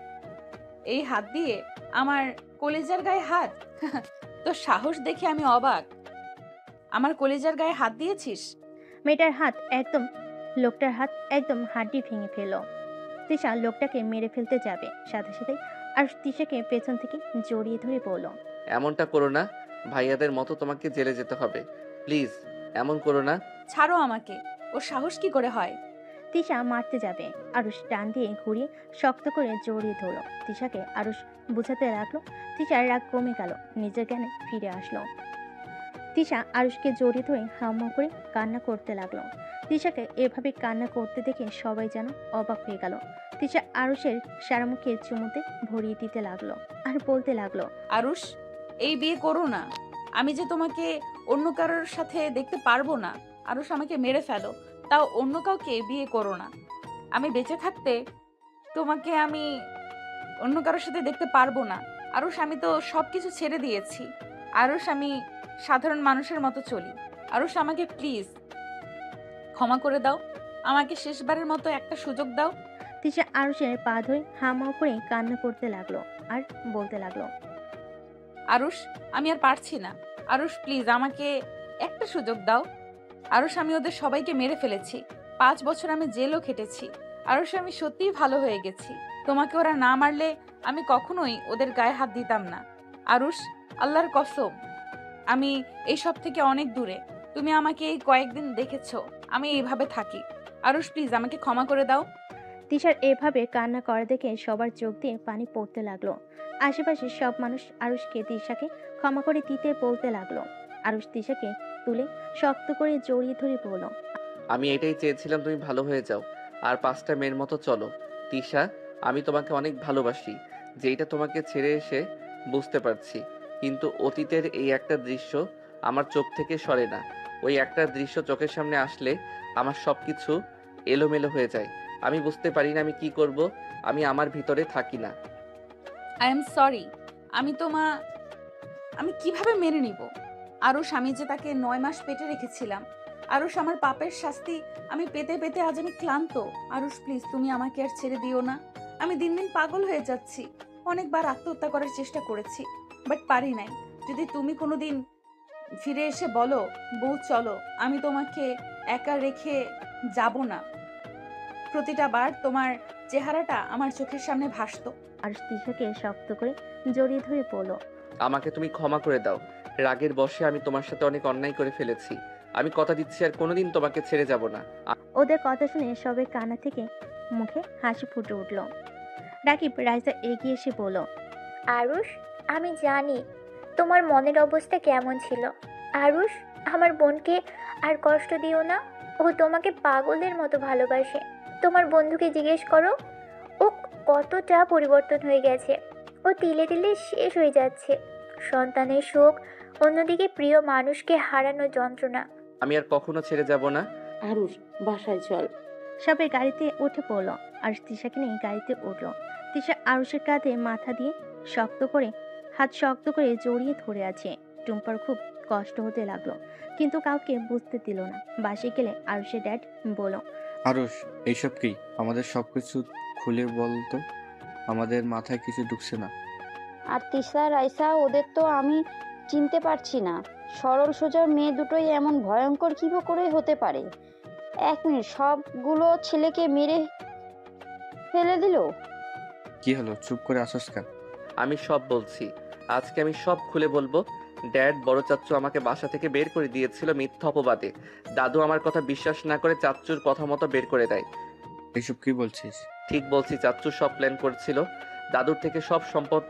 এই হাত দিয়ে আমার কলেজার গায়ে হাত। তোর সাহস দেখে আমি অবাক, আমার কলেজার গায়ে হাত দিয়েছিস। লোকটার হাত একদম হাড্ডি ভেঙে ফেলল। তিশা লোকটাকে মেরে ফেলতে যাবে, সাথে সাথে আর তিশাকে পেছন থেকে জড়িয়ে ধরে বলল। এমনটা করো না, ভাইয়াদের মতো তোমাকে জেলে যেতে হবে। প্লিজ এমন করো না। ছাড়ো আমাকে, ওর সাহস কি করে হয়? তিশা মারতে যাবে, আরুষ টান দিয়ে ঘুরিয়ে শক্ত করে জড়িয়ে ধরল। তিশাকে আরুষ বুঝাতে লাগলো। তিশার রাগ কমে গেল, নিজের জ্ঞানে ফিরে আসলো। তিশা আরুষকে জড়িয়ে ধরে হাম্মা করে কান্না করতে লাগলো। তিশাকে এভাবে কান্না করতে দেখে সবাই যেন অবাক হয়ে গেল। তিশা আরুষের সারা মুখে চুমুতে ভরিয়ে দিতে লাগলো আর বলতে লাগলো। আরুষ, এই বিয়ে করো না, আমি যে তোমাকে অন্য কারোর সাথে দেখতে পারবো না। আরুষ, আমাকে মেরে ফেলো, তাও অন্য কাউকে বিয়ে করো না। আমি বেঁচে থাকতে তোমাকে আমি অন্য কারোর সাথে দেখতে পারবো না। আরুষ, আমি তো সব কিছু ছেড়ে দিয়েছি। আরুষ, আমি সাধারণ মানুষের মতো চলি। আরুষ, আমাকে প্লিজ ক্ষমা করে দাও, আমাকে শেষবারের মতো একটা সুযোগ দাও। তিশা আরুষের পা ধরে হামাও করে কান্না করতে লাগলো আর বলতে লাগলো। আরুষ, আমি আর পারছি না। আরুষ, প্লিজ আমাকে একটা সুযোগ দাও। আরুষ, আমি ওদের সবাইকে মেরে ফেলেছি। 5 বছর আমি জেলও খেটেছি। আরুষ, আমি সত্যিই ভালো হয়ে গেছি। তোমাকে ওরা না মারলে আমি কখনোই ওদের গায়ে হাত দিতাম না। আরুষ, আল্লাহর কসম, আমি এইসব থেকে অনেক দূরে। তুমি আমাকে এই কয়েকদিন দেখেছো আমি এইভাবে থাকি। আরুষ, প্লিজ আমাকে ক্ষমা করে দাও। তিশার এভাবে কান্না করা দেখে সবার চোখ দিয়ে পানি পড়তে লাগলো। আশেপাশে সব মানুষ আরুষকে তিশাকে ক্ষমা করে দিতে বলতে লাগলো। আরুষ তিশাকে তুলে শক্ত করে জড়িয়ে ধরে বলল। আমি এটাই চেয়েছিলাম, তুমি ভালো হয়ে যাও আর 5টা মেয়ের মতো চলো। তিশা, আমি তোমাকে অনেক ভালোবাসি, যেটা তোমাকে ছেড়ে এসে বুঝতে পারছি। কিন্তু অতীতের এই একটা দৃশ্য আমার চোখ থেকে সরে না। ওই একটা দৃশ্য চোখের সামনে আসলে আমার সব কিছু এলোমেলো হয়ে যায়। আমি বুঝতে পারি না আমি কি করব। আমি আমার ভিতরে থাকি না। I am sorry. আমি কিভাবে মেনে নিব? আরুষ, আমি যে তাকে 9 মাস পেটে রেখেছিলাম। আরুষ, আমার পাপের শাস্তি আমি পেতে পেতে আজ আমি ক্লান্ত। আরুষ প্লিজ, তুমি আমাকে আর ছেড়ে দিও না। আমি দিন দিন পাগল হয়ে যাচ্ছি। অনেকবার আত্মহত্যা করার চেষ্টা করেছি, বাট পারি নাই। যদি তুমি কোনোদিন ফিরে এসে বলো, বউ চলো, আমি তোমাকে একা রেখে যাব না। প্রতিটা বার তোমার চেহারাটা আমার চোখের সামনে ভাসতো। আরুষ তিশাকে শক্ত করে জড়িয়ে ধরে বলল, আমাকে তুমি ক্ষমা করে দাও। রাগের বশে আমি তোমার সাথে অনেক অন্যায় করে ফেলেছি। আমি কথা দিচ্ছি আর কোনোদিন তোমাকে ছেড়ে যাব না। ওদের কথা শুনে সবের কানা থেকে মুখে হাসি ফুটে উঠল। রাকিব রাইসা এগিয়ে এসে বলল, আরুষ, আমি জানি তোমার মনের অবস্থা কেমন ছিল। আরুষ, আমার বোনকে আর কষ্ট দিও না। ও তোমাকে পাগলের মতো ভালোবাসে। তোমার বন্ধুকে জিজ্ঞেস করো, ও কতটা পরিবর্তন হয়ে গেছে। ও তিলে তিলে শেষ হয়ে যাচ্ছে। সন্তানের শোক, অন্যদিকে প্রিয় মানুষকে হারানোর যন্ত্রণা। আমি আর কখনো ছেড়ে যাব না। আরুষ, বাসায় চল। সবাই গাড়িতে উঠে পড়ল। আরুষ তিশাকে নিয়ে গাড়িতে উঠল। তিশা আরুষের কাঁধে মাথা দিয়ে হাত শক্ত করে জড়িয়ে ধরে আছে। টুম্পার খুব কষ্ট হতে লাগলো, কিন্তু কাউকে বুঝতে দিল না। বাসে গেলে আরুষের ড্যাড বলল, আরুষ, এইসব কি? আমাদের সবকিছু খুলে বল তো। আমাদের মাথায় কিছু ঢুকছে না। আর তিশা রাইসা ওদের তো আমি চিনতে পারছি না। সরল সোজা মেয়ে দুটোই এমন ভয়ঙ্কর কি করে হতে পারে? 1 মিনিট, সবগুলো ছেলেকে মেরে ফেলে দিল। কি হলো, চুপ করে আসস কেন? আমি সব বলছি। আজকে আমি সব খুলে বলবো। ড্যাড, বড় চাচ্চু আমাকে বাসা থেকে বের করে দিয়েছিল মিথ্যা অপবাদে। দাদু আমার কথা বিশ্বাস না করে চাচ্চুর কথা মতো বের করে দেয়। এইসব কি বলছিস? ঠিক বলছি, চাচ্চু সব প্ল্যান করছিল। দাদুর থেকে সব সম্পদ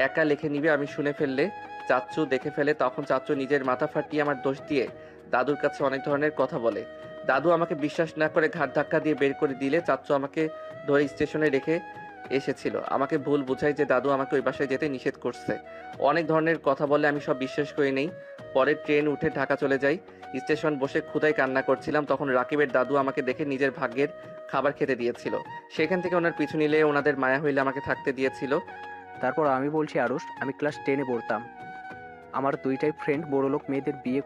একা লিখে নিবে আমি শুনে ফেললে। চাচ্চু দেখে ফেলে, তখন চাচ্চু নিজের মাথা ফাটিয়ে আমার দোষ দিয়ে দাদুর কাছে অনেক ধরনের কথা বলে। দাদু আমাকে বিশ্বাস না করে ঘাট ধাক্কা দিয়ে বের করে দিলে চাচ্চু আমাকে ধরে স্টেশনে রেখে এসেছিল। আমাকে ভুল বুঝাই যে দাদু আমাকে ওই বাসায় যেতে নিষেধ করছে। অনেক ধরনের কথা বলে আমি সব বিশ্বাস করে নেই। পরে ট্রেন উঠে ঢাকা চলে যাই। স্টেশন বসে ক্ষুধায় কান্না করছিলাম, তখন রাকিবের দাদু আমাকে দেখে নিজের ভাগ্যের খাবার খেতে দিয়েছিল। সেখান থেকে ওনার পিছু নিলে ওনাদের মায়া হইলে আমাকে থাকতে দিয়েছিল। তারপর আমি বলছি আরুষ, আমি ক্লাস 10-এ পড়তাম। আমার দুইটাই ফ্রেন্ড বড়লোক মেয়েদের বিয়ে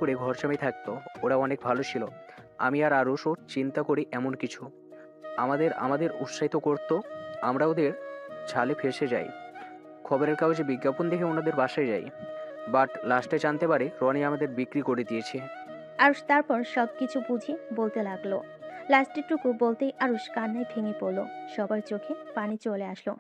করে ঘর জামাই থাকতো। ওরা অনেক ভালো ছিল। আমি আর আরুষও চিন্তা করি এমন কিছু। আমাদের উৎসাহিত করতো। আমরা ওদের ঝালে ফেসে যাই। খবরের কাগজে বিজ্ঞাপন দেখে ওনাদের বাসায় যাই, বাট লাস্টে জানতে পারি রনি আমাদের বিক্রি করে দিয়েছে। আরুষ তারপর সবকিছু বুঝিয়ে বলতে লাগলো। লাস্টেরটুকু বলতেই আরুষ কান্নায় ভেঙে পড়লো। সবার চোখে পানি চলে আসলো।